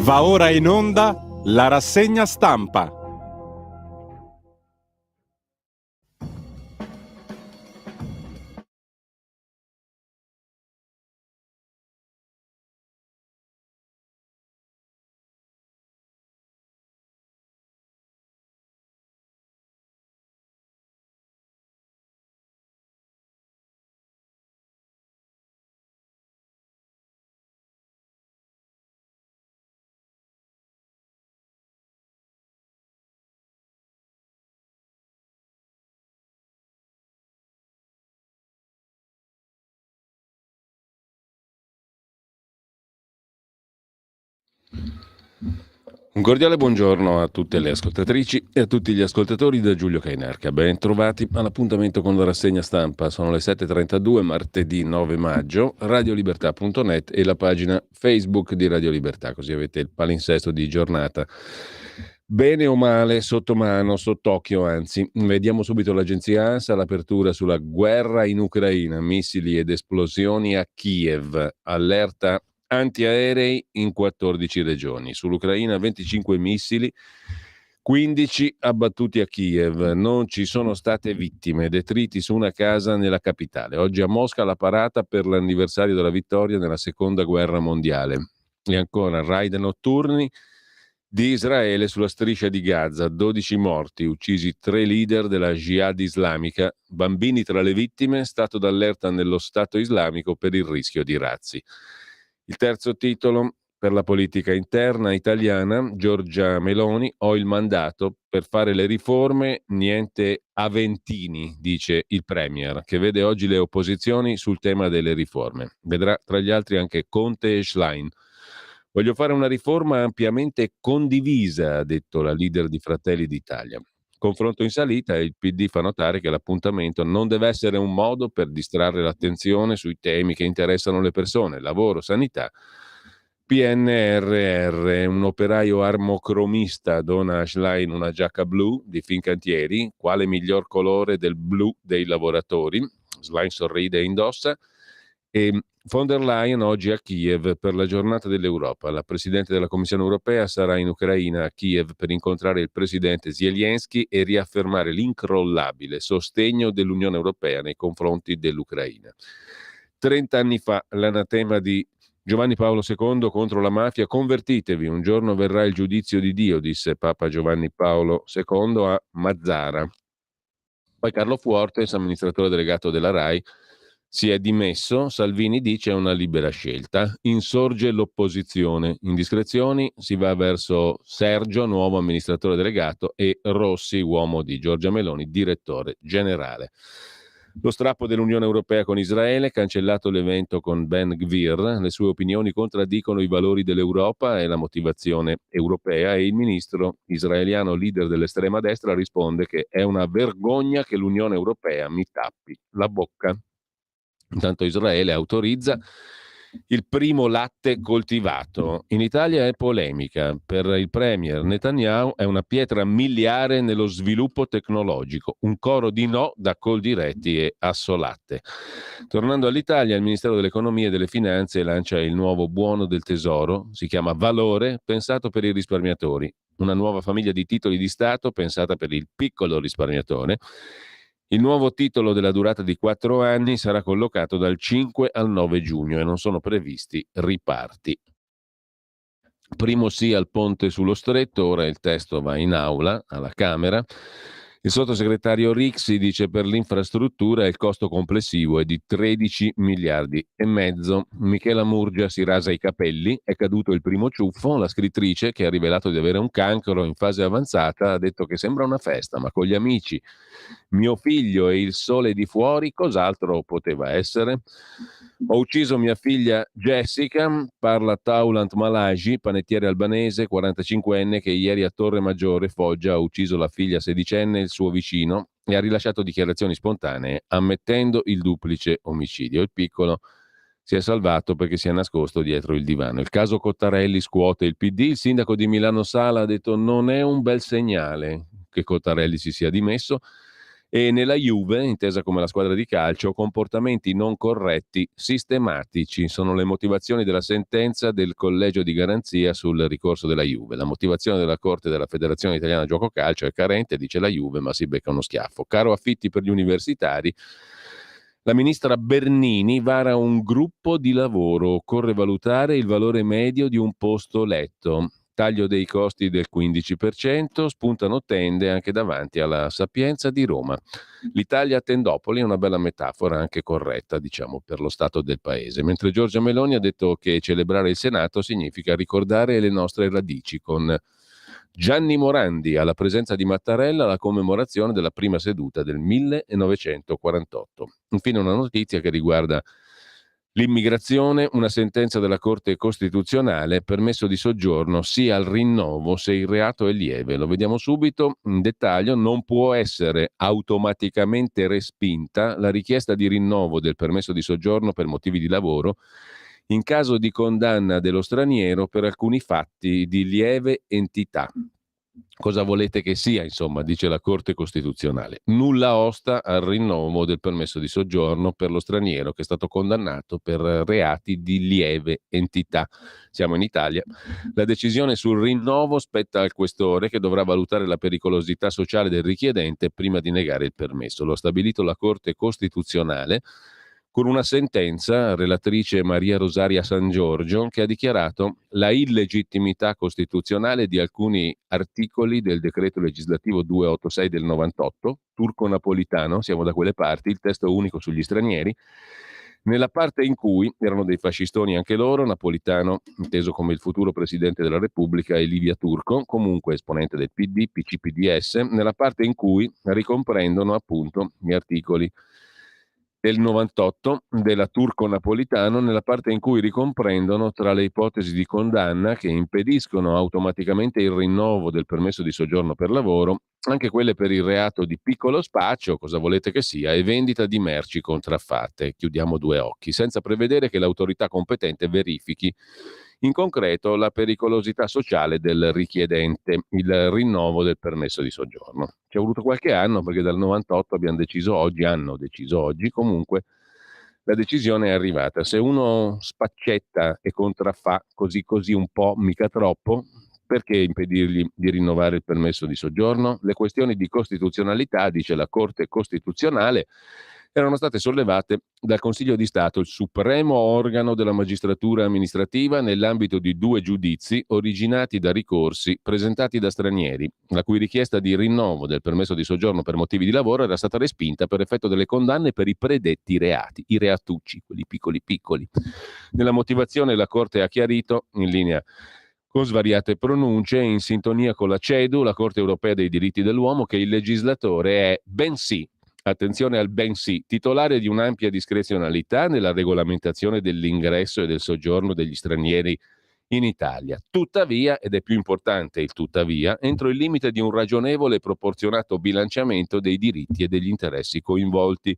Va ora in onda la rassegna stampa. Un cordiale buongiorno a tutte le ascoltatrici e a tutti gli ascoltatori da Giulio Cainarca. Ben trovati all'appuntamento con la rassegna stampa. Sono le 7.32, martedì 9 maggio, radiolibertà.net e la pagina Facebook di Radio Libertà, così avete il palinsesto di giornata. Bene o male, sotto mano, sott'occhio anzi. Vediamo subito l'agenzia ANSA, l'apertura sulla guerra in Ucraina, missili ed esplosioni a Kiev, allerta antiaerei in 14 regioni. Sull'Ucraina 25 missili, 15 abbattuti a Kiev. Non ci sono state vittime, detriti su una casa nella capitale. Oggi a Mosca la parata per l'anniversario della vittoria nella seconda guerra mondiale. E ancora raid notturni di Israele sulla striscia di Gaza, 12 morti, uccisi 3 leader della Jihad islamica, bambini tra le vittime, stato d'allerta nello Stato islamico per il rischio di razzi. Il terzo titolo per la politica interna italiana, Giorgia Meloni, ho il mandato per fare le riforme, niente Aventini, dice il Premier, che vede oggi le opposizioni sul tema delle riforme. Vedrà tra gli altri anche Conte e Schlein. Voglio fare una riforma ampiamente condivisa, ha detto la leader di Fratelli d'Italia. Confronto in salita e il PD fa notare che l'appuntamento non deve essere un modo per distrarre l'attenzione sui temi che interessano le persone, lavoro, sanità, PNRR. Un operaio armocromista dona a Schlein una giacca blu di Fincantieri, quale miglior colore del blu dei lavoratori. Schlein sorride e indossa. E von der Leyen oggi a Kiev per la giornata dell'Europa. La Presidente della Commissione europea sarà in Ucraina, a Kiev, per incontrare il Presidente Zelensky e riaffermare l'incrollabile sostegno dell'Unione Europea nei confronti dell'Ucraina. 30 anni fa l'anatema di Giovanni Paolo II contro la mafia: convertitevi, un giorno verrà il giudizio di Dio, disse Papa Giovanni Paolo II a Mazara. Poi Carlo Fuortes, amministratore delegato della RAI, si è dimesso. Salvini dice è una libera scelta. Insorge l'opposizione. Indiscrezioni, si va verso Sergio, nuovo amministratore delegato, e Rossi, uomo di Giorgia Meloni, direttore generale. Lo strappo dell'Unione Europea con Israele, cancellato l'evento con Ben Gvir, le sue opinioni contraddicono i valori dell'Europa e la motivazione europea, e il ministro israeliano leader dell'estrema destra risponde che è una vergogna che l'Unione Europea mi tappi la bocca. Intanto Israele autorizza il primo latte coltivato. In Italia è polemica. Per il premier Netanyahu è una pietra miliare nello sviluppo tecnologico. Un coro di no da Coldiretti e Assolatte. Tornando all'Italia, il Ministero dell'Economia e delle Finanze lancia il nuovo buono del tesoro. Si chiama Valore, pensato per i risparmiatori. Una nuova famiglia di titoli di Stato pensata per il piccolo risparmiatore. Il nuovo titolo della durata di 4 anni sarà collocato dal 5 al 9 giugno e non sono previsti riparti. Primo sì al ponte sullo Stretto, ora il testo va in aula alla Camera. Il sottosegretario Rixi dice per l'infrastruttura il costo complessivo è di 13 miliardi e mezzo. Michela Murgia si rasa i capelli, è caduto il primo ciuffo. La scrittrice, che ha rivelato di avere un cancro in fase avanzata, ha detto che sembra una festa, ma con gli amici, mio figlio e il sole di fuori, cos'altro poteva essere? Ho ucciso mia figlia Jessica, parla Taulant Malagi, panettiere albanese, 45enne, che ieri a Torre Maggiore, Foggia, ha ucciso la figlia sedicenne e il suo vicino e ha rilasciato dichiarazioni spontanee ammettendo il duplice omicidio. Il piccolo si è salvato perché si è nascosto dietro il divano. Il caso Cottarelli scuote il PD. Il sindaco di Milano Sala ha detto non è un bel segnale che Cottarelli si sia dimesso E nella Juve, intesa come la squadra di calcio, comportamenti non corretti sistematici sono le motivazioni della sentenza del collegio di garanzia sul ricorso della Juve. La motivazione della Corte della Federazione Italiana Gioco Calcio è carente, dice la Juve, ma si becca uno schiaffo. Caro affitti per gli universitari, la ministra Bernini vara un gruppo di lavoro. Occorre valutare il valore medio di un posto letto. Taglio dei costi del 15%, spuntano tende anche davanti alla Sapienza di Roma. L'Italia a tendopoli è una bella metafora, anche corretta, diciamo, per lo stato del paese. Mentre Giorgia Meloni ha detto che celebrare il Senato significa ricordare le nostre radici, con Gianni Morandi alla presenza di Mattarella alla commemorazione della prima seduta del 1948. Infine una notizia che riguarda l'immigrazione, una sentenza della Corte Costituzionale, permesso di soggiorno sia al rinnovo se il reato è lieve. Lo vediamo subito in dettaglio: non può essere automaticamente respinta la richiesta di rinnovo del permesso di soggiorno per motivi di lavoro in caso di condanna dello straniero per alcuni fatti di lieve entità. Cosa volete che sia, insomma, dice la Corte Costituzionale. Nulla osta al rinnovo del permesso di soggiorno per lo straniero che è stato condannato per reati di lieve entità. Siamo in Italia. La decisione sul rinnovo spetta al questore, che dovrà valutare la pericolosità sociale del richiedente prima di negare il permesso. Lo ha stabilito la Corte Costituzionale con una sentenza, relatrice Maria Rosaria San Giorgio, che ha dichiarato la illegittimità costituzionale di alcuni articoli del decreto legislativo 286 del 98, turco-napolitano, siamo da quelle parti, il testo unico sugli stranieri, nella parte in cui erano dei fascistoni anche loro, Napolitano inteso come il futuro presidente della Repubblica e Livia Turco, comunque esponente del PD, PC-PDS, nella parte in cui ricomprendono appunto gli articoli del 98 della turco-napolitano, nella parte in cui ricomprendono tra le ipotesi di condanna che impediscono automaticamente il rinnovo del permesso di soggiorno per lavoro anche quelle per il reato di piccolo spaccio, cosa volete che sia, e vendita di merci contraffatte. Chiudiamo due occhi, senza prevedere che l'autorità competente verifichi in concreto la pericolosità sociale del richiedente, il rinnovo del permesso di soggiorno. Ci è voluto qualche anno, perché dal 98 hanno deciso oggi, comunque la decisione è arrivata. Se uno spaccetta e contraffà così un po', mica troppo, perché impedirgli di rinnovare il permesso di soggiorno? Le questioni di costituzionalità, dice la Corte Costituzionale, erano state sollevate dal Consiglio di Stato, il supremo organo della magistratura amministrativa, nell'ambito di 2 giudizi originati da ricorsi presentati da stranieri, la cui richiesta di rinnovo del permesso di soggiorno per motivi di lavoro era stata respinta per effetto delle condanne per i predetti reati, i reatucci, quelli piccoli. Nella motivazione la Corte ha chiarito, in linea con svariate pronunce, in sintonia con la CEDU, la Corte Europea dei Diritti dell'Uomo, che il legislatore è bensì, attenzione al bensì, titolare di un'ampia discrezionalità nella regolamentazione dell'ingresso e del soggiorno degli stranieri in Italia. Tuttavia, ed è più importante il tuttavia, entro il limite di un ragionevole e proporzionato bilanciamento dei diritti e degli interessi coinvolti.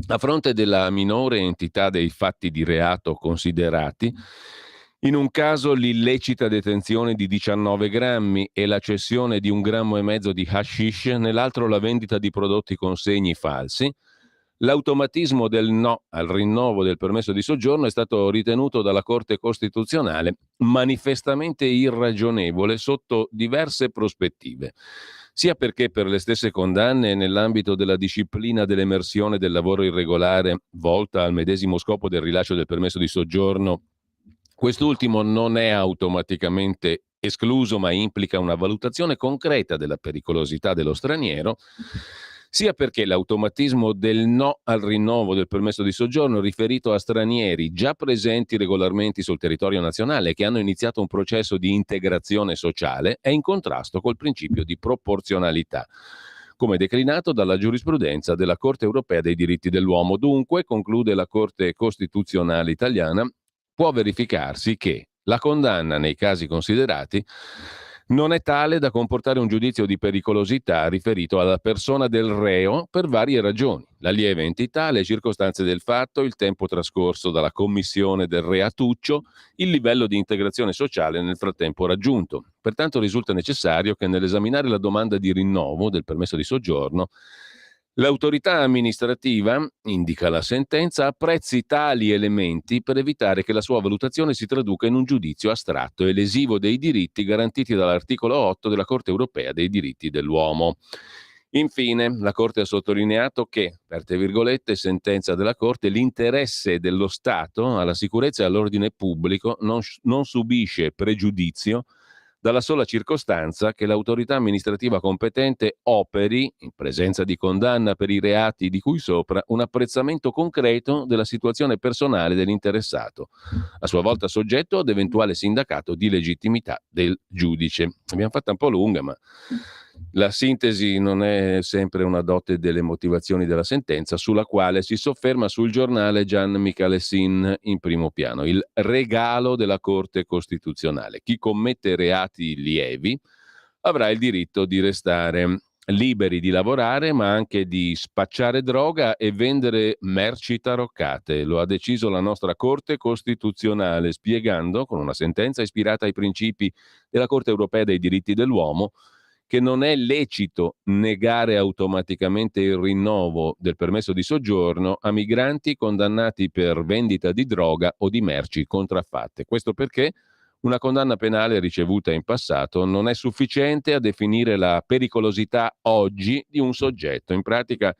A fronte della minore entità dei fatti di reato considerati, in un caso l'illecita detenzione di 19 grammi e la cessione di 1,5 grammi di hashish, nell'altro la vendita di prodotti con segni falsi, l'automatismo del no al rinnovo del permesso di soggiorno è stato ritenuto dalla Corte Costituzionale manifestamente irragionevole sotto diverse prospettive, sia perché per le stesse condanne nell'ambito della disciplina dell'emersione del lavoro irregolare volta al medesimo scopo del rilascio del permesso di soggiorno, quest'ultimo non è automaticamente escluso, ma implica una valutazione concreta della pericolosità dello straniero, sia perché l'automatismo del no al rinnovo del permesso di soggiorno riferito a stranieri già presenti regolarmente sul territorio nazionale e che hanno iniziato un processo di integrazione sociale è in contrasto col principio di proporzionalità, come declinato dalla giurisprudenza della Corte Europea dei Diritti dell'Uomo. Dunque, conclude la Corte Costituzionale italiana, può verificarsi che la condanna nei casi considerati non è tale da comportare un giudizio di pericolosità riferito alla persona del reo per varie ragioni: la lieve entità, le circostanze del fatto, il tempo trascorso dalla commissione del reatuccio, il livello di integrazione sociale nel frattempo raggiunto. Pertanto risulta necessario che nell'esaminare la domanda di rinnovo del permesso di soggiorno, l'autorità amministrativa, indica la sentenza, apprezzi tali elementi per evitare che la sua valutazione si traduca in un giudizio astratto e lesivo dei diritti garantiti dall'articolo 8 della Corte europea dei diritti dell'uomo. Infine, la Corte ha sottolineato che, aperte virgolette, sentenza della Corte, l'interesse dello Stato alla sicurezza e all'ordine pubblico non subisce pregiudizio dalla sola circostanza che l'autorità amministrativa competente operi, in presenza di condanna per i reati di cui sopra, un apprezzamento concreto della situazione personale dell'interessato, a sua volta soggetto ad eventuale sindacato di legittimità del giudice. L'abbiamo fatta un po' lunga, ma la sintesi non è sempre una dote delle motivazioni della sentenza, sulla quale si sofferma sul giornale Gian Michalessin in primo piano: il regalo della Corte Costituzionale. Chi commette reati lievi avrà il diritto di restare liberi di lavorare, ma anche di spacciare droga e vendere merci taroccate. Lo ha deciso la nostra Corte Costituzionale, spiegando, con una sentenza ispirata ai principi della Corte Europea dei diritti dell'uomo, che non è lecito negare automaticamente il rinnovo del permesso di soggiorno a migranti condannati per vendita di droga o di merci contraffatte. Questo perché una condanna penale ricevuta in passato non è sufficiente a definire la pericolosità oggi di un soggetto. In pratica,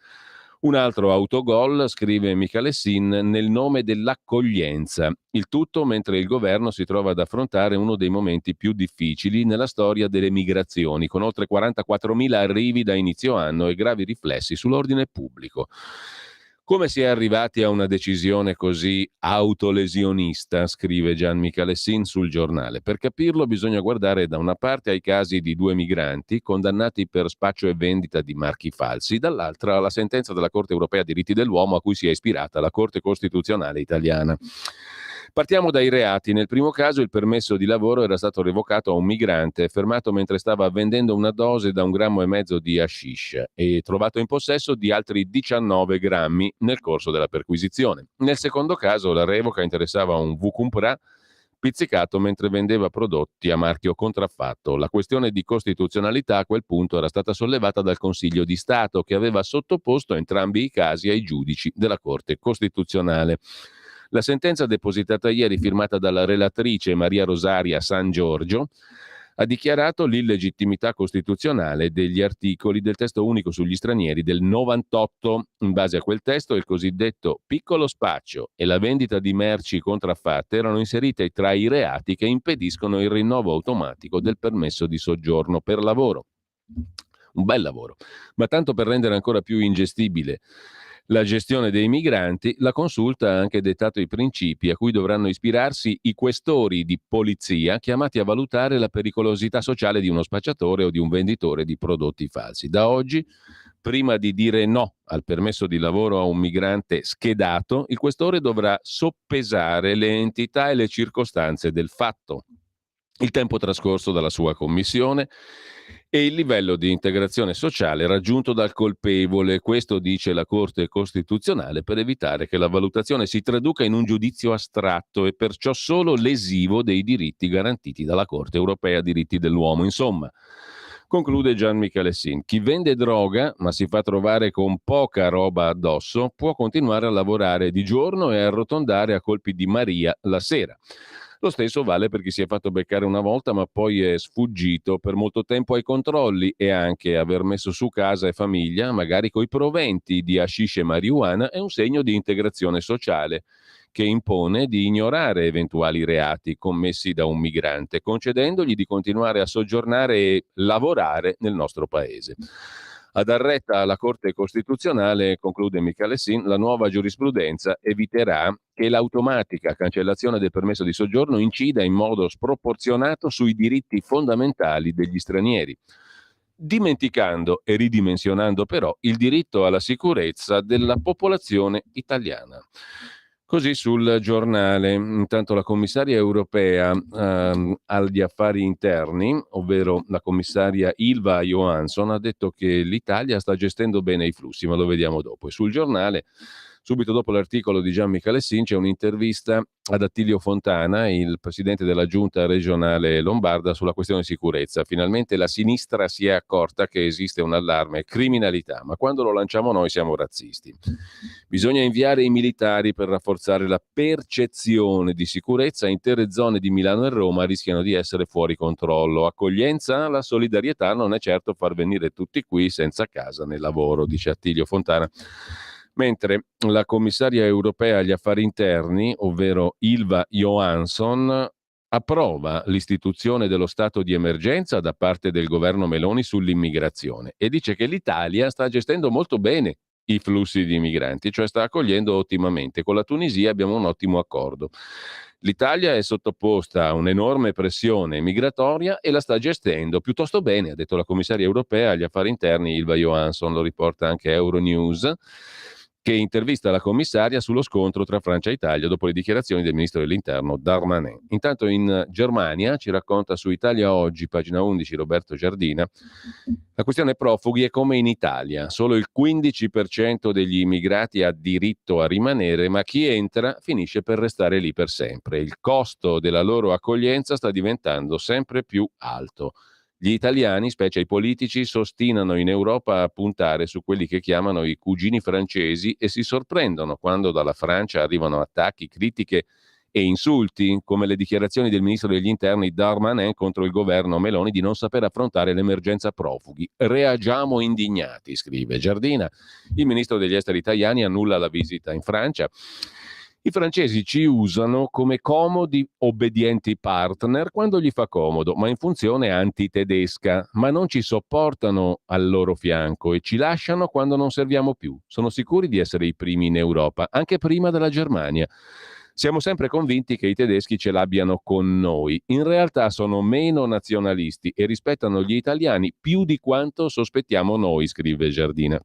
un altro autogol, scrive Michalessin, nel nome dell'accoglienza. Il tutto mentre il governo si trova ad affrontare uno dei momenti più difficili nella storia delle migrazioni, con oltre 44.000 arrivi da inizio anno e gravi riflessi sull'ordine pubblico. Come si è arrivati a una decisione così autolesionista, scrive Gian Michalessin sul giornale. Per capirlo bisogna guardare da una parte ai casi di 2 migranti condannati per spaccio e vendita di marchi falsi, dall'altra alla sentenza della Corte Europea dei diritti dell'uomo a cui si è ispirata la Corte Costituzionale italiana. Partiamo dai reati. Nel primo caso il permesso di lavoro era stato revocato a un migrante fermato mentre stava vendendo una dose da 1,5 grammi di hashish e trovato in possesso di altri 19 grammi nel corso della perquisizione. Nel secondo caso la revoca interessava un Vukumpra pizzicato mentre vendeva prodotti a marchio contraffatto. La questione di costituzionalità a quel punto era stata sollevata dal Consiglio di Stato, che aveva sottoposto entrambi i casi ai giudici della Corte Costituzionale. La sentenza depositata ieri, firmata dalla relatrice Maria Rosaria San Giorgio, ha dichiarato l'illegittimità costituzionale degli articoli del testo unico sugli stranieri del 98. In base a quel testo, il cosiddetto piccolo spaccio e la vendita di merci contraffatte erano inserite tra i reati che impediscono il rinnovo automatico del permesso di soggiorno per lavoro. Un bel lavoro, ma tanto per rendere ancora più ingestibile la gestione dei migranti, la Consulta ha anche dettato i principi a cui dovranno ispirarsi i questori di polizia chiamati a valutare la pericolosità sociale di uno spacciatore o di un venditore di prodotti falsi. Da oggi, prima di dire no al permesso di lavoro a un migrante schedato, il questore dovrà soppesare le entità e le circostanze del fatto, il tempo trascorso dalla sua commissione e il livello di integrazione sociale raggiunto dal colpevole. Questo dice la Corte Costituzionale, per evitare che la valutazione si traduca in un giudizio astratto e perciò solo lesivo dei diritti garantiti dalla Corte Europea diritti dell'uomo. Insomma, conclude Gian Michalessin, chi vende droga ma si fa trovare con poca roba addosso può continuare a lavorare di giorno e arrotondare a colpi di Maria la sera. Lo stesso vale per chi si è fatto beccare una volta ma poi è sfuggito per molto tempo ai controlli, e anche aver messo su casa e famiglia, magari coi proventi di hashish e marijuana, è un segno di integrazione sociale che impone di ignorare eventuali reati commessi da un migrante, concedendogli di continuare a soggiornare e lavorare nel nostro paese. A dar retta alla Corte Costituzionale, conclude Michalessin, la nuova giurisprudenza eviterà che l'automatica cancellazione del permesso di soggiorno incida in modo sproporzionato sui diritti fondamentali degli stranieri, dimenticando e ridimensionando però il diritto alla sicurezza della popolazione italiana. Così sul giornale, intanto la commissaria europea agli affari interni, ovvero la commissaria Ylva Johansson, ha detto che l'Italia sta gestendo bene i flussi, ma lo vediamo dopo. E sul giornale, subito dopo l'articolo di Gian Michalessin, c'è un'intervista ad Attilio Fontana, il presidente della giunta regionale lombarda, sulla questione sicurezza. Finalmente la sinistra si è accorta che esiste un allarme criminalità, ma quando lo lanciamo noi siamo razzisti. Bisogna inviare i militari per rafforzare la percezione di sicurezza. Intere zone di Milano e Roma rischiano di essere fuori controllo. Accoglienza? La solidarietà non è certo far venire tutti qui senza casa né lavoro, dice Attilio Fontana. Mentre la commissaria europea agli affari interni, ovvero Ylva Johansson, approva l'istituzione dello stato di emergenza da parte del governo Meloni sull'immigrazione e dice che l'Italia sta gestendo molto bene i flussi di migranti, cioè sta accogliendo ottimamente. Con la Tunisia abbiamo un ottimo accordo. L'Italia è sottoposta a un'enorme pressione migratoria e la sta gestendo piuttosto bene, ha detto la commissaria europea agli affari interni Ylva Johansson, lo riporta anche Euronews, che intervista la commissaria sullo scontro tra Francia e Italia dopo le dichiarazioni del ministro dell'interno Darmanin. Intanto in Germania, ci racconta su Italia Oggi, pagina 11, Roberto Giardina, la questione profughi è come in Italia, solo il 15% degli immigrati ha diritto a rimanere, ma chi entra finisce per restare lì per sempre. Il costo della loro accoglienza sta diventando sempre più alto. Gli italiani, specie i politici, s'ostinano in Europa a puntare su quelli che chiamano i cugini francesi e si sorprendono quando dalla Francia arrivano attacchi, critiche e insulti, come le dichiarazioni del ministro degli interni Darmanin contro il governo Meloni di non saper affrontare l'emergenza profughi. Reagiamo indignati, scrive Giardina. Il ministro degli esteri italiani annulla la visita in Francia. I francesi ci usano come comodi, obbedienti partner quando gli fa comodo, ma in funzione antitedesca, ma non ci sopportano al loro fianco e ci lasciano quando non serviamo più. Sono sicuri di essere i primi in Europa, anche prima della Germania. Siamo sempre convinti che i tedeschi ce l'abbiano con noi. In realtà sono meno nazionalisti e rispettano gli italiani più di quanto sospettiamo noi, scrive Giardina.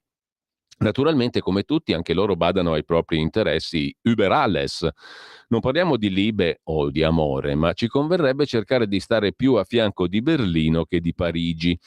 Naturalmente, come tutti, anche loro badano ai propri interessi über alles. Non parliamo di Liebe o di amore, ma ci converrebbe cercare di stare più a fianco di Berlino che di Parigi.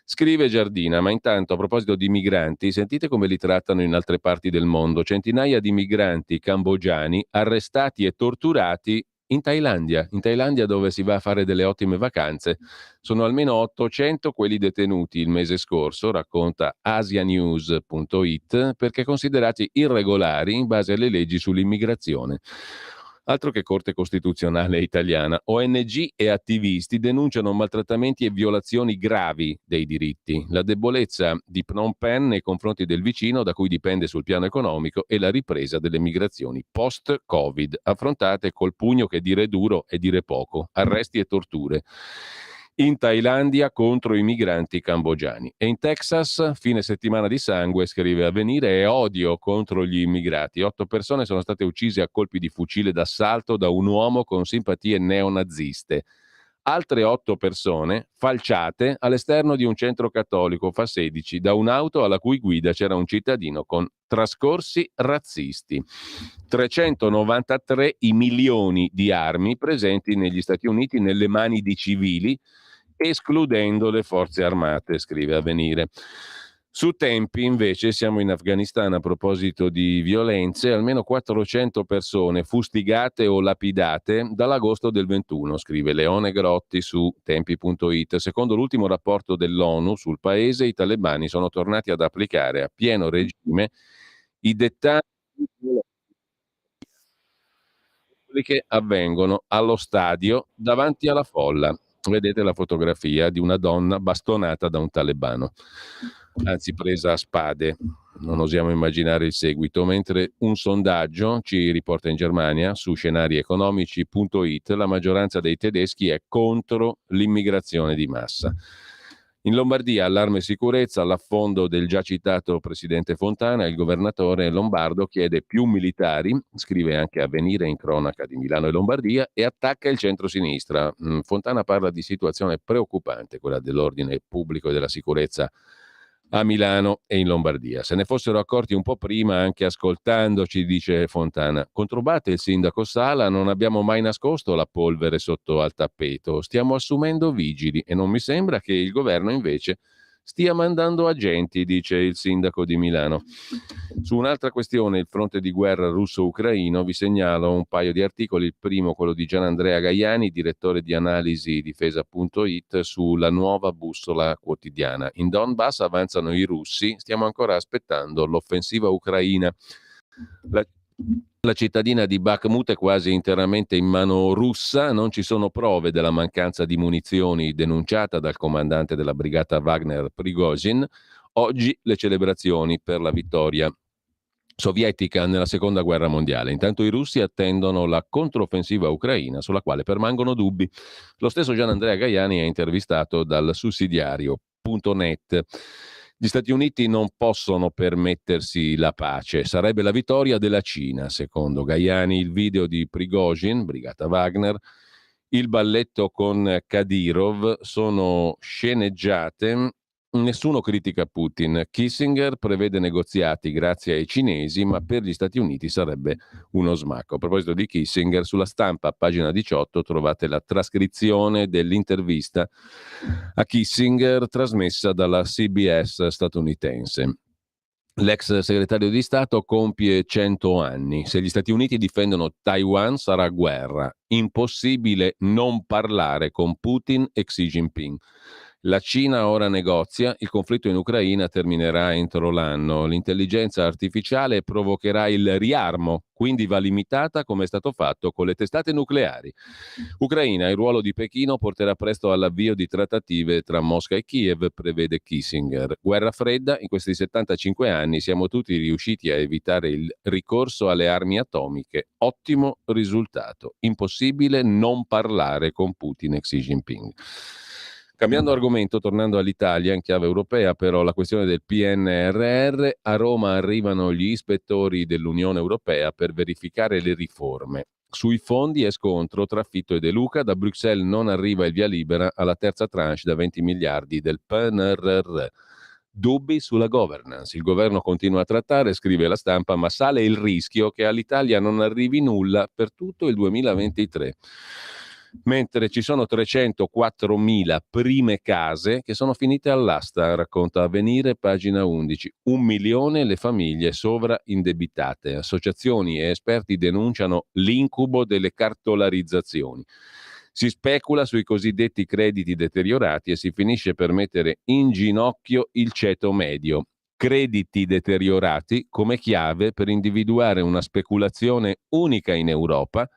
Scrive Giardina, ma intanto a proposito di migranti, sentite come li trattano in altre parti del mondo. Centinaia di migranti cambogiani arrestati e torturati in Thailandia dove si va a fare delle ottime vacanze. Sono almeno 800 quelli detenuti il mese scorso, racconta asianews.it, perché considerati irregolari in base alle leggi sull'immigrazione. Altro che Corte Costituzionale italiana. ONG e attivisti denunciano maltrattamenti e violazioni gravi dei diritti, la debolezza di Phnom Penh nei confronti del vicino da cui dipende sul piano economico e la ripresa delle migrazioni post-Covid, affrontate col pugno che dire duro è dire poco, arresti e torture. In Thailandia contro i migranti cambogiani. E in Texas, fine settimana di sangue, scrive Avvenire, e odio contro gli immigrati. 8 persone sono state uccise a colpi di fucile d'assalto da un uomo con simpatie neonaziste. Altre 8 persone falciate all'esterno di un centro cattolico, fa 16, da un'auto alla cui guida c'era un cittadino con trascorsi razzisti. 393 i milioni di armi presenti negli Stati Uniti nelle mani di civili, escludendo le forze armate, scrive Avvenire. Su Tempi, invece, siamo in Afghanistan a proposito di violenze, almeno 400 persone fustigate o lapidate dall'agosto del 21, scrive Leone Grotti su Tempi.it. Secondo l'ultimo rapporto dell'ONU sul paese, i talebani sono tornati ad applicare a pieno regime i dettagli che avvengono allo stadio davanti alla folla. Vedete la fotografia di una donna bastonata da un talebano, anzi presa a spade. Non osiamo immaginare il seguito. Mentre un sondaggio ci riporta in Germania su scenarieconomici.it la maggioranza dei tedeschi è contro l'immigrazione di massa. In Lombardia, allarme sicurezza, all'affondo del già citato presidente Fontana, il governatore lombardo chiede più militari, scrive anche Avvenire in cronaca di Milano e Lombardia, e attacca il centro-sinistra. Fontana parla di situazione preoccupante, quella dell'ordine pubblico e della sicurezza a Milano e in Lombardia. Se ne fossero accorti un po' prima, anche ascoltandoci, dice Fontana. Controbate il sindaco Sala, non abbiamo mai nascosto la polvere sotto al tappeto, stiamo assumendo vigili e non mi sembra che il governo invece stia mandando agenti, dice il sindaco di Milano. Su un'altra questione, il fronte di guerra russo-ucraino, vi segnalo un paio di articoli. Il primo, quello di Gianandrea Gaiani, direttore di analisi difesa.it, sulla nuova bussola quotidiana. In Donbass avanzano i russi, stiamo ancora aspettando l'offensiva ucraina. La cittadina di Bakhmut è quasi interamente in mano russa, non ci sono prove della mancanza di munizioni denunciata dal comandante della brigata Wagner Prigozhin. Oggi le celebrazioni per la vittoria sovietica nella seconda guerra mondiale. Intanto i russi attendono la controffensiva ucraina, sulla quale permangono dubbi. Lo stesso Gianandrea Gaiani è intervistato dal sussidiario.net. Gli Stati Uniti non possono permettersi la pace, sarebbe la vittoria della Cina, secondo Gaiani. Il video di Prigozhin, brigata Wagner, il balletto con Kadyrov sono sceneggiate. Nessuno critica Putin. Kissinger prevede negoziati grazie ai cinesi, ma per gli Stati Uniti sarebbe uno smacco. A proposito di Kissinger, sulla Stampa, a pagina 18, trovate la trascrizione dell'intervista a Kissinger trasmessa dalla CBS statunitense. L'ex segretario di Stato compie 100 anni. Se gli Stati Uniti difendono Taiwan sarà guerra. Impossibile non parlare con Putin e Xi Jinping. La Cina ora negozia, il conflitto in Ucraina terminerà entro l'anno. L'intelligenza artificiale provocherà il riarmo, quindi va limitata come è stato fatto con le testate nucleari. Ucraina, il ruolo di Pechino porterà presto all'avvio di trattative tra Mosca e Kiev, prevede Kissinger. Guerra fredda, in questi 75 anni siamo tutti riusciti a evitare il ricorso alle armi atomiche. Ottimo risultato. Impossibile non parlare con Putin e Xi Jinping. Cambiando argomento, tornando all'Italia in chiave europea, però la questione del PNRR, a Roma arrivano gli ispettori dell'Unione Europea per verificare le riforme. Sui fondi è scontro tra Fitto e De Luca, da Bruxelles non arriva il via libera alla terza tranche da 20 miliardi del PNRR. Dubbi sulla governance. Il governo continua a trattare, scrive la Stampa, ma sale il rischio che all'Italia non arrivi nulla per tutto il 2023. Mentre ci sono 304.000 prime case che sono finite all'asta, racconta Avvenire, pagina 11. 1 milione le famiglie sovraindebitate. Associazioni e esperti denunciano l'incubo delle cartolarizzazioni. Si specula sui cosiddetti crediti deteriorati e si finisce per mettere in ginocchio il ceto medio. Crediti deteriorati come chiave per individuare una speculazione unica in Europa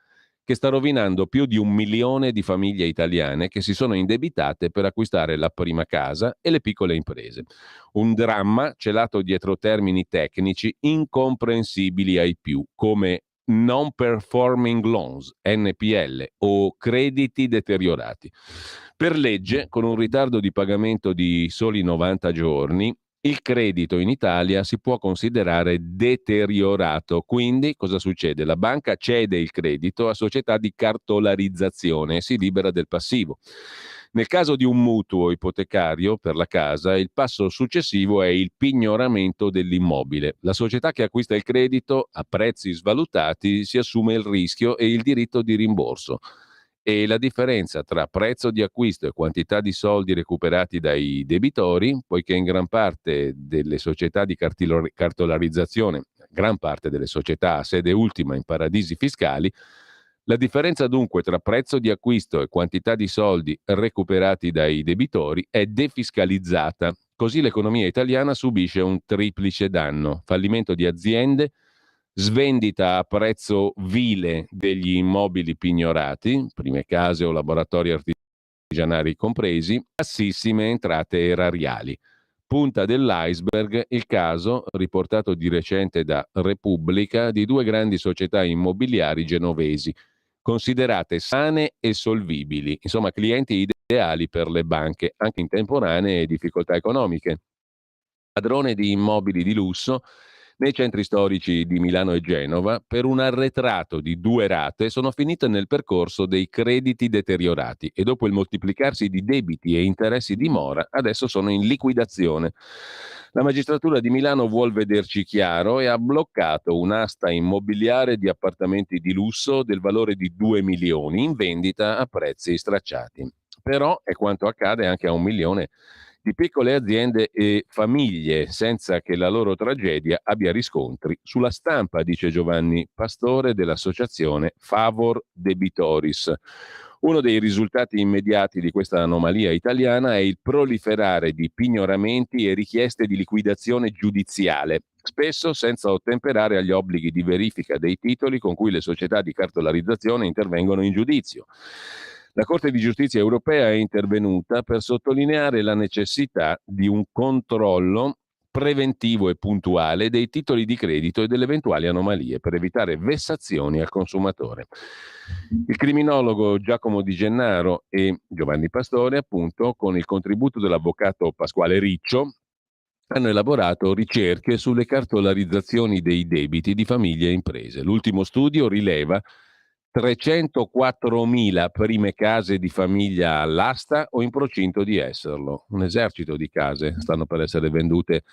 che sta rovinando più di 1 milione di famiglie italiane che si sono indebitate per acquistare la prima casa e le piccole imprese. Un dramma celato dietro termini tecnici incomprensibili ai più, come non performing loans, NPL, o crediti deteriorati. Per legge, con un ritardo di pagamento di soli 90 giorni, il credito in Italia si può considerare deteriorato. Quindi cosa succede? La banca cede il credito a società di cartolarizzazione e si libera del passivo. Nel caso di un mutuo ipotecario per la casa, il passo successivo è il pignoramento dell'immobile. La società che acquista il credito a prezzi svalutati si assume il rischio e il diritto di rimborso. E la differenza tra prezzo di acquisto e quantità di soldi recuperati dai debitori, poiché in gran parte delle società di cartolarizzazione, gran parte delle società a sede ultima in paradisi fiscali, la differenza dunque tra prezzo di acquisto e quantità di soldi recuperati dai debitori è defiscalizzata. Così l'economia italiana subisce un triplice danno: fallimento di aziende, svendita a prezzo vile degli immobili pignorati, prime case o laboratori artigianali compresi, bassissime entrate erariali. Punta dell'iceberg il caso, riportato di recente da Repubblica, di 2 grandi società immobiliari genovesi, considerate sane e solvibili, insomma clienti ideali per le banche, anche in temporanee difficoltà economiche. Padrone di immobili di lusso, nei centri storici di Milano e Genova, per un arretrato di 2 rate, sono finite nel percorso dei crediti deteriorati e dopo il moltiplicarsi di debiti e interessi di mora, adesso sono in liquidazione. La magistratura di Milano vuol vederci chiaro e ha bloccato un'asta immobiliare di appartamenti di lusso del valore di 2 milioni in vendita a prezzi stracciati. Però è quanto accade anche a 1 milione di piccole aziende e famiglie, senza che la loro tragedia abbia riscontri sulla stampa, dice Giovanni Pastore dell'associazione Favor Debitoris. Uno dei risultati immediati di questa anomalia italiana è il proliferare di pignoramenti e richieste di liquidazione giudiziale, spesso senza ottemperare agli obblighi di verifica dei titoli con cui le società di cartolarizzazione intervengono in giudizio. La Corte di giustizia europea è intervenuta per sottolineare la necessità di un controllo preventivo e puntuale dei titoli di credito e delle eventuali anomalie per evitare vessazioni al consumatore. Il criminologo Giacomo Di Gennaro e Giovanni Pastore, appunto, con il contributo dell'avvocato Pasquale Riccio, hanno elaborato ricerche sulle cartolarizzazioni dei debiti di famiglie e imprese. L'ultimo studio rileva 304.000 prime case di famiglia all'asta o in procinto di esserlo. Un esercito di case stanno per essere vendute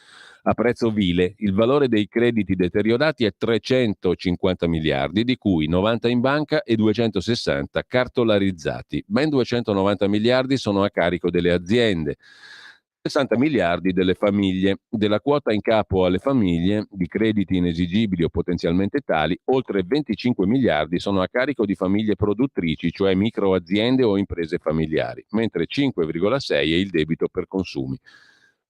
a prezzo vile. Il valore dei crediti deteriorati è 350 miliardi, di cui 90 in banca e 260 cartolarizzati. Ben 290 miliardi sono a carico delle aziende, 60 miliardi delle famiglie. Della quota in capo alle famiglie di crediti inesigibili o potenzialmente tali, oltre 25 miliardi sono a carico di famiglie produttrici, cioè microaziende o imprese familiari, mentre 5,6 è il debito per consumi.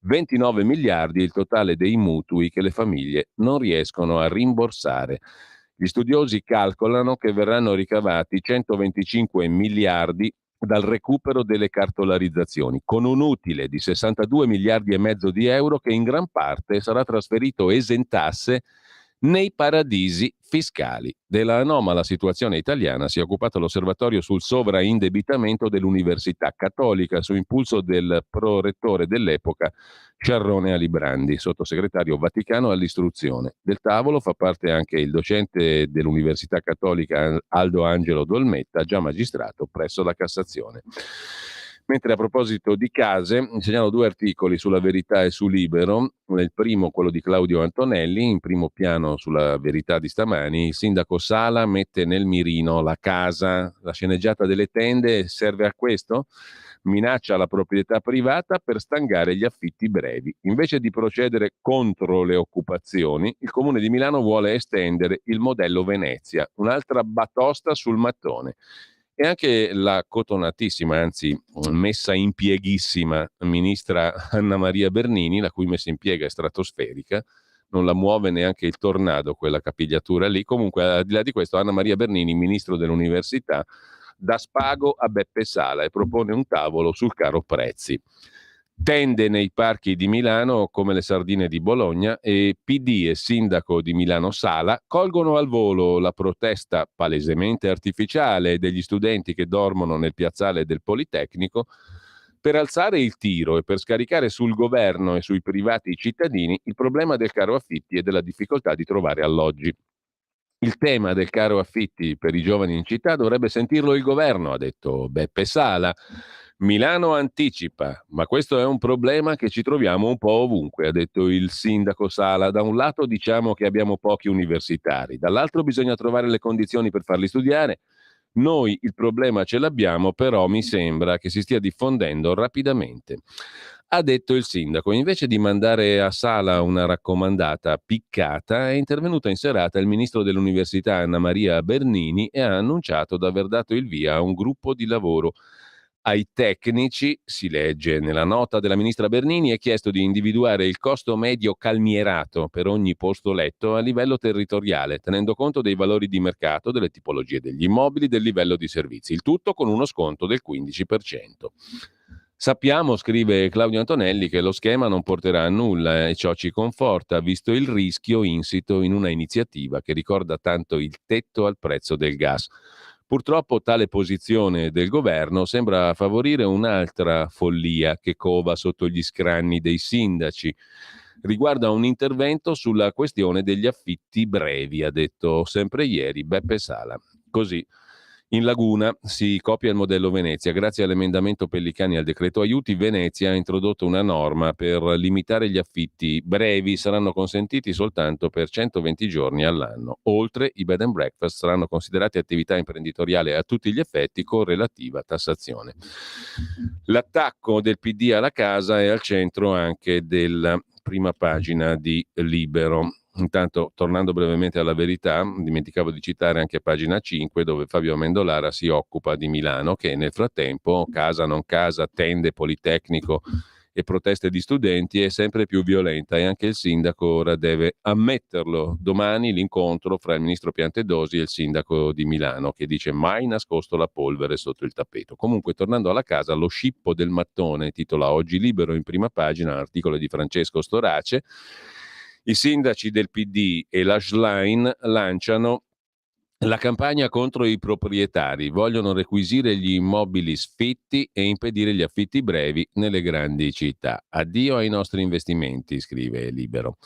29 miliardi è il totale dei mutui che le famiglie non riescono a rimborsare. Gli studiosi calcolano che verranno ricavati 125 miliardi dal recupero delle cartolarizzazioni, con un utile di 62 miliardi e mezzo di euro che in gran parte sarà trasferito esentasse nei paradisi fiscali. Della anomala situazione italiana si è occupato l'Osservatorio sul sovraindebitamento dell'Università Cattolica su impulso del prorettore dell'epoca Sciarrone Alibrandi, sottosegretario Vaticano all'istruzione. Del tavolo fa parte anche il docente dell'Università Cattolica Aldo Angelo Dolmetta, già magistrato presso la Cassazione. Mentre a proposito di case, segnalo 2 articoli sulla Verità e su Libero. Nel primo, quello di Claudio Antonelli, in primo piano sulla Verità di stamani, il sindaco Sala mette nel mirino la casa, la sceneggiata delle tende serve a questo? Minaccia la proprietà privata per stangare gli affitti brevi. Invece di procedere contro le occupazioni, il Comune di Milano vuole estendere il modello Venezia, un'altra batosta sul mattone. E anche la cotonatissima, anzi messa in pieghissima ministra Anna Maria Bernini, la cui messa in piega è stratosferica, non la muove neanche il tornado quella capigliatura lì. Comunque, al di là di questo, Anna Maria Bernini, ministro dell'università, dà spago a Beppe Sala e propone un tavolo sul caro prezzi. Tende nei parchi di Milano come le sardine di Bologna e PD e sindaco di Milano Sala colgono al volo la protesta palesemente artificiale degli studenti che dormono nel piazzale del Politecnico per alzare il tiro e per scaricare sul governo e sui privati cittadini il problema del caro affitti e della difficoltà di trovare alloggi. Il tema del caro affitti per i giovani in città dovrebbe sentirlo il governo, ha detto Beppe Sala. Milano anticipa, ma questo è un problema che ci troviamo un po' ovunque, ha detto il sindaco Sala. Da un lato diciamo che abbiamo pochi universitari, dall'altro bisogna trovare le condizioni per farli studiare. Noi il problema ce l'abbiamo, però mi sembra che si stia diffondendo rapidamente. Ha detto il sindaco. Invece di mandare a Sala una raccomandata piccata, è intervenuta in serata il ministro dell'università Anna Maria Bernini e ha annunciato di aver dato il via a un gruppo di lavoro. Ai tecnici, si legge nella nota della ministra Bernini, è chiesto di individuare il costo medio calmierato per ogni posto letto a livello territoriale, tenendo conto dei valori di mercato, delle tipologie degli immobili, del livello di servizi, il tutto con uno sconto del 15%. Sappiamo, scrive Claudio Antonelli, che lo schema non porterà a nulla e ciò ci conforta, visto il rischio insito in una iniziativa che ricorda tanto il tetto al prezzo del gas. Purtroppo tale posizione del governo sembra favorire un'altra follia che cova sotto gli scranni dei sindaci. riguarda un intervento sulla questione degli affitti brevi, ha detto sempre ieri Beppe Sala. Così. In Laguna si copia il modello Venezia. Grazie all'emendamento Pellicani al decreto aiuti, Venezia ha introdotto una norma per limitare gli affitti brevi, saranno consentiti soltanto per 120 giorni all'anno. Oltre, i bed and breakfast saranno considerati attività imprenditoriale a tutti gli effetti con relativa tassazione. L'attacco del PD alla casa è al centro anche della prima pagina di Libero. Intanto, tornando brevemente alla Verità, dimenticavo di citare anche pagina 5, dove Fabio Amendolara si occupa di Milano, che nel frattempo, casa non casa, tende Politecnico e proteste di studenti, è sempre più violenta e anche il sindaco ora deve ammetterlo. Domani l'incontro fra il ministro Piantedosi e il sindaco di Milano, che dice mai nascosto la polvere sotto il tappeto. Comunque, tornando alla casa, lo scippo del mattone, titola Oggi Libero in prima pagina, l'articolo di Francesco Storace. I sindaci del PD e la Schlein lanciano la campagna contro i proprietari, vogliono requisire gli immobili sfitti e impedire gli affitti brevi nelle grandi città. Addio ai nostri investimenti, scrive Libero.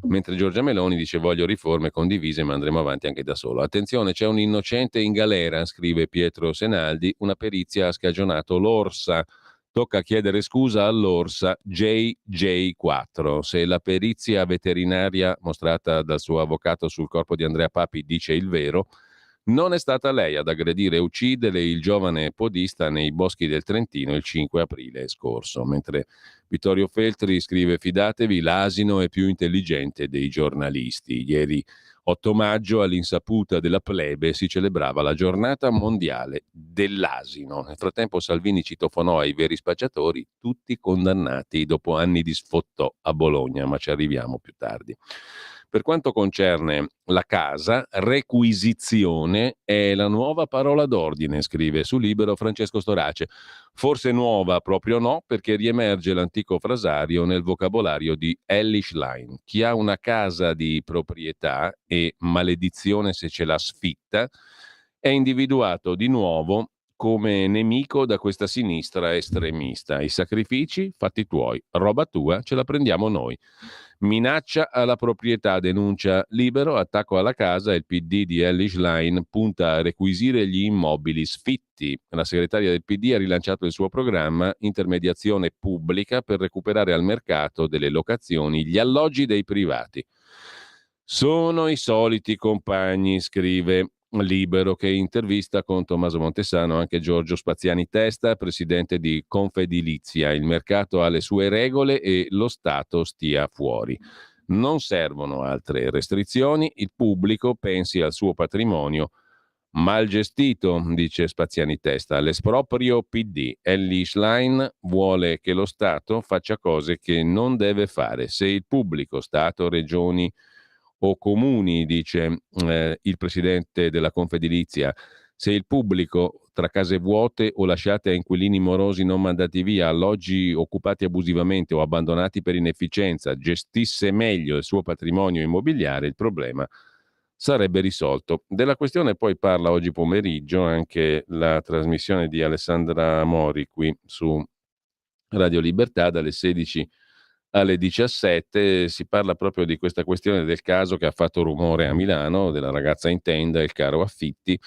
Mentre Giorgia Meloni dice voglio riforme condivise ma andremo avanti anche da solo. Attenzione, c'è un innocente in galera, scrive Pietro Senaldi, una perizia ha scagionato l'orsa. Tocca chiedere scusa all'orsa JJ4. Se la perizia veterinaria mostrata dal suo avvocato sul corpo di Andrea Papi dice il vero, non è stata lei ad aggredire e uccidere il giovane podista nei boschi del Trentino il 5 aprile scorso. Mentre Vittorio Feltri scrive fidatevi, l'asino è più intelligente dei giornalisti. Ieri 8 maggio, all'insaputa della plebe, si celebrava la giornata mondiale dell'asino. Nel frattempo Salvini citofonò ai veri spacciatori, tutti condannati dopo anni di sfottò a Bologna, ma ci arriviamo più tardi. Per quanto concerne la casa, requisizione è la nuova parola d'ordine, scrive su Libero Francesco Storace. Forse nuova proprio no, perché riemerge l'antico frasario nel vocabolario di Elly Schlein. Chi ha una casa di proprietà e maledizione se ce la sfitta è individuato di nuovo come nemico da questa sinistra estremista. I sacrifici, fatti tuoi, roba tua, ce la prendiamo noi. Minaccia alla proprietà, denuncia Libero, attacco alla casa, il PD di Elly Schlein punta a requisire gli immobili sfitti. La segretaria del PD ha rilanciato il suo programma intermediazione pubblica per recuperare al mercato delle locazioni gli alloggi dei privati. Sono i soliti compagni, scrive Libero, che intervista con Tommaso Montesano anche Giorgio Spaziani Testa, presidente di Confedilizia. Il mercato ha le sue regole e lo Stato stia fuori. Non servono altre restrizioni, il pubblico pensi al suo patrimonio. Mal gestito, dice Spaziani Testa, l'esproprio PD. Elly Schlein vuole che lo Stato faccia cose che non deve fare. Se il pubblico, Stato, regioni o comuni, dice il presidente della Confedilizia, se il pubblico, tra case vuote o lasciate a inquilini morosi non mandati via, alloggi occupati abusivamente o abbandonati per inefficienza, gestisse meglio il suo patrimonio immobiliare, il problema sarebbe risolto. Della questione poi parla oggi pomeriggio anche la trasmissione di Alessandra Mori qui su Radio Libertà dalle 16 alle 17. Si parla proprio di questa questione del caso che ha fatto rumore a Milano, della ragazza in tenda e il caro affitti,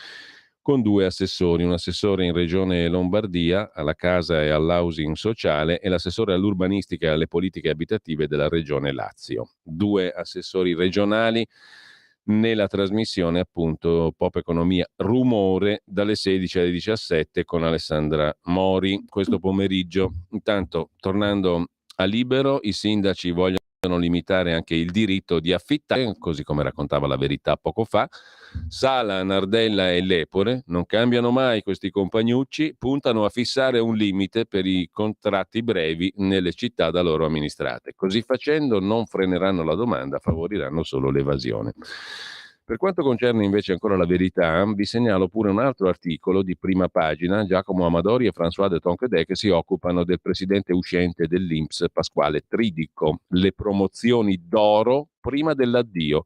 con 2 assessori, un assessore in Regione Lombardia alla casa e all'housing sociale e l'assessore all'urbanistica e alle politiche abitative della Regione Lazio. 2 assessori regionali nella trasmissione appunto Pop Economia Rumore dalle 16 alle 17 con Alessandra Mori questo pomeriggio. Intanto, tornando a Libero, i sindaci vogliono limitare anche il diritto di affittare, così come raccontava la Verità poco fa. Sala, Nardella e Lepore non cambiano mai questi compagnucci, puntano a fissare un limite per i contratti brevi nelle città da loro amministrate. Così facendo non freneranno la domanda, favoriranno solo l'evasione. Per quanto concerne invece ancora la Verità, vi segnalo pure un altro articolo di prima pagina. Giacomo Amadori e François de Tonquedec che si occupano del presidente uscente dell'INPS Pasquale Tridico. Le promozioni d'oro prima dell'addio.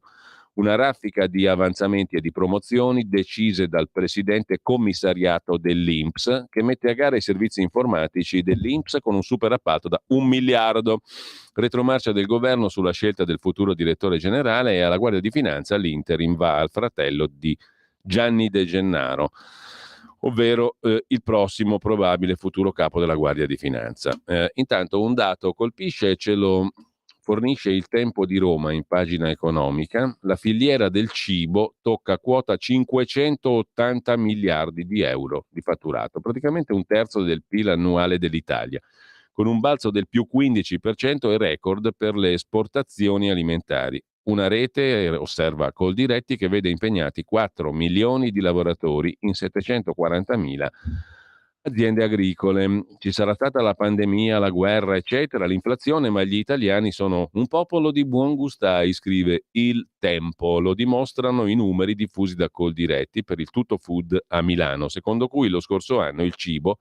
Una raffica di avanzamenti e di promozioni decise dal presidente commissariato dell'INPS, che mette a gara i servizi informatici dell'INPS con un super appalto da 1 miliardo. Retromarcia del governo sulla scelta del futuro direttore generale, e alla Guardia di Finanza l'interim va al fratello di Gianni De Gennaro, ovvero il prossimo probabile futuro capo della Guardia di Finanza. Intanto un dato colpisce e ce lo fornisce il Tempo di Roma in pagina economica. La filiera del cibo tocca quota 580 miliardi di euro di fatturato, praticamente un terzo del PIL annuale dell'Italia, con un balzo del più 15% e record per le esportazioni alimentari. Una rete, osserva Coldiretti, che vede impegnati 4 milioni di lavoratori in 740.000 aziende agricole. Ci sarà stata la pandemia, la guerra, eccetera, l'inflazione, ma gli italiani sono un popolo di buon gustai, scrive Il Tempo. Lo dimostrano i numeri diffusi da Coldiretti per il Tutto Food a Milano, secondo cui lo scorso anno il cibo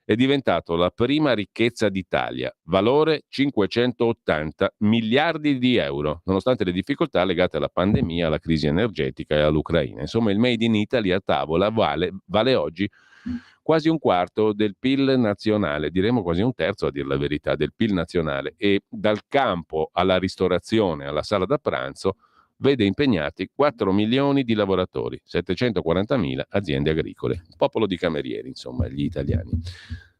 è diventato la prima ricchezza d'Italia, valore 580 miliardi di euro, nonostante le difficoltà legate alla pandemia, alla crisi energetica e all'Ucraina. Insomma, il Made in Italy a tavola vale oggi quasi un quarto del PIL nazionale, diremo quasi un terzo a dir la verità, del PIL nazionale, e dal campo alla ristorazione, alla sala da pranzo, vede impegnati 4 milioni di lavoratori, 740.000 aziende agricole. Popolo di camerieri, insomma, gli italiani.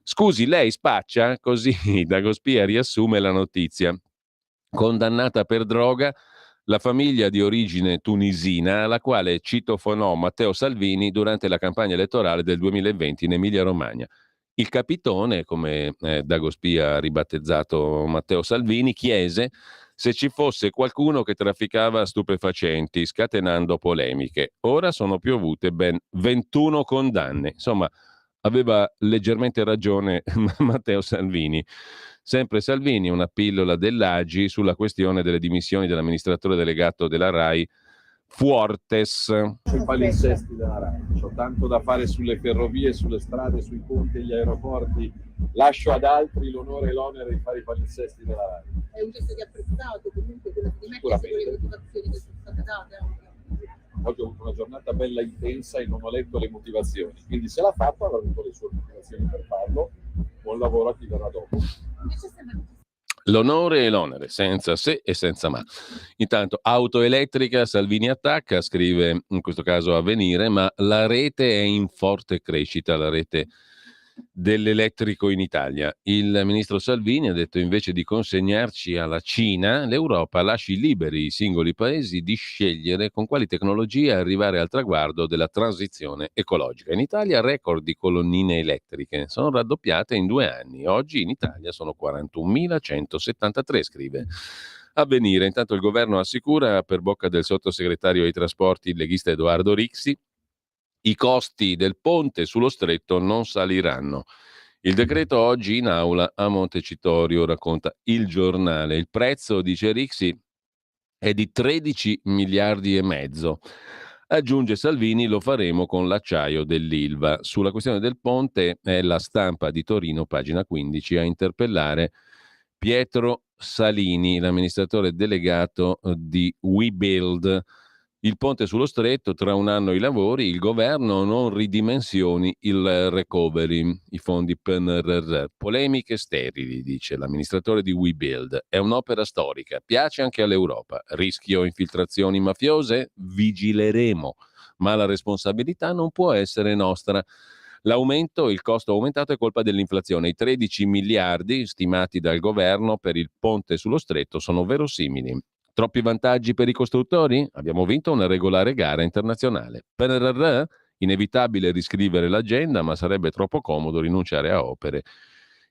Scusi, lei spaccia? Così Dagospia riassume la notizia. Condannata per droga la famiglia di origine tunisina alla quale citofonò Matteo Salvini durante la campagna elettorale del 2020 in Emilia-Romagna. Il capitone, come Dagospia ha ribattezzato Matteo Salvini, chiese se ci fosse qualcuno che trafficava stupefacenti, scatenando polemiche. Ora sono piovute ben 21 condanne. Insomma, aveva leggermente ragione Matteo Salvini. Sempre Salvini, una pillola dell'Agi sulla questione delle dimissioni dell'amministratore delegato della RAI, Fuortes. Sui palinsesti della RAI, ho tanto da fare sulle ferrovie, sulle strade, sui ponti e gli aeroporti. Lascio ad altri l'onore e l'onere di fare i palinsesti della RAI. È un gesto di apprezzato comunque quello di mettersi con le motivazioni che sono state date. Oggi ho avuto una giornata bella intensa e non ho letto le motivazioni, quindi se l'ha fatto avrà avuto le sue motivazioni per farlo. Buon lavoro a chi verrà dopo. L'onore e l'onere, senza se e senza ma. Intanto, auto elettrica, Salvini attacca, scrive in questo caso Avvenire, ma la rete è in forte crescita, la rete dell'elettrico in Italia. Il ministro Salvini ha detto: invece di consegnarci alla Cina, l'Europa lasci liberi i singoli paesi di scegliere con quali tecnologie arrivare al traguardo della transizione ecologica. In Italia record di colonnine elettriche sono raddoppiate in 2 anni. Oggi in Italia sono 41.173, scrive Avvenire. Intanto il governo assicura, per bocca del sottosegretario ai trasporti, il leghista Edoardo Rixi, i costi del ponte sullo stretto non saliranno. Il decreto oggi in aula a Montecitorio, racconta il giornale. Il prezzo, dice Rixi, è di 13 miliardi e mezzo. Aggiunge Salvini: lo faremo con l'acciaio dell'Ilva. Sulla questione del ponte è La Stampa di Torino, pagina 15, a interpellare Pietro Salini, l'amministratore delegato di WeBuild. Il ponte sullo stretto, tra 1 anno i lavori, il governo non ridimensioni il recovery, i fondi PNRR. Polemiche sterili, dice l'amministratore di WeBuild. È un'opera storica, piace anche all'Europa. Rischio infiltrazioni mafiose? Vigileremo, ma la responsabilità non può essere nostra. Il costo aumentato è colpa dell'inflazione. I 13 miliardi stimati dal governo per il ponte sullo stretto sono verosimili. Troppi vantaggi per i costruttori? Abbiamo vinto una regolare gara internazionale. PNRR? Inevitabile riscrivere l'agenda, ma sarebbe troppo comodo rinunciare a opere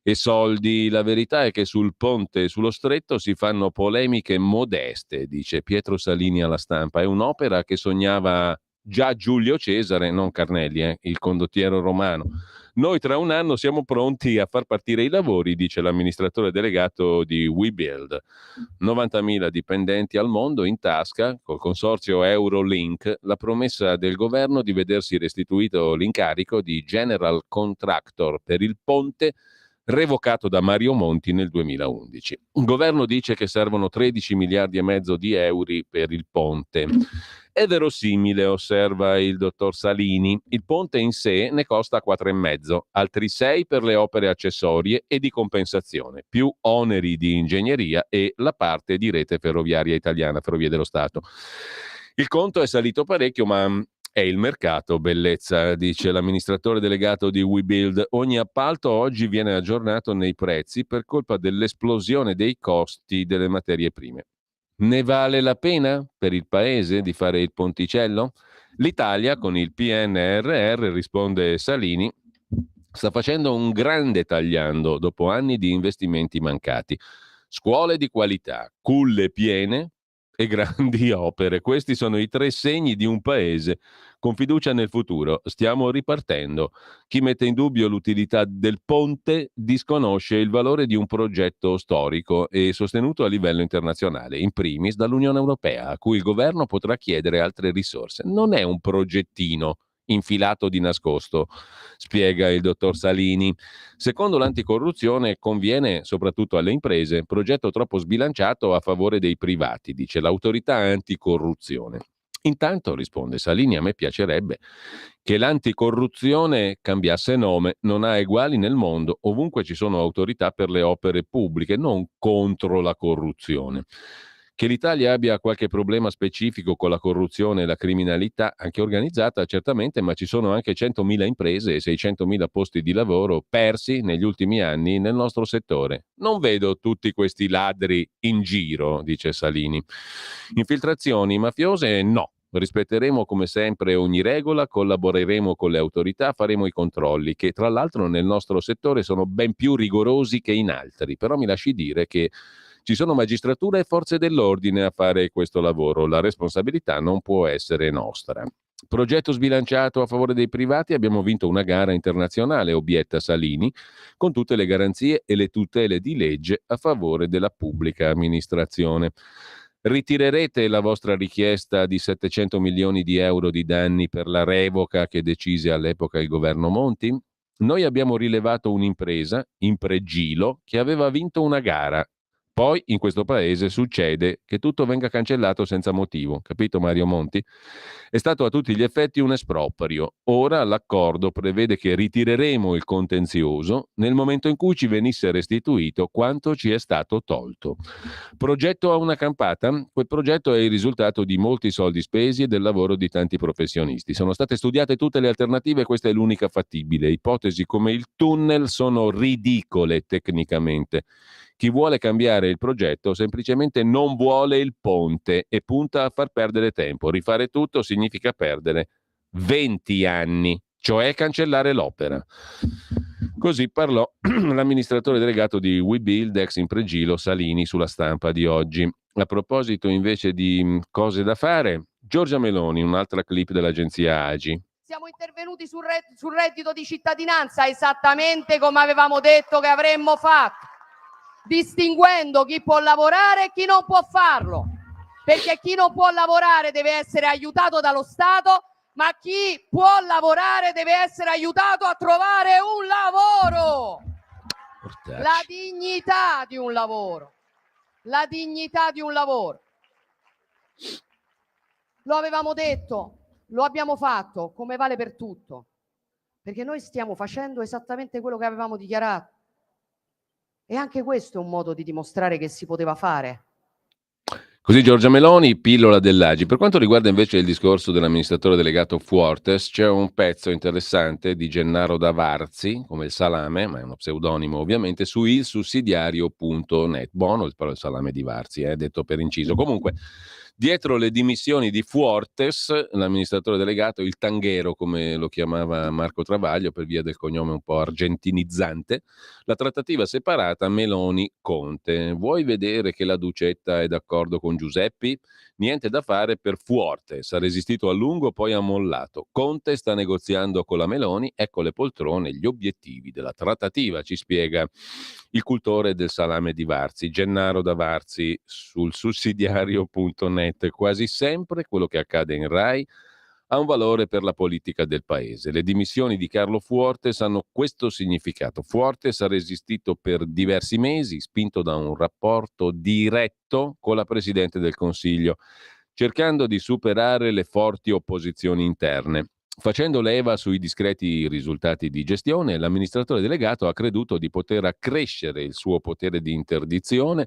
e soldi. La verità è che sul ponte sullo stretto si fanno polemiche modeste, dice Pietro Salini alla Stampa. È un'opera che sognava già Giulio Cesare, non Carnelli, il condottiero romano. Noi tra 1 anno siamo pronti a far partire i lavori, dice l'amministratore delegato di WeBuild. 90.000 dipendenti al mondo in tasca, col consorzio Eurolink, la promessa del governo di vedersi restituito l'incarico di general contractor per il ponte revocato da Mario Monti nel 2011. Il governo dice che servono 13 miliardi e mezzo di euro per il ponte. È verosimile, osserva il dottor Salini. Il ponte in sé ne costa 4,5, altri 6 per le opere accessorie e di compensazione, più oneri di ingegneria e la parte di rete ferroviaria italiana, Ferrovie dello Stato. Il conto è salito parecchio, ma è il mercato, bellezza, dice l'amministratore delegato di WeBuild. Ogni appalto oggi viene aggiornato nei prezzi per colpa dell'esplosione dei costi delle materie prime. Ne vale la pena per il paese di fare il ponticello? L'Italia, con il PNRR, risponde Salini, sta facendo un grande tagliando dopo anni di investimenti mancati. Scuole di qualità, culle piene e grandi opere. Questi sono i 3 segni di un paese con fiducia nel futuro. Stiamo ripartendo. Chi mette in dubbio l'utilità del ponte disconosce il valore di un progetto storico e sostenuto a livello internazionale, in primis dall'Unione Europea, a cui il governo potrà chiedere altre risorse. Non è un progettino infilato di nascosto, spiega il dottor Salini. Secondo l'anticorruzione conviene soprattutto alle imprese, progetto troppo sbilanciato a favore dei privati, dice l'autorità anticorruzione. Intanto, risponde Salini, a me piacerebbe che l'anticorruzione cambiasse nome, non ha eguali nel mondo, ovunque ci sono autorità per le opere pubbliche, non contro la corruzione. Che l'Italia abbia qualche problema specifico con la corruzione e la criminalità, anche organizzata, certamente, ma ci sono anche 100.000 imprese e 600.000 posti di lavoro persi negli ultimi anni nel nostro settore. Non vedo tutti questi ladri in giro, dice Salini. Infiltrazioni mafiose? No. Rispetteremo come sempre ogni regola, collaboreremo con le autorità, faremo i controlli, che tra l'altro nel nostro settore sono ben più rigorosi che in altri. Però mi lasci dire che ci sono magistratura e forze dell'ordine a fare questo lavoro, la responsabilità non può essere nostra. Progetto sbilanciato a favore dei privati, abbiamo vinto una gara internazionale, obietta Salini, con tutte le garanzie e le tutele di legge a favore della pubblica amministrazione. Ritirerete la vostra richiesta di 700 milioni di euro di danni per la revoca che decise all'epoca il governo Monti? Noi abbiamo rilevato un'impresa, Impregilo, che aveva vinto una gara. Poi in questo paese succede che tutto venga cancellato senza motivo, capito Mario Monti? È stato a tutti gli effetti un esproprio. Ora l'accordo prevede che ritireremo il contenzioso nel momento in cui ci venisse restituito quanto ci è stato tolto. Progetto a una campata? Quel progetto è il risultato di molti soldi spesi e del lavoro di tanti professionisti. Sono state studiate tutte le alternative, questa è l'unica fattibile. Ipotesi come il tunnel sono ridicole tecnicamente. Chi vuole cambiare il progetto semplicemente non vuole il ponte e punta a far perdere tempo. Rifare tutto significa perdere 20 anni, cioè cancellare l'opera. Così parlò l'amministratore delegato di WeBuild, ex Impregilo, Salini, sulla Stampa di oggi. A proposito invece di cose da fare, Giorgia Meloni, un'altra clip dell'agenzia AGI. Siamo intervenuti sul reddito di cittadinanza esattamente come avevamo detto che avremmo fatto, distinguendo chi può lavorare e chi non può farlo, perché chi non può lavorare deve essere aiutato dallo Stato, ma chi può lavorare deve essere aiutato a trovare un lavoro. La dignità di un lavoro. La dignità di un lavoro. Lo avevamo detto, lo abbiamo fatto, come vale per tutto, perché noi stiamo facendo esattamente quello che avevamo dichiarato. E anche questo è un modo di dimostrare che si poteva fare. Così Giorgia Meloni, pillola dell'Agi. Per quanto riguarda invece il discorso dell'amministratore delegato Fuortes, c'è un pezzo interessante di Gennaro Davarzi, come il salame, ma è uno pseudonimo ovviamente, su ilsussidiario.net. Buono il salame di Varzi, detto per inciso. Comunque, dietro le dimissioni di Fuortes, l'amministratore delegato, il tanghero come lo chiamava Marco Travaglio per via del cognome un po' argentinizzante, la trattativa separata Meloni-Conte. Vuoi vedere che la Ducetta è d'accordo con Giuseppi? Niente da fare per Fuortes, ha resistito a lungo, poi ha mollato. Conte sta negoziando con la Meloni, ecco le poltrone, gli obiettivi della trattativa, ci spiega il cultore del salame di Varzi, Gennaro Davarzi, sul sussidiario.net. Quasi sempre quello che accade in Rai ha un valore per la politica del paese. Le dimissioni di Carlo Fuortes hanno questo significato. Fuortes ha resistito per diversi mesi, spinto da un rapporto diretto con la Presidente del Consiglio, cercando di superare le forti opposizioni interne. Facendo leva sui discreti risultati di gestione, l'amministratore delegato ha creduto di poter accrescere il suo potere di interdizione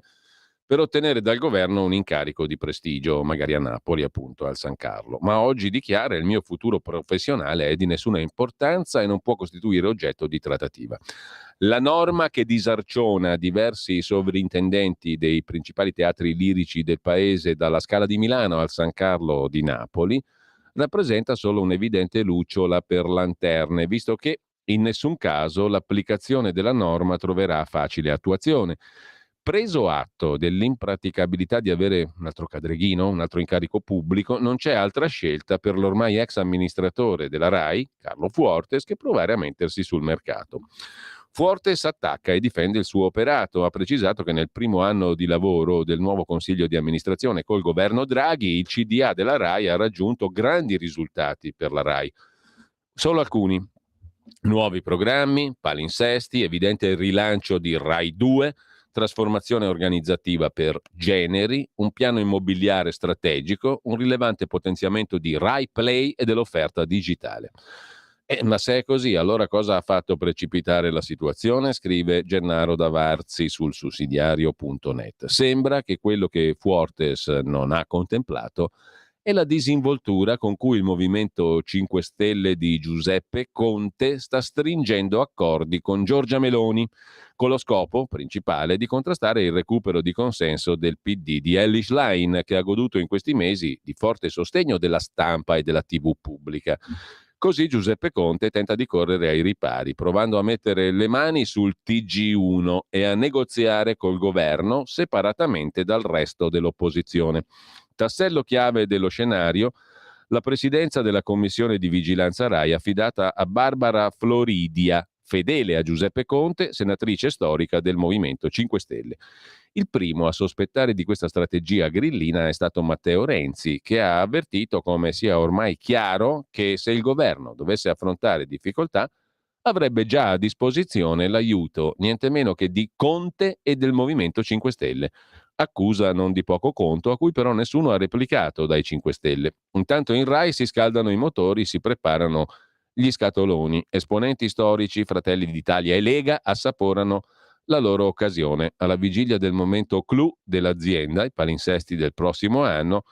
per ottenere dal governo un incarico di prestigio, magari a Napoli, appunto, al San Carlo. Ma oggi dichiara: il mio futuro professionale è di nessuna importanza e non può costituire oggetto di trattativa. La norma che disarciona diversi sovrintendenti dei principali teatri lirici del paese, dalla Scala di Milano al San Carlo di Napoli, rappresenta solo un'evidente lucciola per lanterne, visto che in nessun caso l'applicazione della norma troverà facile attuazione. Preso atto dell'impraticabilità di avere un altro cadreghino, un altro incarico pubblico, non c'è altra scelta per l'ormai ex amministratore della RAI, Carlo Fuortes, che provare a mettersi sul mercato. Fuortes attacca e difende il suo operato. Ha precisato che nel primo anno di lavoro del nuovo consiglio di amministrazione col governo Draghi, il CDA della RAI ha raggiunto grandi risultati per la RAI. Solo alcuni: nuovi programmi, palinsesti, evidente rilancio di RAI 2, trasformazione organizzativa per generi, un piano immobiliare strategico, un rilevante potenziamento di Rai Play e dell'offerta digitale. Ma se è così, allora cosa ha fatto precipitare la situazione? Scrive Gennaro Davarzi sul sussidiario.net. Sembra che quello che Fuortes non ha contemplato è la disinvoltura con cui il Movimento 5 Stelle di Giuseppe Conte sta stringendo accordi con Giorgia Meloni, con lo scopo principale di contrastare il recupero di consenso del PD di Elly Schlein, che ha goduto in questi mesi di forte sostegno della stampa e della TV pubblica. Così Giuseppe Conte tenta di correre ai ripari, provando a mettere le mani sul TG1 e a negoziare col governo separatamente dal resto dell'opposizione. Tassello chiave dello scenario: la presidenza della commissione di vigilanza RAI affidata a Barbara Floridia, fedele a Giuseppe Conte, senatrice storica del Movimento 5 Stelle. Il primo a sospettare di questa strategia grillina è stato Matteo Renzi, che ha avvertito come sia ormai chiaro che se il governo dovesse affrontare difficoltà avrebbe già a disposizione l'aiuto niente meno che di Conte e del Movimento 5 Stelle. Accusa non di poco conto, a cui però nessuno ha replicato dai 5 Stelle. Intanto in Rai si scaldano i motori, si preparano gli scatoloni. Esponenti storici, Fratelli d'Italia e Lega, assaporano la loro occasione. Alla vigilia del momento clou dell'azienda, i palinsesti del prossimo anno,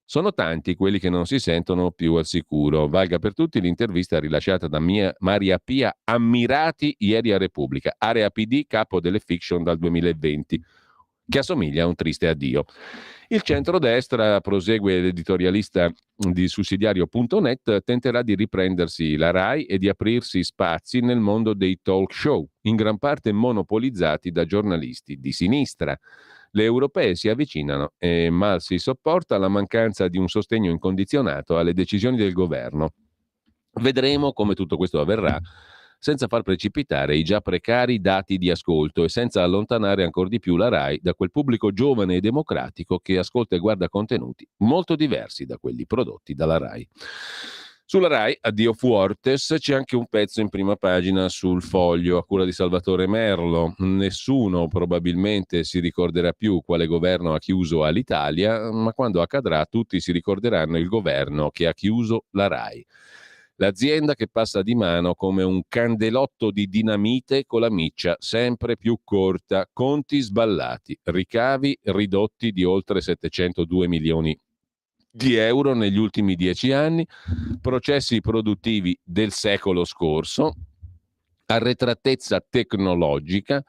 sono tanti quelli che non si sentono più al sicuro. Valga per tutti l'intervista rilasciata da Maria Pia Ammirati ieri a Repubblica, area PD, capo delle fiction dal 2020, che assomiglia a un triste addio. Il centrodestra, prosegue l'editorialista di sussidiario.net, tenterà di riprendersi la RAI e di aprirsi spazi nel mondo dei talk show, in gran parte monopolizzati da giornalisti di sinistra. Le europee si avvicinano e mal si sopporta la mancanza di un sostegno incondizionato alle decisioni del governo. Vedremo come tutto questo avverrà, senza far precipitare i già precari dati di ascolto e senza allontanare ancor di più la RAI da quel pubblico giovane e democratico che ascolta e guarda contenuti molto diversi da quelli prodotti dalla RAI. Sulla RAI, addio Fuortes, c'è anche un pezzo in prima pagina sul Foglio a cura di Salvatore Merlo. Nessuno probabilmente si ricorderà più quale governo ha chiuso Alitalia, ma quando accadrà tutti si ricorderanno il governo che ha chiuso la RAI. L'azienda che passa di mano come un candelotto di dinamite con la miccia sempre più corta, conti sballati, ricavi ridotti di oltre 702 milioni di euro negli ultimi 10 anni, processi produttivi del secolo scorso, arretratezza tecnologica,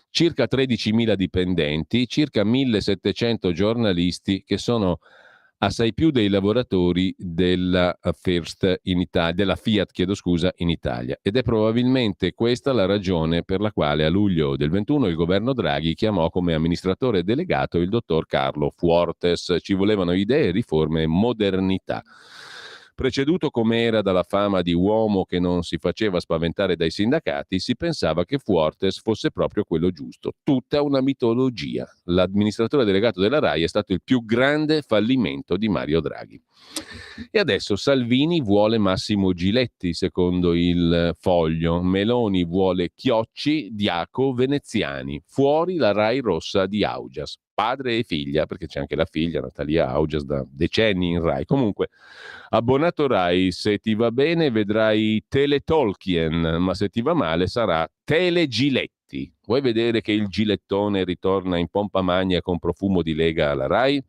circa 13.000 dipendenti, circa 1.700 giornalisti che sono assai più dei lavoratori della Fiat in Italia. Ed è probabilmente questa la ragione per la quale a luglio del 21 il governo Draghi chiamò come amministratore delegato il dottor Carlo Fuortes. Ci volevano idee, riforme e modernità. Preceduto com'era dalla fama di uomo che non si faceva spaventare dai sindacati, si pensava che Fuortes fosse proprio quello giusto. Tutta una mitologia. L'amministratore delegato della RAI è stato il più grande fallimento di Mario Draghi. E adesso Salvini vuole Massimo Giletti, secondo il Foglio. Meloni vuole Chiocci, Diaco, Veneziani. Fuori la RAI rossa di Augias. Padre e figlia, perché c'è anche la figlia Natalia Augias da decenni in RAI. Comunque, abbonato RAI, se ti va bene vedrai Teletolkien, ma se ti va male sarà Telegiletti. Vuoi vedere che il gilettone ritorna in pompa magna con profumo di Lega alla RAI?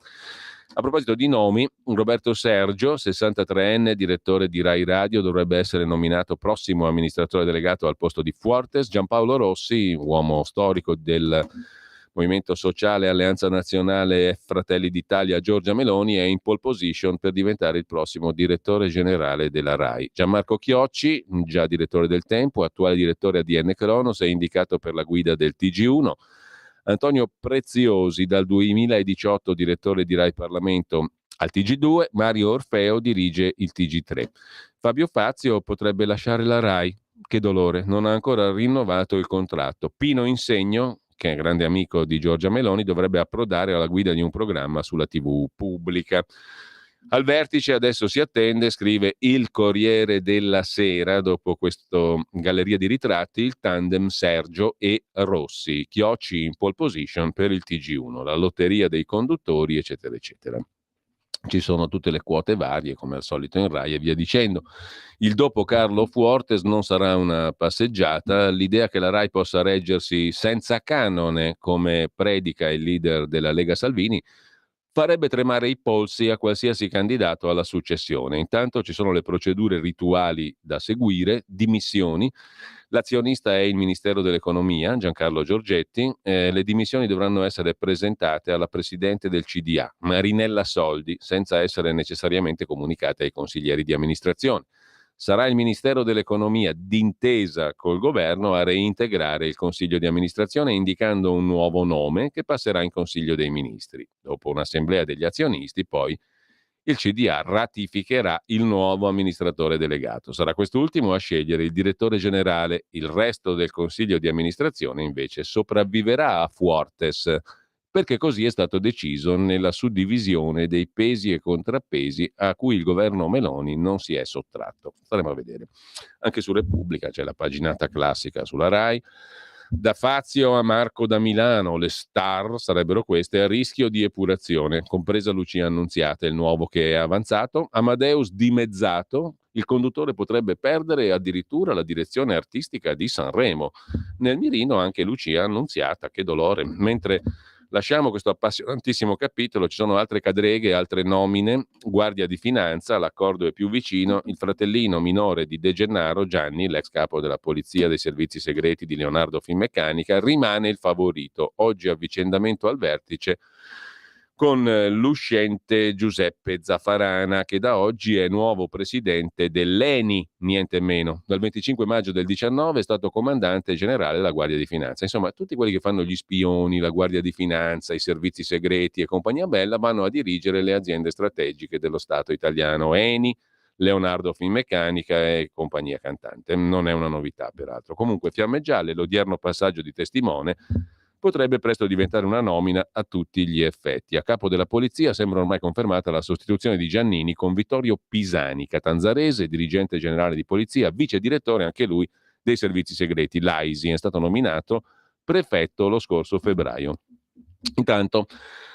A proposito di nomi, Roberto Sergio, 63enne, direttore di Rai Radio, dovrebbe essere nominato prossimo amministratore delegato al posto di Fuortes. Giampaolo Rossi, uomo storico del Movimento Sociale Alleanza Nazionale e Fratelli d'Italia, Giorgia Meloni, è in pole position per diventare il prossimo direttore generale della RAI. Gianmarco Chiocci, già direttore del Tempo, attuale direttore ADN Cronos, è indicato per la guida del TG1. Antonio Preziosi, dal 2018 direttore di Rai Parlamento al TG2, Mario Orfeo dirige il TG3. Fabio Fazio potrebbe lasciare la RAI, che dolore, non ha ancora rinnovato il contratto. Pino Insegno, che è grande amico di Giorgia Meloni, dovrebbe approdare alla guida di un programma sulla TV pubblica. Al vertice adesso si attende, scrive il Corriere della Sera, dopo questa galleria di ritratti, il tandem Sergio e Rossi, Chiocci in pole position per il TG1, la lotteria dei conduttori, eccetera, eccetera. Ci sono tutte le quote varie, come al solito in Rai e via dicendo. Il dopo Carlo Fuortes non sarà una passeggiata. L'idea che la Rai possa reggersi senza canone, come predica il leader della Lega Salvini, farebbe tremare i polsi a qualsiasi candidato alla successione. Intanto ci sono le procedure rituali da seguire, dimissioni. L'azionista è il Ministero dell'Economia, Giancarlo Giorgetti. Le dimissioni dovranno essere presentate alla Presidente del CDA, Marinella Soldi, senza essere necessariamente comunicate ai consiglieri di amministrazione. Sarà il Ministero dell'Economia, d'intesa col governo, a reintegrare il Consiglio di amministrazione indicando un nuovo nome che passerà in Consiglio dei Ministri. Dopo un'assemblea degli azionisti, poi il CDA ratificherà il nuovo amministratore delegato. Sarà quest'ultimo a scegliere il direttore generale. Il resto del Consiglio di amministrazione invece sopravviverà a Fuortes, perché così è stato deciso nella suddivisione dei pesi e contrappesi a cui il governo Meloni non si è sottratto. Staremo a vedere. Anche su Repubblica c'è la paginata classica sulla RAI. Da Fazio a Marco da Milano, le star sarebbero queste, a rischio di epurazione, compresa Lucia Annunziata, il nuovo che è avanzato. Amadeus dimezzato, il conduttore potrebbe perdere addirittura la direzione artistica di Sanremo. Nel mirino anche Lucia Annunziata, che dolore. Mentre lasciamo questo appassionantissimo capitolo, ci sono altre cadreghe, altre nomine. Guardia di Finanza, l'accordo è più vicino. Il fratellino minore di De Gennaro, Gianni, l'ex capo della polizia dei servizi segreti di Leonardo Finmeccanica, rimane il favorito. Oggi avvicendamento al vertice con l'uscente Giuseppe Zaffarana, che da oggi è nuovo presidente dell'ENI, niente meno. Dal 25 maggio del 19 è stato comandante generale della Guardia di Finanza. Insomma, tutti quelli che fanno gli spioni, la Guardia di Finanza, i servizi segreti e compagnia bella vanno a dirigere le aziende strategiche dello Stato italiano. ENI, Leonardo Finmeccanica e compagnia cantante. Non è una novità, peraltro. Comunque, Fiamme Gialle, l'odierno passaggio di testimone, potrebbe presto diventare una nomina a tutti gli effetti. A capo della polizia sembra ormai confermata la sostituzione di Giannini con Vittorio Pisani, catanzarese, dirigente generale di polizia, vice direttore anche lui dei servizi segreti. L'AISI è stato nominato prefetto lo scorso febbraio. Intanto,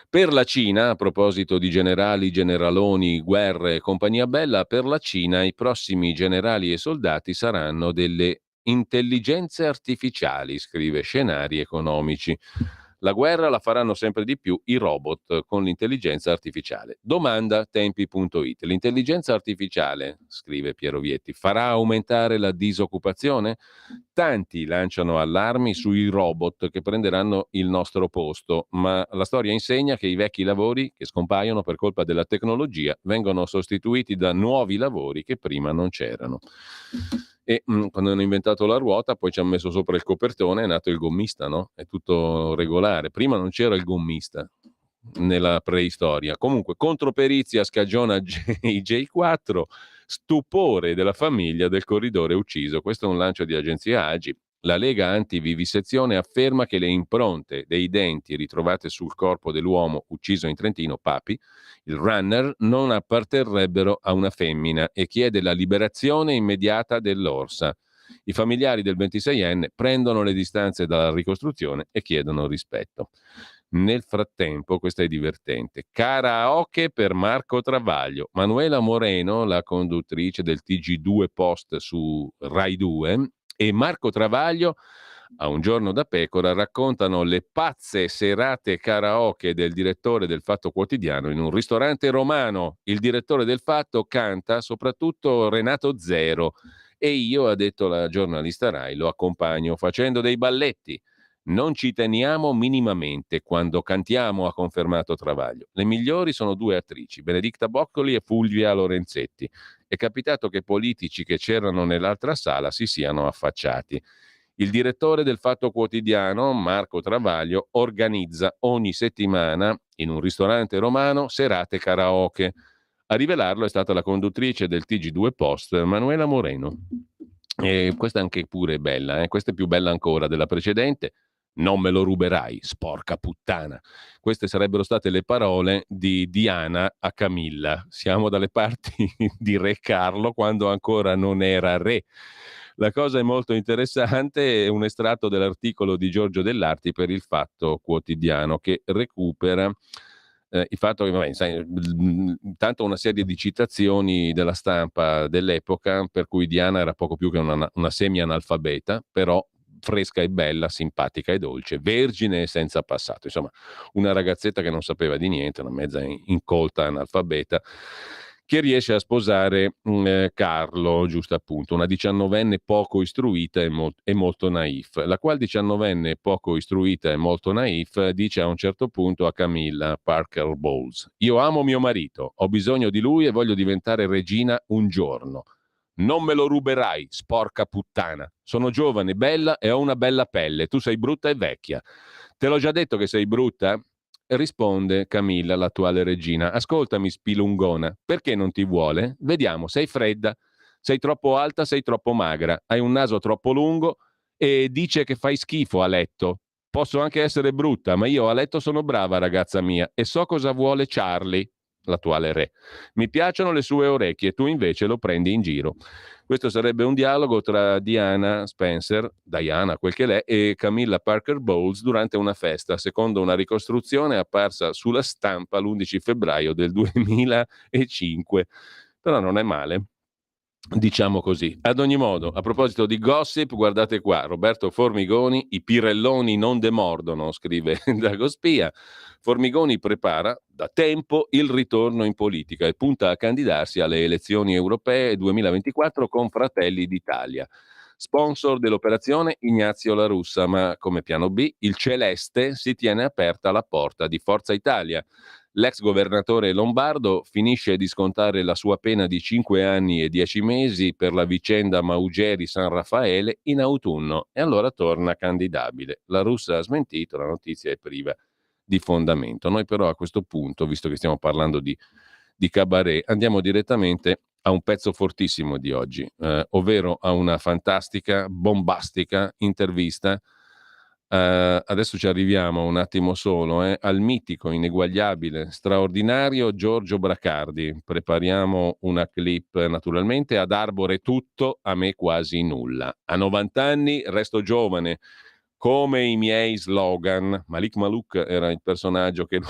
per la Cina, a proposito di generali, generaloni, guerre e compagnia bella, per la Cina i prossimi generali e soldati saranno delle intelligenze artificiali, scrive Scenari Economici. La guerra la faranno sempre di più i robot con l'intelligenza artificiale. Domanda tempi.it. L'intelligenza artificiale, scrive Piero Vietti, farà aumentare la disoccupazione? Tanti lanciano allarmi sui robot che prenderanno il nostro posto, ma la storia insegna che i vecchi lavori che scompaiono per colpa della tecnologia vengono sostituiti da nuovi lavori che prima non c'erano. E quando hanno inventato la ruota poi ci hanno messo sopra il copertone, è nato il gommista, no? È tutto regolare. Prima non c'era il gommista nella preistoria. Comunque, controperizia scagiona i J4, Stupore della famiglia del corridore ucciso. Questo è un lancio di agenzia AGI. La Lega Antivivisezione afferma che le impronte dei denti ritrovate sul corpo dell'uomo ucciso in Trentino, Papi, il runner, non apparterrebbero a una femmina e chiede la liberazione immediata dell'orsa. I familiari del 26enne prendono le distanze dalla ricostruzione e chiedono rispetto. Nel frattempo, questa è divertente, karaoke per Marco Travaglio. Manuela Moreno, la conduttrice del TG2 Post su Rai 2, e Marco Travaglio, a Un giorno da pecora, raccontano le pazze serate karaoke del direttore del Fatto Quotidiano in un ristorante romano. Il direttore del Fatto canta soprattutto Renato Zero e io, ha detto la giornalista Rai, lo accompagno facendo dei balletti. Non ci teniamo minimamente quando cantiamo, ha confermato Travaglio. Le migliori sono due attrici, Benedicta Boccoli e Fulvia Lorenzetti. È capitato che politici che c'erano nell'altra sala si siano affacciati. Il direttore del Fatto Quotidiano, Marco Travaglio, organizza ogni settimana in un ristorante romano serate karaoke. A rivelarlo è stata la conduttrice del TG2 Post, Manuela Moreno. E questa anche pure è bella, questa è più bella ancora della precedente. Non me lo ruberai, sporca puttana. Queste sarebbero state le parole di Diana a Camilla. Siamo dalle parti di Re Carlo quando ancora non era re. La cosa è molto interessante, è un estratto dell'articolo di Giorgio Dell'Arti per il Fatto Quotidiano che recupera il fatto che, vabbè, sai, intanto una serie di citazioni della stampa dell'epoca per cui Diana era poco più che una semi-analfabeta, però fresca e bella, simpatica e dolce, vergine e senza passato. Insomma, una ragazzetta che non sapeva di niente, una mezza incolta analfabeta, che riesce a sposare Carlo, giusto appunto, una diciannovenne poco istruita e molto naif, la quale diciannovenne poco istruita e molto naif dice a un certo punto a Camilla Parker Bowles: io amo mio marito, ho bisogno di lui e voglio diventare regina un giorno. Non me lo ruberai, sporca puttana. Sono giovane, bella e ho una bella pelle. Tu sei brutta e vecchia. Te l'ho già detto che sei brutta? Risponde Camilla, l'attuale regina. Ascoltami, spilungona, perché non ti vuole? Vediamo, sei fredda, sei troppo alta, sei troppo magra, hai un naso troppo lungo e dice che fai schifo a letto. Posso anche essere brutta, ma io a letto sono brava, ragazza mia, e so cosa vuole Charlie, l'attuale re. Mi piacciono le sue orecchie, tu invece lo prendi in giro. Questo sarebbe un dialogo tra Diana Spencer, Diana quel che l'è, e Camilla Parker Bowles durante una festa, secondo una ricostruzione apparsa sulla stampa l'11 febbraio del 2005. Però non è male, diciamo così. Ad ogni modo, a proposito di gossip, guardate qua, Roberto Formigoni, i pirelloni non demordono, scrive Dago Spia. Formigoni prepara da tempo il ritorno in politica e punta a candidarsi alle elezioni europee 2024 con Fratelli d'Italia. Sponsor dell'operazione Ignazio La Russa, ma come piano B il Celeste si tiene aperta la porta di Forza Italia. L'ex governatore lombardo finisce di scontare la sua pena di 5 anni e 10 mesi per la vicenda Maugeri-San Raffaele in autunno e allora torna candidabile. La Russa ha smentito, la notizia è priva di fondamento. Noi però a questo punto, visto che stiamo parlando di cabaret, andiamo direttamente a un pezzo fortissimo di oggi, ovvero a una fantastica, bombastica intervista. Adesso ci arriviamo un attimo solo al mitico, ineguagliabile, straordinario Giorgio Bracardi. Prepariamo una clip naturalmente ad Arbore tutto, a me quasi nulla. A 90 anni resto giovane, come i miei slogan. Malik Maluk era il personaggio che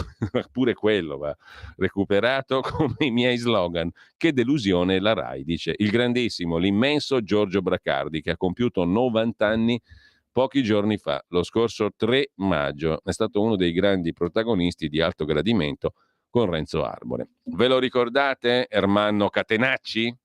pure quello va recuperato, come i miei slogan. Che delusione la Rai, dice il grandissimo, l'immenso Giorgio Bracardi, che ha compiuto 90 anni pochi giorni fa, lo scorso 3 maggio. È stato uno dei grandi protagonisti di Alto Gradimento con Renzo Arbore. Ve lo ricordate, Ermanno Catenacci?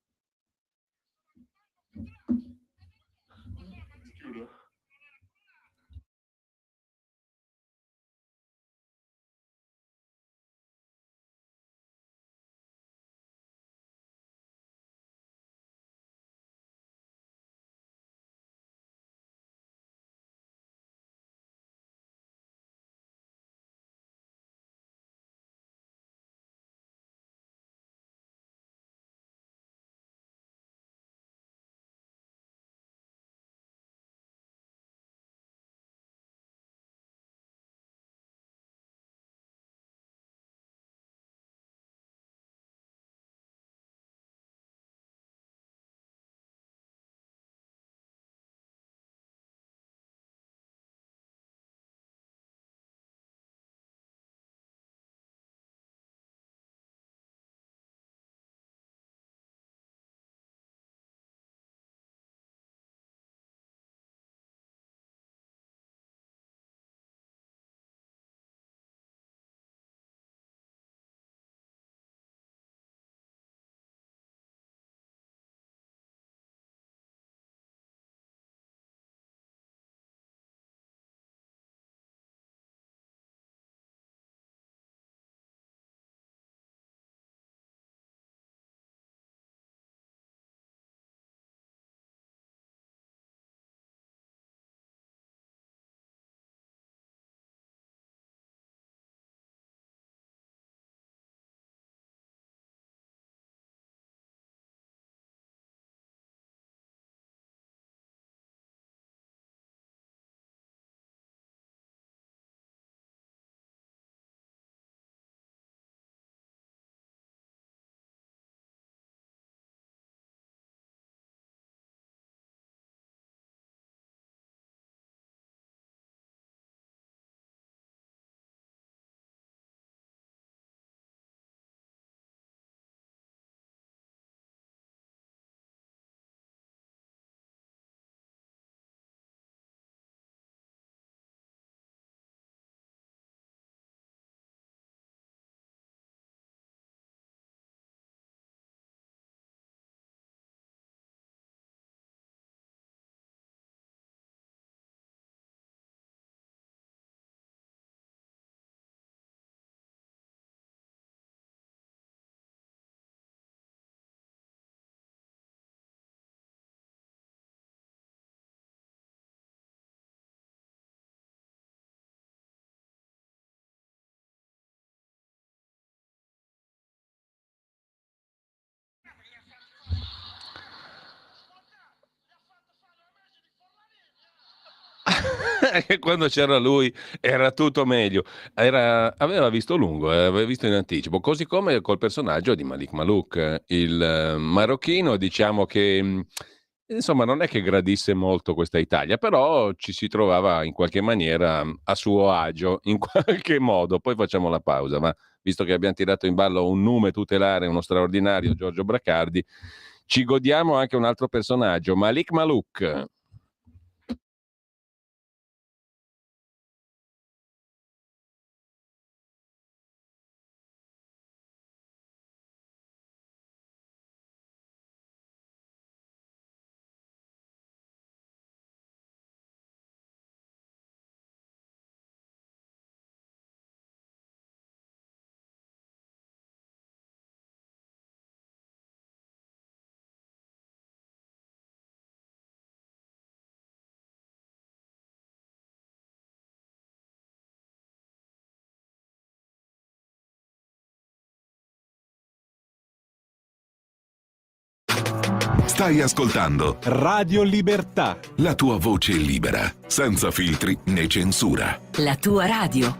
E quando c'era lui era tutto meglio. Aveva visto lungo, aveva visto in anticipo, così come col personaggio di Malik Malouk, il marocchino, diciamo che insomma non è che gradisse molto questa Italia, però ci si trovava in qualche maniera a suo agio, in qualche modo. Poi facciamo la pausa, ma visto che abbiamo tirato in ballo un nume tutelare, uno straordinario Giorgio Bracardi, ci godiamo anche un altro personaggio, Malik Malouk. Stai ascoltando Radio Libertà. la tua voce libera, senza filtri né censura. La tua radio.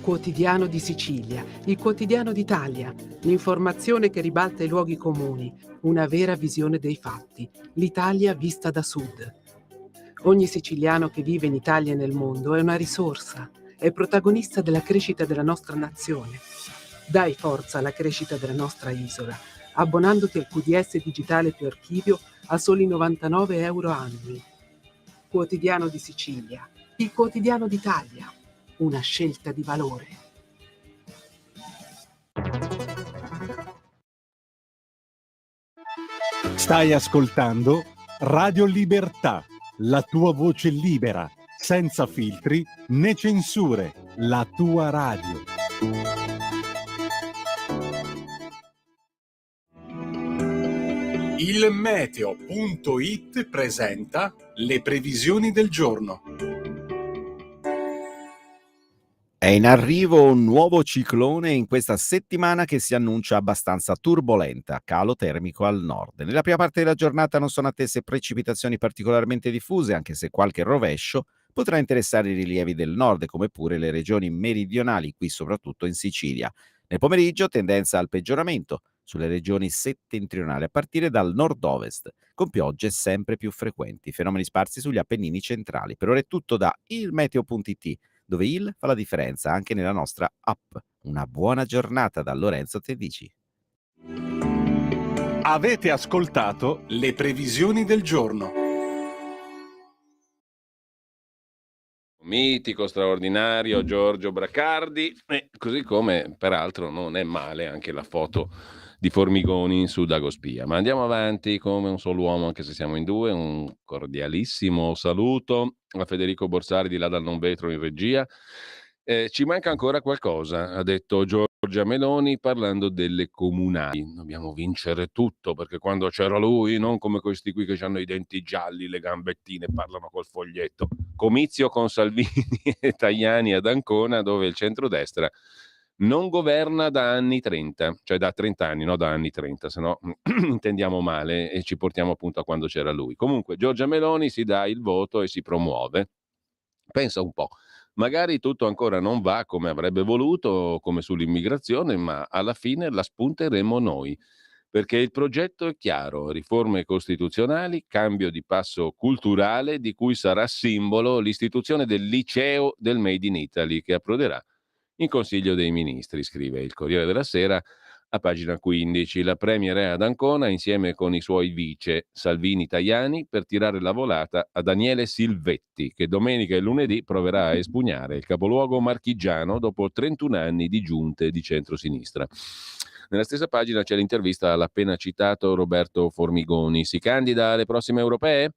Quotidiano di Sicilia, il quotidiano d'Italia, l'informazione che ribalta i luoghi comuni, una vera visione dei fatti, l'Italia vista da sud. Ogni siciliano che vive in Italia e nel mondo è una risorsa, è protagonista della crescita della nostra nazione. Dai forza alla crescita della nostra isola, abbonandoti al QDS digitale più archivio a soli 99 euro annui. Quotidiano di Sicilia, il quotidiano d'Italia, una scelta di valore. Stai ascoltando Radio Libertà, la tua voce libera, senza filtri né censure, la tua radio. Il meteo.it presenta le previsioni del giorno. È in arrivo un nuovo ciclone in questa settimana che si annuncia abbastanza turbolenta, calo termico al nord. Nella prima parte della giornata non sono attese precipitazioni particolarmente diffuse, anche se qualche rovescio potrà interessare i rilievi del nord, come pure le regioni meridionali, qui soprattutto in Sicilia. Nel pomeriggio tendenza al peggioramento sulle regioni settentrionali a partire dal nord-ovest, con piogge sempre più frequenti, fenomeni sparsi sugli Appennini centrali. Per ora è tutto da ilmeteo.it, dove il fa la differenza anche nella nostra app. Una buona giornata da Lorenzo Tedici. Avete ascoltato le previsioni del giorno. Mitico, straordinario Giorgio Bracardi, così come peraltro non è male anche la foto di Formigoni su Dagospia. Ma andiamo avanti come un solo uomo, anche se siamo in due. Un cordialissimo saluto a Federico Borsari di là dal non vetro in regia. Ci manca ancora qualcosa, ha detto Giorgia Meloni parlando delle comunali. Dobbiamo vincere tutto, perché quando c'era lui, non come questi qui che hanno i denti gialli, le gambettine, parlano col foglietto. Comizio con Salvini e Tajani ad Ancona, dove il centrodestra non governa da anni 30, cioè da 30 anni, no da anni 30, se no intendiamo male e ci portiamo appunto a quando c'era lui. Comunque Giorgia Meloni si dà il voto e si promuove. Pensa un po'. Magari tutto ancora non va come avrebbe voluto, come sull'immigrazione, ma alla fine la spunteremo noi, perché il progetto è chiaro: riforme costituzionali, cambio di passo culturale di cui sarà simbolo l'istituzione del liceo del Made in Italy, che approderà in Consiglio dei Ministri, scrive il Corriere della Sera a pagina 15. La Premier è ad Ancona insieme con i suoi vice Salvini Tajani per tirare la volata a Daniele Silvetti, che domenica e lunedì proverà a espugnare il capoluogo marchigiano dopo 31 anni di giunte di centrosinistra. Nella stessa pagina c'è l'intervista all'appena citato Roberto Formigoni. Si candida alle prossime europee?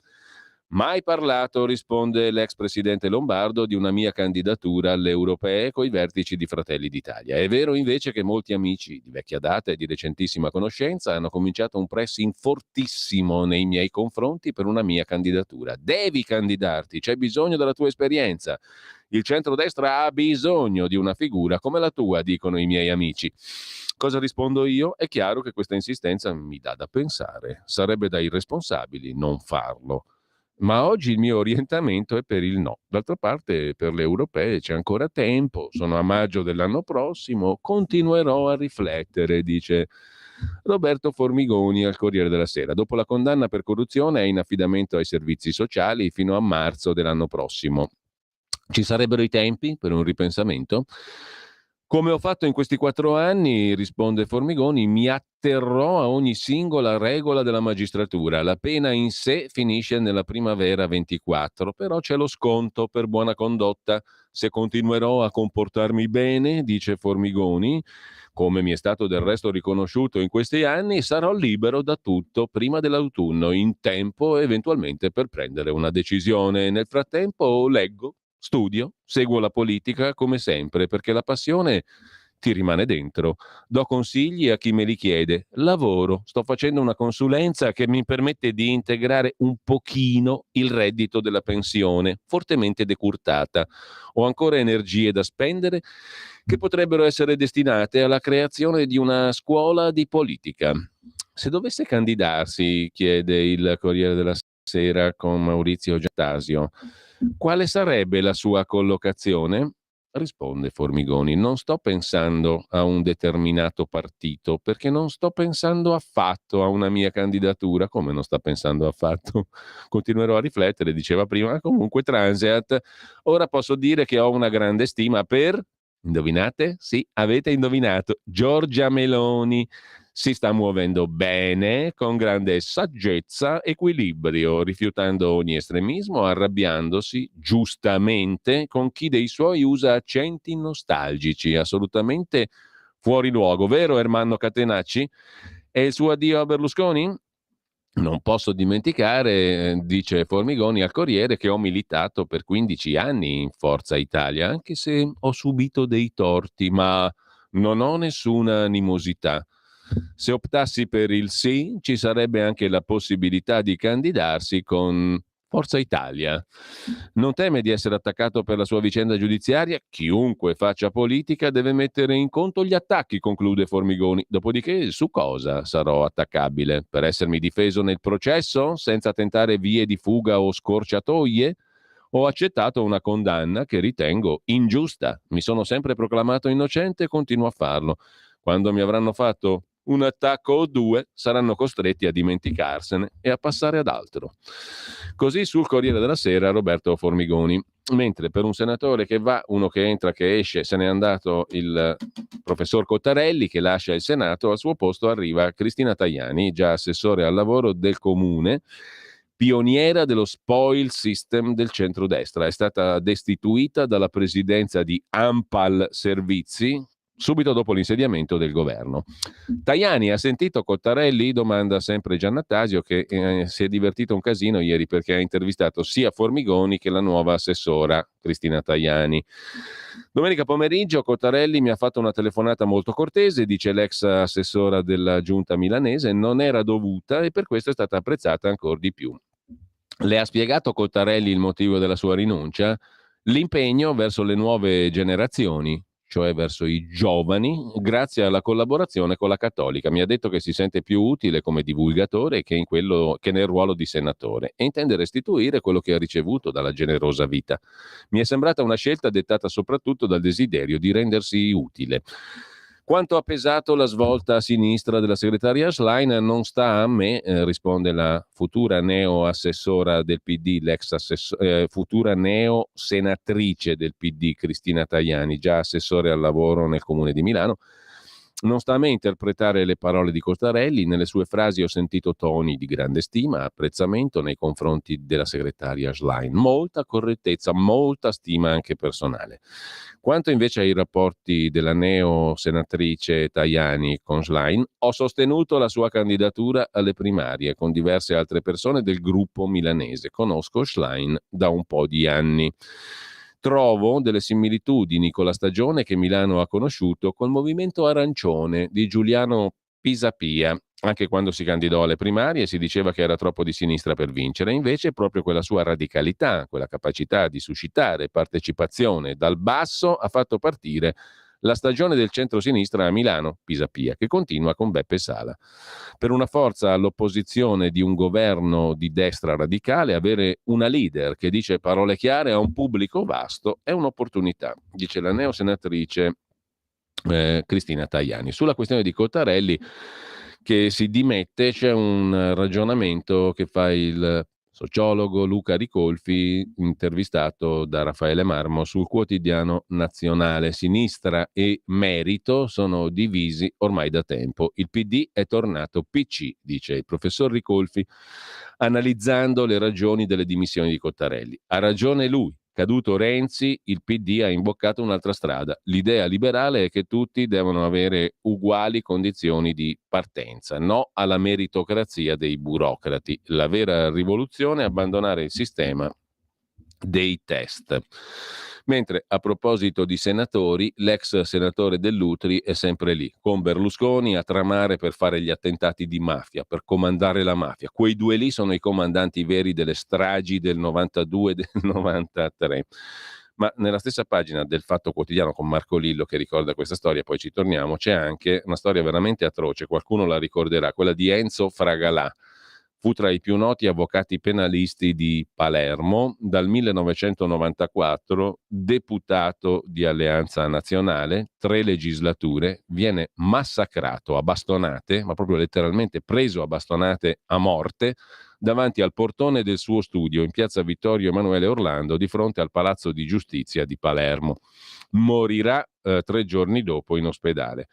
Mai parlato, risponde l'ex presidente Lombardo, di una mia candidatura alle europee coi vertici di Fratelli d'Italia. È vero invece che molti amici di vecchia data e di recentissima conoscenza hanno cominciato un pressing fortissimo nei miei confronti per una mia candidatura. Devi candidarti, c'è bisogno della tua esperienza. Il centrodestra ha bisogno di una figura come la tua, dicono i miei amici. Cosa rispondo io? È chiaro che questa insistenza mi dà da pensare. Sarebbe da irresponsabili non farlo. Ma oggi il mio orientamento è per il no. D'altra parte, per le europee c'è ancora tempo, sono a maggio dell'anno prossimo, continuerò a riflettere, dice Roberto Formigoni al Corriere della Sera. Dopo la condanna per corruzione è in affidamento ai servizi sociali fino a marzo dell'anno prossimo. Ci sarebbero i tempi per un ripensamento? Come ho fatto in questi 4 anni, risponde Formigoni, mi atterrò a ogni singola regola della magistratura. La pena in sé finisce nella primavera 24, però c'è lo sconto per buona condotta. Se continuerò a comportarmi bene, dice Formigoni, come mi è stato del resto riconosciuto in questi anni, sarò libero da tutto prima dell'autunno, in tempo eventualmente per prendere una decisione. Nel frattempo leggo, studio, seguo la politica come sempre, perché la passione ti rimane dentro. Do consigli a chi me li chiede. Lavoro, sto facendo una consulenza che mi permette di integrare un pochino il reddito della pensione, fortemente decurtata. Ho ancora energie da spendere che potrebbero essere destinate alla creazione di una scuola di politica. Se dovesse candidarsi, chiede il Corriere della Sera con Maurizio Gettasio, quale sarebbe la sua collocazione? Risponde Formigoni, non sto pensando a un determinato partito, perché non sto pensando affatto a una mia candidatura, come non sta pensando affatto? Continuerò a riflettere, diceva prima, comunque Transeat. Ora posso dire che ho una grande stima per, indovinate? Sì, avete indovinato, Giorgia Meloni. Si sta muovendo bene, con grande saggezza, equilibrio, rifiutando ogni estremismo, arrabbiandosi giustamente con chi dei suoi usa accenti nostalgici, assolutamente fuori luogo. Vero Ermanno Catenacci? È il suo addio a Berlusconi? Non posso dimenticare, dice Formigoni al Corriere, che ho militato per 15 anni in Forza Italia, anche se ho subito dei torti, ma non ho nessuna animosità. Se optassi per il sì, ci sarebbe anche la possibilità di candidarsi con Forza Italia. Non teme di essere attaccato per la sua vicenda giudiziaria? Chiunque faccia politica deve mettere in conto gli attacchi, conclude Formigoni. Dopodiché, su cosa sarò attaccabile? Per essermi difeso nel processo, senza tentare vie di fuga o scorciatoie? Ho accettato una condanna che ritengo ingiusta. Mi sono sempre proclamato innocente e continuo a farlo. Quando mi avranno fatto un attacco o due, saranno costretti a dimenticarsene e a passare ad altro. Così sul Corriere della Sera Roberto Formigoni. Mentre per un senatore che va, uno che entra, che esce, se n'è andato il professor Cottarelli che lascia il Senato, al suo posto arriva Cristina Tajani, già assessore al lavoro del comune, pioniera dello spoil system del centrodestra. È stata destituita dalla presidenza di Ampal Servizi subito dopo l'insediamento del governo. Tajani ha sentito Cottarelli? Domanda sempre Giannattasio, che si è divertito un casino ieri perché ha intervistato sia Formigoni che la nuova assessora Cristina Tajani. Domenica pomeriggio Cottarelli mi ha fatto una telefonata molto cortese, dice l'ex assessora della giunta milanese, non era dovuta e per questo è stata apprezzata ancora di più. Le ha spiegato Cottarelli il motivo della sua rinuncia? L'impegno verso le nuove generazioni, cioè verso i giovani, grazie alla collaborazione con la Cattolica. Mi ha detto che si sente più utile come divulgatore che nel ruolo di senatore e intende restituire quello che ha ricevuto dalla generosa vita. Mi è sembrata una scelta dettata soprattutto dal desiderio di rendersi utile. Quanto ha pesato la svolta a sinistra della segretaria Schlein non sta a me, risponde la futura neo-assessora del PD, futura neo-senatrice del PD Cristina Tajani, già assessore al lavoro nel Comune di Milano. Non sta a me interpretare le parole di Cottarelli, nelle sue frasi ho sentito toni di grande stima, apprezzamento nei confronti della segretaria Schlein, molta correttezza, molta stima anche personale. Quanto invece ai rapporti della neo-senatrice Tajani con Schlein, ho sostenuto la sua candidatura alle primarie con diverse altre persone del gruppo milanese. Conosco Schlein da un po' di anni. Trovo delle similitudini con la stagione che Milano ha conosciuto col movimento arancione di Giuliano Pisapia. Anche quando si candidò alle primarie si diceva che era troppo di sinistra per vincere, invece proprio quella sua radicalità, quella capacità di suscitare partecipazione dal basso ha fatto partire la stagione del centro-sinistra a Milano, Pisapia, che continua con Beppe Sala. Per una forza all'opposizione di un governo di destra radicale, avere una leader che dice parole chiare a un pubblico vasto è un'opportunità, dice la neosenatrice Cristina Tajani. Sulla questione di Cottarelli che si dimette c'è un ragionamento che fa il sociologo Luca Ricolfi, intervistato da Raffaele Marmo sul quotidiano nazionale. Sinistra e merito sono divisi ormai da tempo. Il PD è tornato PC, dice il professor Ricolfi, analizzando le ragioni delle dimissioni di Cottarelli. Ha ragione lui. Caduto Renzi, il PD ha imboccato un'altra strada. L'idea liberale è che tutti devono avere uguali condizioni di partenza, no alla meritocrazia dei burocrati. La vera rivoluzione è abbandonare il sistema dei test. Mentre a proposito di senatori, l'ex senatore Dell'Utri è sempre lì, con Berlusconi a tramare per fare gli attentati di mafia, per comandare la mafia. Quei due lì sono i comandanti veri delle stragi del 92 e del 93. Ma nella stessa pagina del Fatto Quotidiano con Marco Lillo che ricorda questa storia, poi ci torniamo, c'è anche una storia veramente atroce, qualcuno la ricorderà, quella di Enzo Fragalà. Fu tra i più noti avvocati penalisti di Palermo, dal 1994 deputato di Alleanza Nazionale, 3 legislature, viene massacrato a bastonate, ma proprio letteralmente preso a bastonate a morte, davanti al portone del suo studio in piazza Vittorio Emanuele Orlando, di fronte al Palazzo di Giustizia di Palermo. Morirà 3 giorni dopo in ospedale.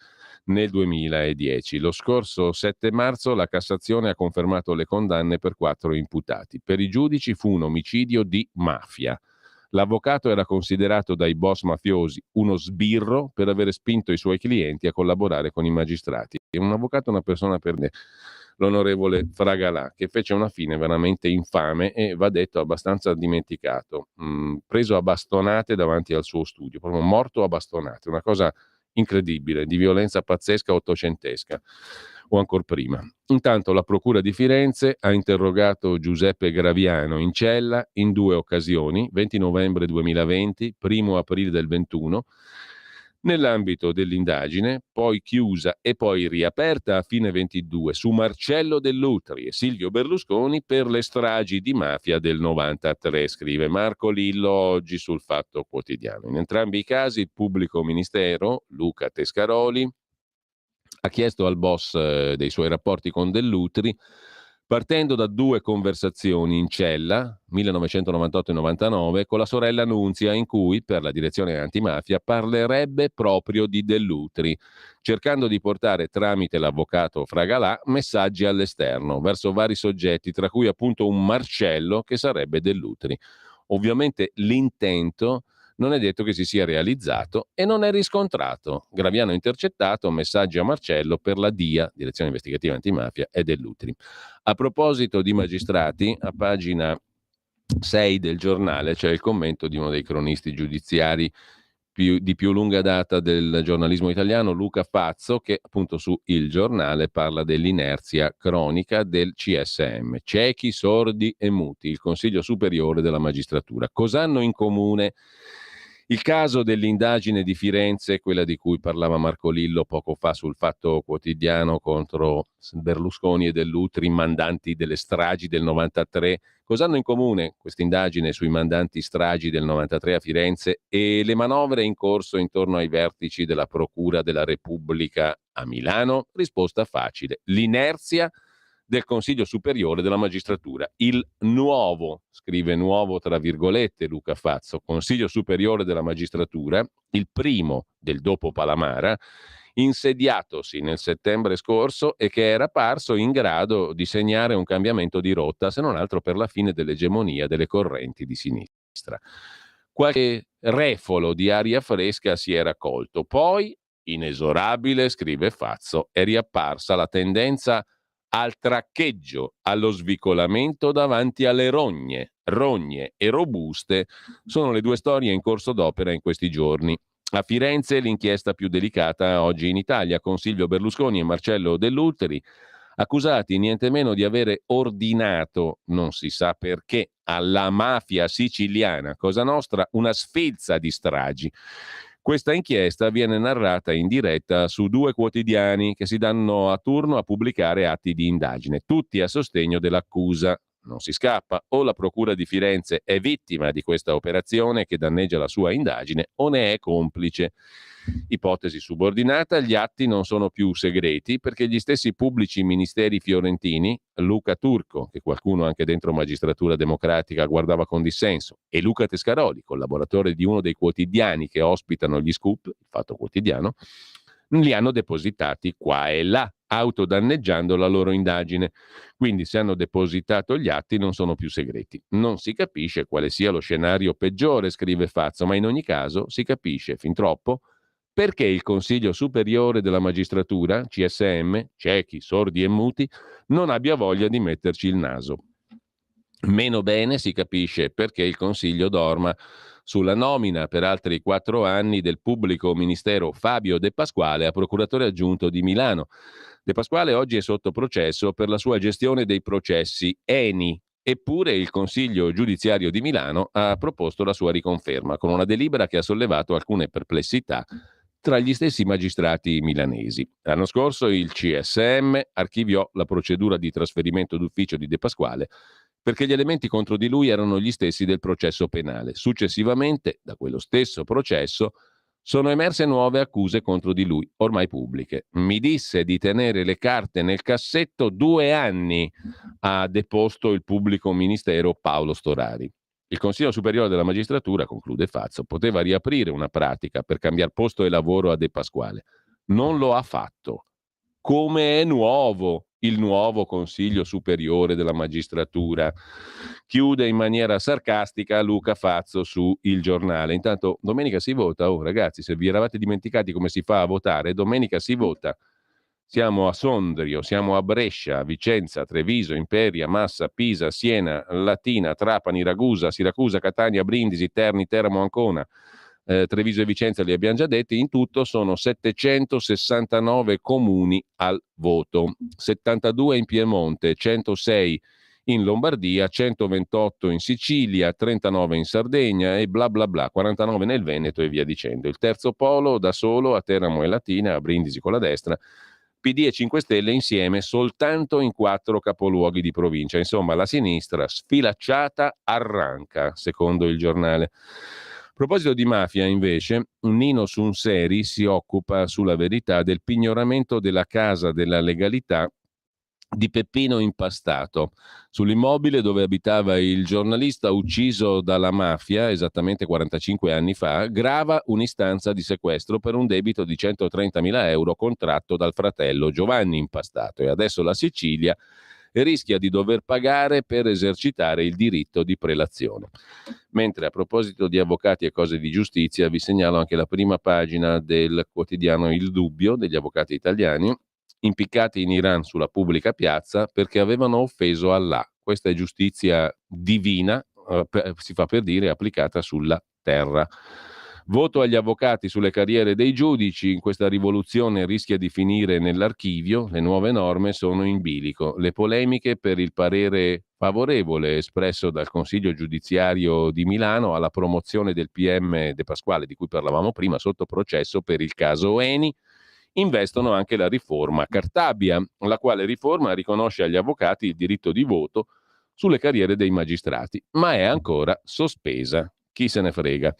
Nel 2010. Lo scorso 7 marzo la Cassazione ha confermato le condanne per 4 imputati. Per i giudici fu un omicidio di mafia. L'avvocato era considerato dai boss mafiosi uno sbirro per aver spinto i suoi clienti a collaborare con i magistrati. E un avvocato è una persona per l'onorevole Fragalà, che fece una fine veramente infame e va detto abbastanza dimenticato. Preso a bastonate davanti al suo studio, proprio morto a bastonate, una cosa incredibile, di violenza pazzesca ottocentesca o ancora prima. Intanto la Procura di Firenze ha interrogato Giuseppe Graviano in cella in 2 occasioni, 20 novembre 2020, 1 aprile del 21, nell'ambito dell'indagine, poi chiusa e poi riaperta a fine 22 su Marcello Dell'Utri e Silvio Berlusconi per le stragi di mafia del 93, scrive Marco Lillo oggi sul Fatto Quotidiano. In entrambi i casi il pubblico ministero, Luca Tescaroli, ha chiesto al boss dei suoi rapporti con Dell'Utri, partendo da 2 conversazioni in cella, 1998 e 99, con la sorella Nunzia, in cui, per la direzione antimafia, parlerebbe proprio di Dell'Utri, cercando di portare tramite l'avvocato Fragalà messaggi all'esterno, verso vari soggetti, tra cui appunto un Marcello che sarebbe Dell'Utri. Ovviamente l'intento non è detto che si sia realizzato e non è riscontrato. Graviano intercettato, messaggi a Marcello per la DIA, Direzione Investigativa Antimafia, e Dell'Utri. A proposito di magistrati, a pagina 6 del giornale c'è il commento di uno dei cronisti giudiziari di più lunga data del giornalismo italiano, Luca Fazzo, che appunto su Il Giornale parla dell'inerzia cronica del CSM. Ciechi, sordi e muti, il Consiglio Superiore della Magistratura. Cosa hanno in comune il caso dell'indagine di Firenze, quella di cui parlava Marco Lillo poco fa sul Fatto Quotidiano contro Berlusconi e Dell'Utri, mandanti delle stragi del 93? Cosa hanno in comune questa indagine sui mandanti stragi del 93 a Firenze e le manovre in corso intorno ai vertici della Procura della Repubblica a Milano? Risposta facile: l'inerzia del Consiglio Superiore della Magistratura. Il nuovo, scrive nuovo tra virgolette Luca Fazzo, Consiglio Superiore della Magistratura, il primo del dopo Palamara, insediatosi nel settembre scorso e che era parso in grado di segnare un cambiamento di rotta, se non altro per la fine dell'egemonia delle correnti di sinistra. Qualche refolo di aria fresca si era colto, poi, inesorabile, scrive Fazzo, è riapparsa la tendenza al traccheggio, allo svicolamento davanti alle rogne. Rogne e robuste sono le 2 storie in corso d'opera in questi giorni. A Firenze l'inchiesta più delicata oggi in Italia, con Silvio Berlusconi e Marcello Dell'Utri accusati niente meno di avere ordinato, non si sa perché, alla mafia siciliana Cosa Nostra una sfilza di stragi. Questa inchiesta viene narrata in diretta su 2 quotidiani che si danno a turno a pubblicare atti di indagine, tutti a sostegno dell'accusa. Non si scappa, o la Procura di Firenze è vittima di questa operazione che danneggia la sua indagine o ne è complice. Ipotesi subordinata, gli atti non sono più segreti perché gli stessi pubblici ministeri fiorentini, Luca Turco, che qualcuno anche dentro Magistratura Democratica guardava con dissenso, e Luca Tescaroli, collaboratore di uno dei quotidiani che ospitano gli scoop, il Fatto Quotidiano, li hanno depositati qua e là, autodanneggiando la loro indagine. Quindi se hanno depositato gli atti non sono più segreti. Non si capisce quale sia lo scenario peggiore, scrive Fazzo, ma in ogni caso si capisce fin troppo perché il Consiglio Superiore della Magistratura, CSM, ciechi, sordi e muti, non abbia voglia di metterci il naso. Meno bene si capisce perché il Consiglio dorma sulla nomina per altri 4 anni del pubblico ministero Fabio De Pasquale a procuratore aggiunto di Milano. De Pasquale oggi è sotto processo per la sua gestione dei processi ENI, eppure il Consiglio giudiziario di Milano ha proposto la sua riconferma con una delibera che ha sollevato alcune perplessità tra gli stessi magistrati milanesi. L'anno scorso il CSM archiviò la procedura di trasferimento d'ufficio di De Pasquale perché gli elementi contro di lui erano gli stessi del processo penale. Successivamente, da quello stesso processo, sono emerse nuove accuse contro di lui, ormai pubbliche. Mi disse di tenere le carte nel cassetto 2 anni, ha deposto il pubblico ministero Paolo Storari. Il Consiglio Superiore della Magistratura, conclude Fazzo, poteva riaprire una pratica per cambiare posto e lavoro a De Pasquale. Non lo ha fatto. Come è nuovo il nuovo Consiglio Superiore della Magistratura, chiude in maniera sarcastica Luca Fazzo su Il Giornale. Intanto domenica si vota, ragazzi, se vi eravate dimenticati come si fa a votare, domenica si vota. Siamo a Sondrio, siamo a Brescia, Vicenza, Treviso, Imperia, Massa, Pisa, Siena, Latina, Trapani, Ragusa, Siracusa, Catania, Brindisi, Terni, Teramo, Ancona, Treviso e Vicenza li abbiamo già detti. In tutto sono 769 comuni al voto, 72 in Piemonte, 106 in Lombardia, 128 in Sicilia, 39 in Sardegna e bla bla bla, 49 nel Veneto e via dicendo. Il terzo polo da solo a Teramo e Latina, a Brindisi con la destra, PD e 5 Stelle insieme soltanto in 4 capoluoghi di provincia. Insomma, la sinistra sfilacciata arranca, secondo Il Giornale. A proposito di mafia, invece, Nino Sunseri si occupa sulla Verità del pignoramento della casa della legalità di Peppino Impastato, sull'immobile dove abitava il giornalista ucciso dalla mafia esattamente 45 anni fa, grava un'istanza di sequestro per un debito di 130.000 euro contratto dal fratello Giovanni Impastato, e adesso la Sicilia rischia di dover pagare per esercitare il diritto di prelazione. Mentre a proposito di avvocati e cose di giustizia vi segnalo anche la prima pagina del quotidiano Il Dubbio degli avvocati italiani, impiccati in Iran sulla pubblica piazza perché avevano offeso Allah. Questa è giustizia divina, si fa per dire, applicata sulla terra. Voto agli avvocati sulle carriere dei giudici. In questa rivoluzione rischia di finire nell'archivio. Le nuove norme sono in bilico. Le polemiche per il parere favorevole espresso dal Consiglio giudiziario di Milano alla promozione del PM De Pasquale, di cui parlavamo prima, sotto processo per il caso Eni, investono anche la riforma Cartabia, la quale riforma riconosce agli avvocati il diritto di voto sulle carriere dei magistrati, ma è ancora sospesa. Chi se ne frega.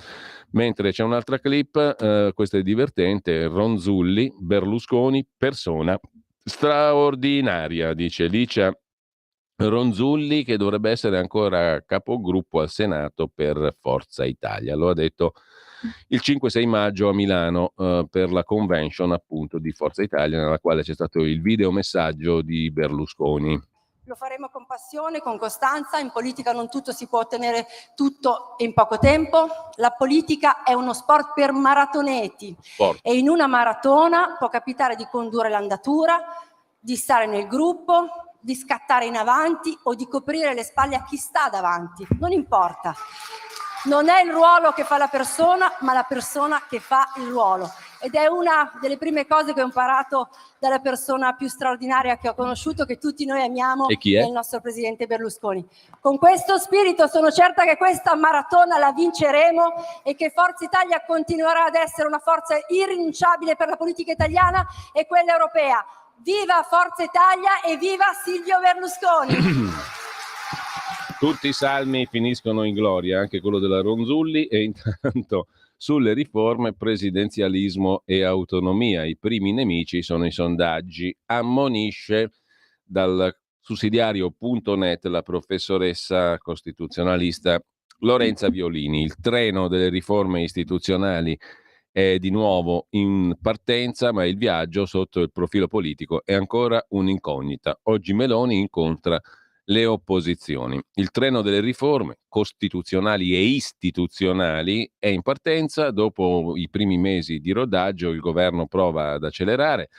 Mentre c'è un'altra clip, questa è divertente, Ronzulli, Berlusconi, persona straordinaria, dice Licia Ronzulli, che dovrebbe essere ancora capogruppo al Senato per Forza Italia. Lo ha detto il 5-6 maggio a Milano per la convention appunto di Forza Italia, nella quale c'è stato il videomessaggio di Berlusconi. Lo faremo con passione, con costanza. In politica non tutto si può ottenere tutto in poco tempo. La politica è uno sport per maratoneti e in una maratona può capitare di condurre l'andatura, di stare nel gruppo, di scattare in avanti o di coprire le spalle a chi sta davanti. Non importa. Non è il ruolo che fa la persona, ma la persona che fa il ruolo. ed è una delle prime cose che ho imparato dalla persona più straordinaria che ho conosciuto, che tutti noi amiamo, E chi è? il nostro presidente Berlusconi. Con questo spirito sono certa che questa maratona la vinceremo e che Forza Italia continuerà ad essere una forza irrinunciabile per la politica italiana e quella europea. Viva Forza Italia e viva Silvio Berlusconi! Tutti i salmi finiscono in gloria, anche quello della Ronzulli, e intanto sulle riforme, presidenzialismo e autonomia. I primi nemici sono i sondaggi. Ammonisce dal sussidiario.net la professoressa costituzionalista Lorenza Violini. Il treno delle riforme istituzionali è di nuovo in partenza, ma il viaggio sotto il profilo politico è ancora un'incognita. Oggi Meloni incontra le opposizioni. Il treno delle riforme costituzionali e istituzionali è in partenza. Dopo i primi mesi di rodaggio il governo prova ad accelerare.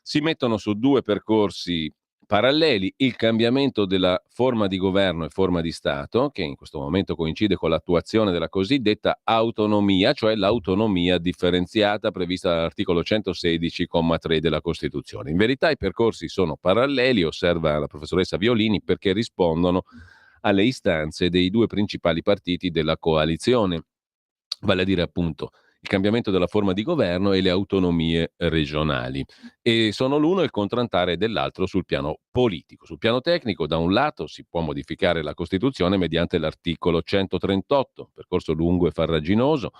Si mettono su due percorsi paralleli: il cambiamento della forma di governo e forma di Stato, che in questo momento coincide con l'attuazione della cosiddetta autonomia, cioè l'autonomia differenziata prevista dall'articolo 116,3 della Costituzione. In verità i percorsi sono paralleli, osserva la professoressa Violini, perché rispondono alle istanze dei due principali partiti della coalizione, vale a dire appunto il cambiamento della forma di governo e le autonomie regionali, e sono l'uno il contraltare dell'altro sul piano politico. Sul piano tecnico, da un lato, si può modificare la Costituzione mediante l'articolo 138, percorso lungo e farraginoso,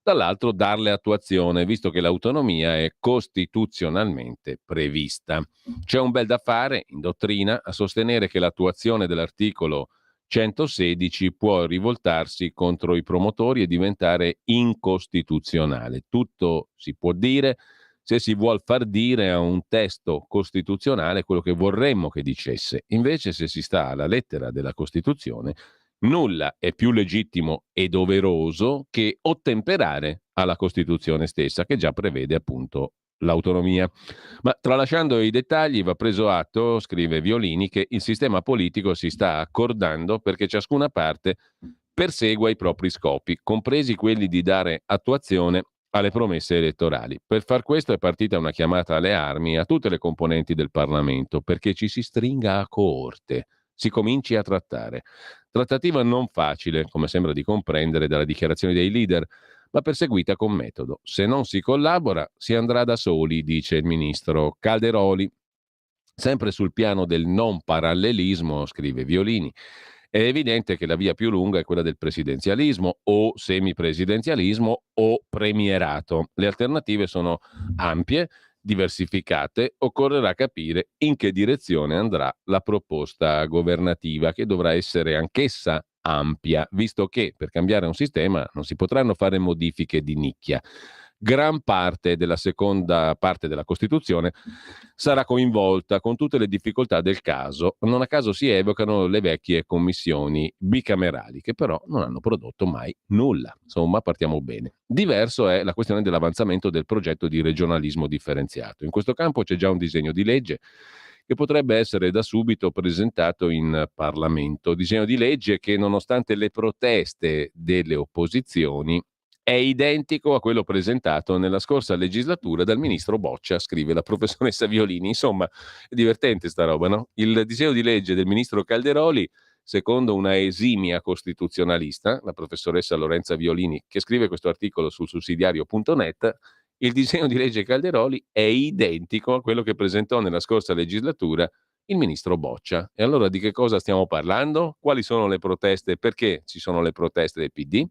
dall'altro darle attuazione, visto che l'autonomia è costituzionalmente prevista. C'è un bel da fare in dottrina a sostenere che l'attuazione dell'articolo 116 può rivoltarsi contro i promotori e diventare incostituzionale. Tutto si può dire se si vuol far dire a un testo costituzionale quello che vorremmo che dicesse. Invece, se si sta alla lettera della Costituzione, nulla è più legittimo e doveroso che ottemperare alla Costituzione stessa, che già prevede appunto l'autonomia. Ma tralasciando i dettagli, va preso atto, scrive Violini, che il sistema politico si sta accordando perché ciascuna parte persegua i propri scopi, compresi quelli di dare attuazione alle promesse elettorali. Per far questo è partita una chiamata alle armi a tutte le componenti del Parlamento, perché ci si stringa a coorte, si cominci a trattare. Trattativa non facile, come sembra di comprendere dalla dichiarazione dei leader, ma perseguita con metodo. Se non si collabora, si andrà da soli, dice il ministro Calderoli. Sempre sul piano del non parallelismo, scrive Violini, è evidente che la via più lunga è quella del presidenzialismo o semipresidenzialismo o premierato. Le alternative sono ampie, diversificate. Occorrerà capire in che direzione andrà la proposta governativa, che dovrà essere anch'essa ampia, visto che per cambiare un sistema non si potranno fare modifiche di nicchia. Gran parte della seconda parte della Costituzione sarà coinvolta, con tutte le difficoltà del caso. Non a caso si evocano le vecchie commissioni bicamerali, che però non hanno prodotto mai nulla. Insomma, partiamo bene. Diverso è la questione dell'avanzamento del progetto di regionalismo differenziato. In questo campo c'è già un disegno di legge che potrebbe essere da subito presentato in Parlamento. Disegno di legge che, nonostante le proteste delle opposizioni, è identico a quello presentato nella scorsa legislatura dal ministro Boccia, scrive la professoressa Violini. Insomma, è divertente sta roba, no? Il disegno di legge del ministro Calderoli, secondo una esimia costituzionalista, la professoressa Lorenza Violini, che scrive questo articolo sul sussidiario.net, il disegno di legge Calderoli è identico a quello che presentò nella scorsa legislatura il ministro Boccia. E allora di che cosa stiamo parlando? Quali sono le proteste? Perché ci sono le proteste del PD?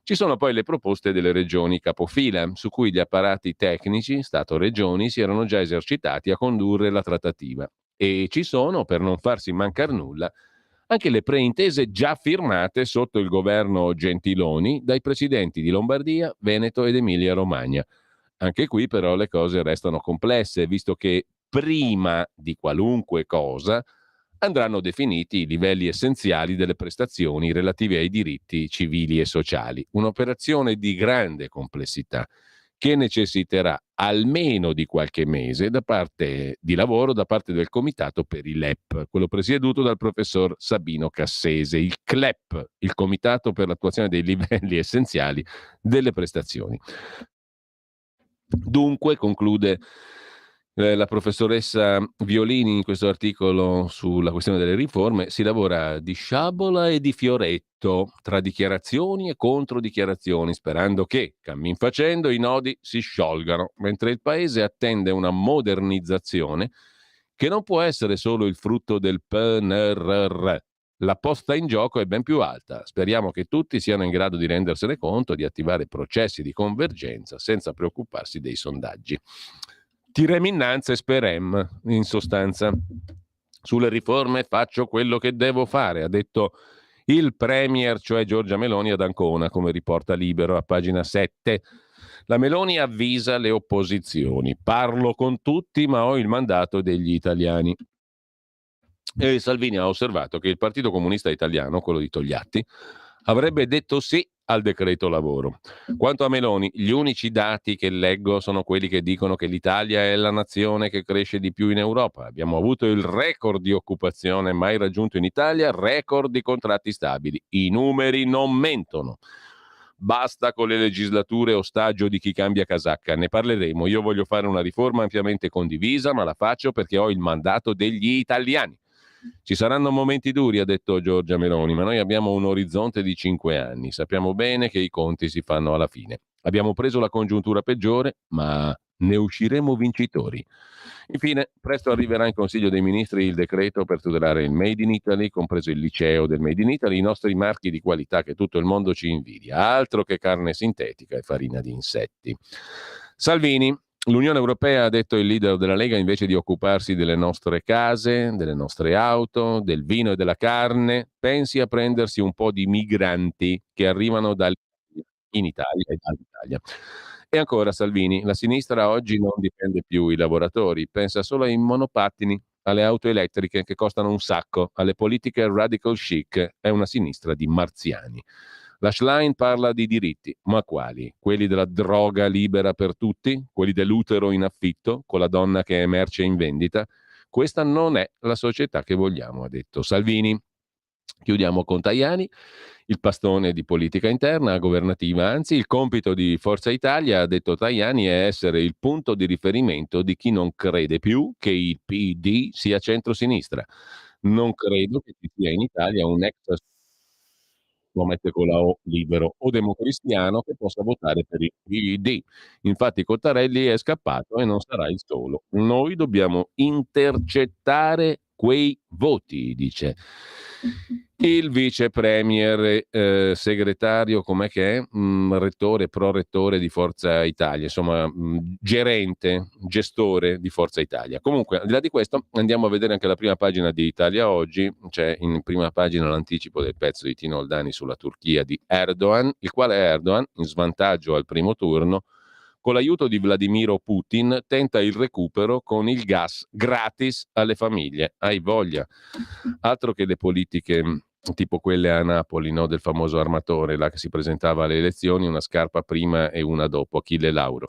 Ci sono poi le proposte delle regioni capofila, su cui gli apparati tecnici, Stato-Regioni, si erano già esercitati a condurre la trattativa. E ci sono, per non farsi mancare nulla, anche le preintese già firmate sotto il governo Gentiloni dai presidenti di Lombardia, Veneto ed Emilia-Romagna. Anche qui però le cose restano complesse, visto che prima di qualunque cosa andranno definiti i livelli essenziali delle prestazioni relative ai diritti civili e sociali. Un'operazione di grande complessità che necessiterà almeno di qualche mese di lavoro da parte del Comitato per i LEP, quello presieduto dal professor Sabino Cassese, il CLEP, il Comitato per l'attuazione dei livelli essenziali delle prestazioni. Dunque, conclude la professoressa Violini in questo articolo sulla questione delle riforme, si lavora di sciabola e di fioretto, tra dichiarazioni e controdichiarazioni, sperando che, cammin facendo, i nodi si sciolgano, mentre il Paese attende una modernizzazione che non può essere solo il frutto del PNRR. La posta in gioco è ben più alta. Speriamo che tutti siano in grado di rendersene conto, di attivare processi di convergenza senza preoccuparsi dei sondaggi. Tirem innanzi e sperem, in sostanza. Sulle riforme faccio quello che devo fare, ha detto il premier, cioè Giorgia Meloni, ad Ancona, come riporta Libero a pagina 7. La Meloni avvisa le opposizioni. Parlo con tutti, ma ho il mandato degli italiani. E Salvini ha osservato che il Partito Comunista Italiano, quello di Togliatti, avrebbe detto sì al decreto lavoro. Quanto a Meloni, gli unici dati che leggo sono quelli che dicono che l'Italia è la nazione che cresce di più in Europa. Abbiamo avuto il record di occupazione mai raggiunto in Italia, record di contratti stabili. I numeri non mentono. Basta con le legislature ostaggio di chi cambia casacca, ne parleremo. Io voglio fare una riforma ampiamente condivisa, ma la faccio perché ho il mandato degli italiani. Ci saranno momenti duri, ha detto Giorgia Meloni, ma noi abbiamo un orizzonte di 5 anni. Sappiamo bene che i conti si fanno alla fine. Abbiamo preso la congiuntura peggiore, ma ne usciremo vincitori. Infine, presto arriverà in Consiglio dei Ministri il decreto per tutelare il Made in Italy, compreso il liceo del Made in Italy, i nostri marchi di qualità che tutto il mondo ci invidia. Altro che carne sintetica e farina di insetti. Salvini. L'Unione Europea, ha detto il leader della Lega, invece di occuparsi delle nostre case, delle nostre auto, del vino e della carne, pensi a prendersi un po' di migranti che arrivano in Italia e dall'Italia. E ancora Salvini, la sinistra oggi non difende più i lavoratori, pensa solo ai monopattini, alle auto elettriche che costano un sacco, alle politiche radical chic, è una sinistra di marziani. La Schlein parla di diritti, ma quali? Quelli della droga libera per tutti? Quelli dell'utero in affitto, con la donna che è merce in vendita? Questa non è la società che vogliamo, ha detto Salvini. Chiudiamo con Tajani, il pastone di politica interna, governativa, anzi il compito di Forza Italia, ha detto Tajani, è essere il punto di riferimento di chi non crede più che il PD sia centrosinistra. Non credo che ci sia in Italia un ex, lo mette con la O, libero o democristiano che possa votare per il PD. Infatti Cottarelli è scappato e non sarà il solo. Noi dobbiamo intercettare quei voti, dice il vice premier, segretario, com'è che è? Rettore, prorettore di Forza Italia, insomma gerente, gestore di Forza Italia. Comunque, al di là di questo, andiamo a vedere anche la prima pagina di Italia Oggi. C'è in prima pagina l'anticipo del pezzo di Tino Oldani sulla Turchia di Erdogan, il quale Erdogan, in svantaggio al primo turno, con l'aiuto di Vladimiro Putin, tenta il recupero con il gas gratis alle famiglie. Hai voglia. Altro che le politiche tipo quelle a Napoli, no? Del famoso armatore, là che si presentava alle elezioni, una scarpa prima e una dopo, Achille Lauro,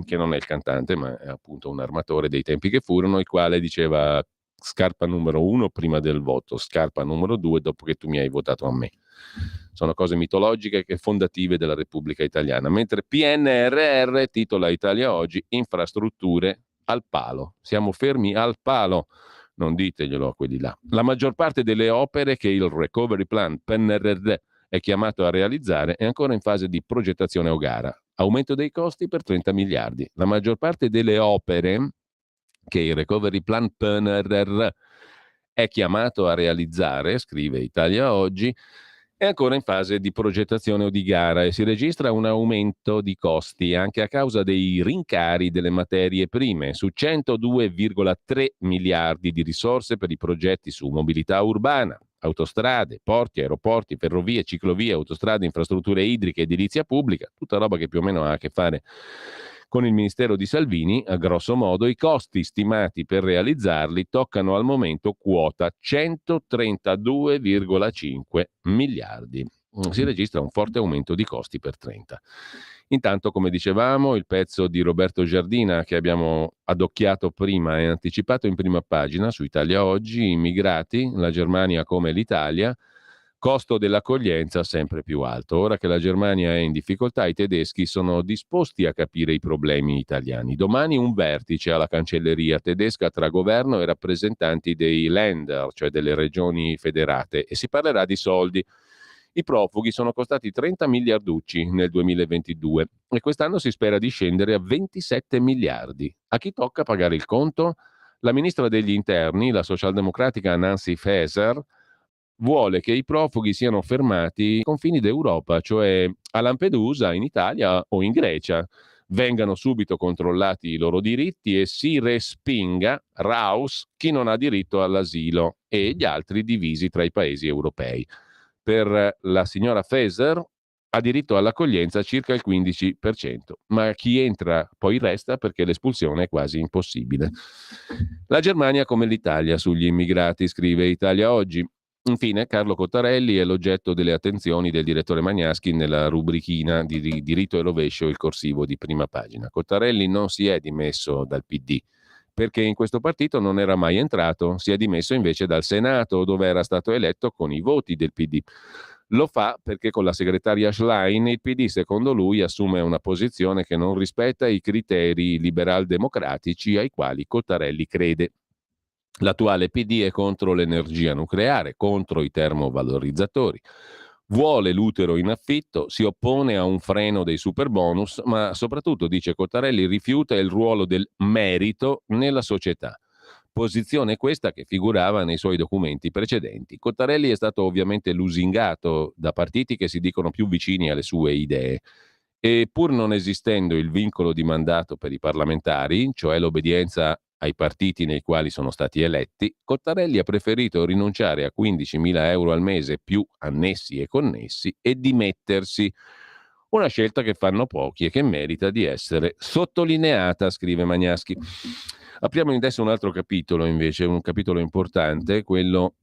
che non è il cantante, ma è appunto un armatore dei tempi che furono, il quale diceva scarpa numero 1 prima del voto, scarpa numero 2 dopo che tu mi hai votato a me. Sono cose mitologiche e fondative della Repubblica Italiana. Mentre PNRR, titola Italia Oggi, infrastrutture al palo. Siamo fermi al palo. Non diteglielo a quelli là. La maggior parte delle opere che il Recovery Plan PNRR è chiamato a realizzare è ancora in fase di progettazione o gara. Aumento dei costi per 30 miliardi. La maggior parte delle opere che il Recovery Plan PNRR è chiamato a realizzare, scrive Italia Oggi, è ancora in fase di progettazione o di gara e si registra un aumento di costi anche a causa dei rincari delle materie prime. Su 102,3 miliardi di risorse per i progetti su mobilità urbana, autostrade, porti, aeroporti, ferrovie, ciclovie, autostrade, infrastrutture idriche, edilizia pubblica, tutta roba che più o meno ha a che fare con il Ministero di Salvini, a grosso modo, i costi stimati per realizzarli toccano al momento quota 132,5 miliardi. Si registra un forte aumento di costi per 30. Intanto, come dicevamo, il pezzo di Roberto Giardina che abbiamo adocchiato prima e anticipato in prima pagina su Italia Oggi, immigrati, la Germania come l'Italia, Costo dell'accoglienza sempre più alto. Ora che la Germania è in difficoltà, i tedeschi sono disposti a capire i problemi italiani. Domani un vertice alla cancelleria tedesca tra governo e rappresentanti dei Länder, cioè delle regioni federate, e si parlerà di soldi. I profughi sono costati 30 miliarducci nel 2022 e quest'anno si spera di scendere a 27 miliardi. A chi tocca pagare il conto? La ministra degli interni, la socialdemocratica Nancy Faeser, vuole che i profughi siano fermati ai confini d'Europa, cioè a Lampedusa, in Italia o in Grecia. Vengano subito controllati i loro diritti e si respinga, raus, chi non ha diritto all'asilo e gli altri divisi tra i paesi europei. Per la signora Faeser ha diritto all'accoglienza circa il 15%, ma chi entra poi resta perché l'espulsione è quasi impossibile. La Germania come l'Italia sugli immigrati, scrive Italia Oggi. Infine, Carlo Cottarelli è l'oggetto delle attenzioni del direttore Magnaschi nella rubrichina di diritto e rovescio, il corsivo di prima pagina. Cottarelli non si è dimesso dal PD, perché in questo partito non era mai entrato, si è dimesso invece dal Senato, dove era stato eletto con i voti del PD. Lo fa perché con la segretaria Schlein il PD, secondo lui, assume una posizione che non rispetta i criteri liberal-democratici ai quali Cottarelli crede. L'attuale PD è contro l'energia nucleare, contro i termovalorizzatori, vuole l'utero in affitto, si oppone a un freno dei superbonus, ma soprattutto, dice Cottarelli, rifiuta il ruolo del merito nella società. Posizione questa che figurava nei suoi documenti precedenti. Cottarelli è stato ovviamente lusingato da partiti che si dicono più vicini alle sue idee. E pur non esistendo il vincolo di mandato per i parlamentari, cioè l'obbedienza ai partiti nei quali sono stati eletti, Cottarelli ha preferito rinunciare a 15.000 euro al mese più annessi e connessi e dimettersi. Una scelta che fanno pochi e che merita di essere sottolineata, scrive Magnaschi. Apriamo adesso un altro capitolo invece, un capitolo importante, quello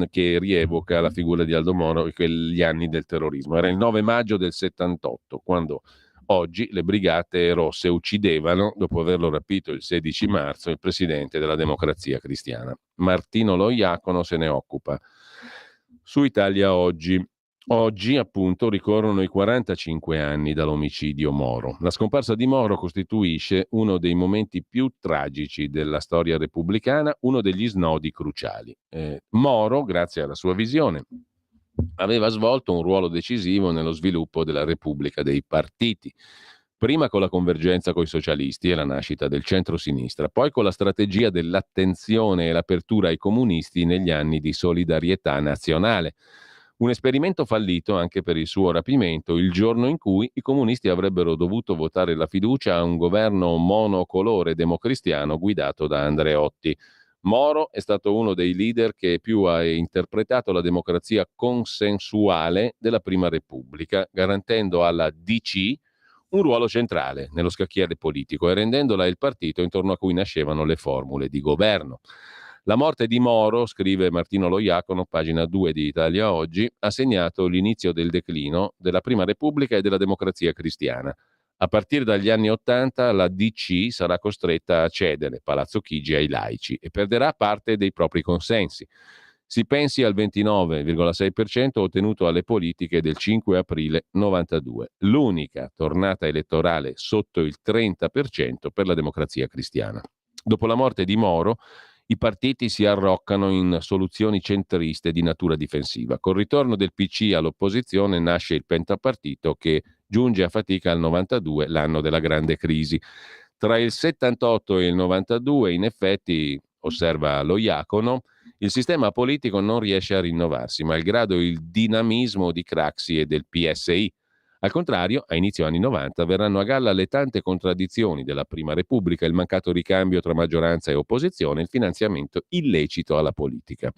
che rievoca la figura di Aldo Moro e quegli anni del terrorismo. Era il 9 maggio del 78, quando oggi le Brigate Rosse uccidevano, dopo averlo rapito il 16 marzo, il presidente della Democrazia Cristiana. Martino Loiacono se ne occupa. Su Italia Oggi. Oggi, appunto, ricorrono i 45 anni dall'omicidio Moro. La scomparsa di Moro costituisce uno dei momenti più tragici della storia repubblicana, uno degli snodi cruciali. Moro, grazie alla sua visione, aveva svolto un ruolo decisivo nello sviluppo della Repubblica dei partiti. Prima con la convergenza coi socialisti e la nascita del centro-sinistra, poi con la strategia dell'attenzione e l'apertura ai comunisti negli anni di solidarietà nazionale. Un esperimento fallito anche per il suo rapimento, il giorno in cui i comunisti avrebbero dovuto votare la fiducia a un governo monocolore democristiano guidato da Andreotti. Moro è stato uno dei leader che più ha interpretato la democrazia consensuale della Prima Repubblica, garantendo alla DC un ruolo centrale nello scacchiere politico e rendendola il partito intorno a cui nascevano le formule di governo. La morte di Moro, scrive Martino Loiacono, pagina 2 di Italia Oggi, ha segnato l'inizio del declino della Prima Repubblica e della democrazia cristiana. A partire dagli anni *80 la DC sarà costretta a cedere Palazzo Chigi ai laici e perderà parte dei propri consensi. Si pensi al 29,6% ottenuto alle politiche del 5 aprile 92, l'unica tornata elettorale sotto il 30% per la democrazia cristiana. Dopo la morte di Moro, i partiti si arroccano in soluzioni centriste di natura difensiva. Col ritorno del PC all'opposizione nasce il pentapartito che giunge a fatica al 92, l'anno della grande crisi. Tra il 78 e il 92, in effetti, osserva Loiacono, il sistema politico non riesce a rinnovarsi, malgrado il dinamismo di Craxi e del PSI. Al contrario, a inizio anni 90 verranno a galla le tante contraddizioni della Prima Repubblica, il mancato ricambio tra maggioranza e opposizione, il finanziamento illecito alla politica.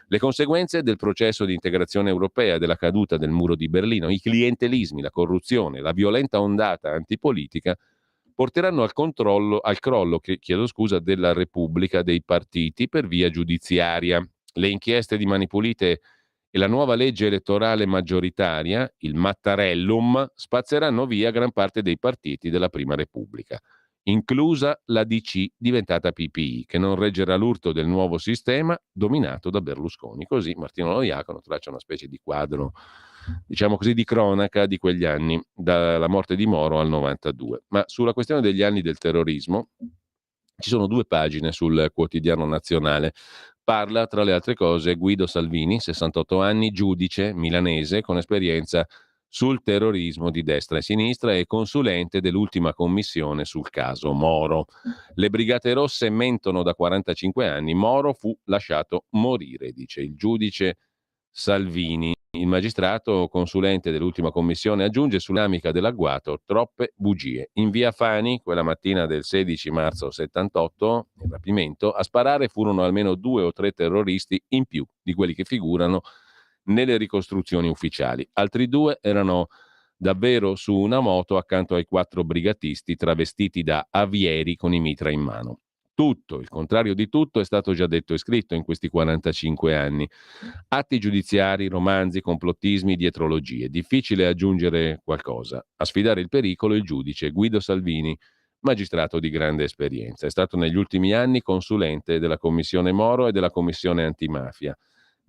Le conseguenze del processo di integrazione europea e della caduta del muro di Berlino, i clientelismi, la corruzione, la violenta ondata antipolitica porteranno al crollo della Repubblica dei partiti per via giudiziaria. Le inchieste di Mani Pulite e la nuova legge elettorale maggioritaria, il Mattarellum, spazzeranno via gran parte dei partiti della Prima Repubblica. inclusa la DC diventata PPI, che non reggerà l'urto del nuovo sistema dominato da Berlusconi. Così Martino Loiacono traccia una specie di quadro, diciamo così, di cronaca di quegli anni, dalla morte di Moro al 92. Ma sulla questione degli anni del terrorismo ci sono 2 pagine sul Quotidiano Nazionale. Parla, tra le altre cose, Guido Salvini, 68 anni, giudice milanese con esperienza sul terrorismo di destra e sinistra e consulente dell'ultima commissione sul caso Moro. Le Brigate Rosse mentono da 45 anni, Moro fu lasciato morire, dice il giudice Salvini. Il magistrato consulente dell'ultima commissione aggiunge sull'amica dell'agguato troppe bugie. In via Fani, quella mattina del 16 marzo 78, il rapimento, a sparare furono almeno 2 o 3 terroristi in più di quelli che figurano nelle ricostruzioni ufficiali. Altri 2 erano davvero su una moto accanto ai 4 brigatisti travestiti da avieri con i mitra in mano. Tutto, il contrario di tutto, è stato già detto e scritto in questi 45 anni. Atti giudiziari, romanzi, complottismi, dietrologie. Difficile aggiungere qualcosa. A sfidare il pericolo il giudice Guido Salvini, magistrato di grande esperienza. È stato negli ultimi anni consulente della Commissione Moro e della Commissione Antimafia,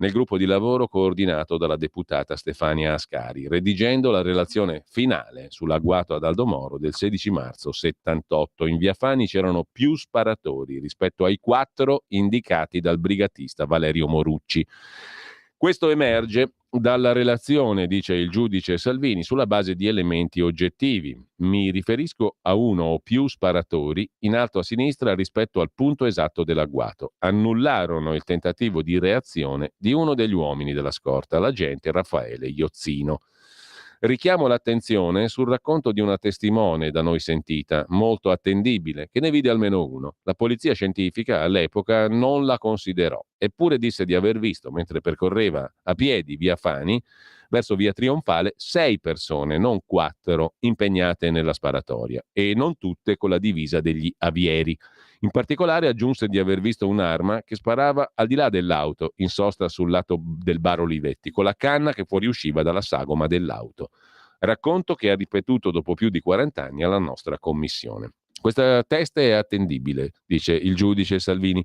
nel gruppo di lavoro coordinato dalla deputata Stefania Ascari, redigendo la relazione finale sull'agguato ad Aldo Moro del 16 marzo 78. In via Fani c'erano più sparatori rispetto ai 4 indicati dal brigatista Valerio Morucci. Questo emerge dalla relazione, dice il giudice Salvini, sulla base di elementi oggettivi. Mi riferisco a 1 o più sparatori in alto a sinistra rispetto al punto esatto dell'agguato. Annullarono il tentativo di reazione di uno degli uomini della scorta, l'agente Raffaele Iozzino. Richiamo l'attenzione sul racconto di una testimone da noi sentita, molto attendibile, che ne vide almeno uno. La polizia scientifica all'epoca non la considerò, eppure disse di aver visto, mentre percorreva a piedi via Fani, verso via Trionfale, 6 persone, non 4, impegnate nella sparatoria, e non tutte con la divisa degli avieri. In particolare aggiunse di aver visto un'arma che sparava al di là dell'auto, in sosta sul lato del bar Olivetti, con la canna che fuoriusciva dalla sagoma dell'auto. Racconto che ha ripetuto dopo più di 40 anni alla nostra commissione. Questa testa è attendibile, dice il giudice Salvini.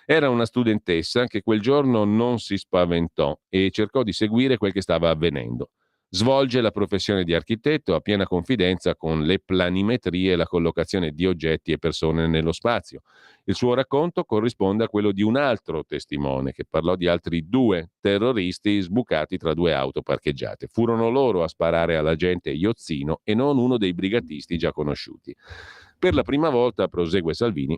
Era una studentessa che quel giorno non si spaventò e cercò di seguire quel che stava avvenendo. Svolge la professione di architetto a piena confidenza con le planimetrie e la collocazione di oggetti e persone nello spazio. Il suo racconto corrisponde a quello di un altro testimone che parlò di altri 2 terroristi sbucati tra 2 auto parcheggiate. Furono loro a sparare all'agente Iozzino e non uno dei brigatisti già conosciuti. Per la prima volta, prosegue Salvini,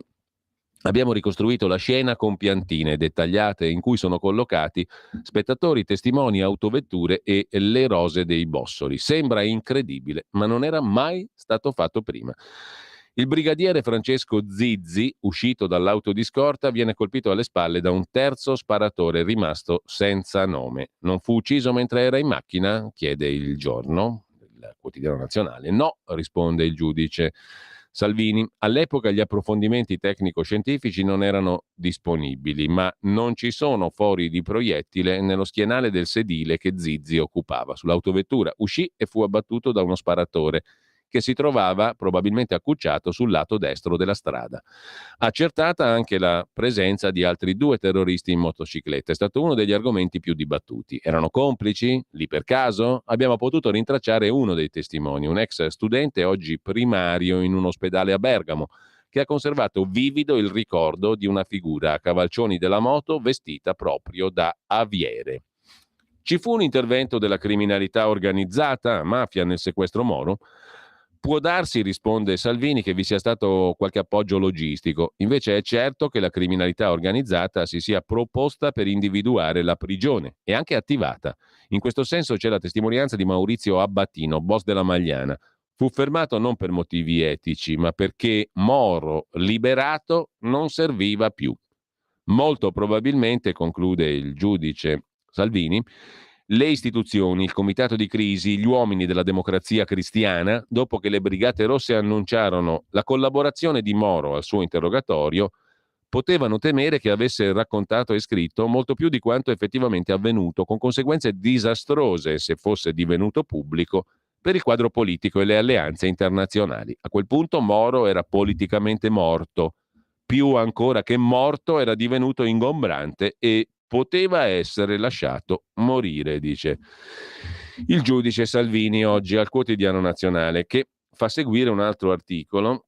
abbiamo ricostruito la scena con piantine dettagliate in cui sono collocati spettatori, testimoni, autovetture e le rose dei bossoli. Sembra incredibile, ma non era mai stato fatto prima. Il brigadiere Francesco Zizzi, uscito dall'auto di scorta, viene colpito alle spalle da un terzo sparatore rimasto senza nome. Non fu ucciso mentre era in macchina? Chiede Il Giorno, il quotidiano nazionale. No, risponde il giudice Salvini. All'epoca gli approfondimenti tecnico-scientifici non erano disponibili, ma non ci sono fori di proiettile nello schienale del sedile che Zizzi occupava. Sull'autovettura uscì e fu abbattuto da uno sparatore che si trovava probabilmente accucciato sul lato destro della strada. Accertata anche la presenza di altri 2 terroristi in motocicletta. È stato uno degli argomenti più dibattuti. Erano complici? Lì per caso? Abbiamo potuto rintracciare uno dei testimoni, un ex studente oggi primario in un ospedale a Bergamo, che ha conservato vivido il ricordo di una figura a cavalcioni della moto vestita proprio da aviere. Ci fu un intervento della criminalità organizzata, mafia, nel sequestro Moro? Può darsi, risponde Salvini, che vi sia stato qualche appoggio logistico. Invece è certo che la criminalità organizzata si sia proposta per individuare la prigione e anche attivata. In questo senso c'è la testimonianza di Maurizio Abbatino, boss della Magliana. Fu fermato non per motivi etici, ma perché Moro, liberato, non serviva più. Molto probabilmente, conclude il giudice Salvini, le istituzioni, il comitato di crisi, gli uomini della democrazia cristiana, dopo che le Brigate Rosse annunciarono la collaborazione di Moro al suo interrogatorio, potevano temere che avesse raccontato e scritto molto più di quanto effettivamente avvenuto, con conseguenze disastrose se fosse divenuto pubblico per il quadro politico e le alleanze internazionali. A quel punto Moro era politicamente morto, più ancora che morto era divenuto ingombrante e poteva essere lasciato morire, dice il giudice Salvini oggi al Quotidiano Nazionale, che fa seguire un altro articolo: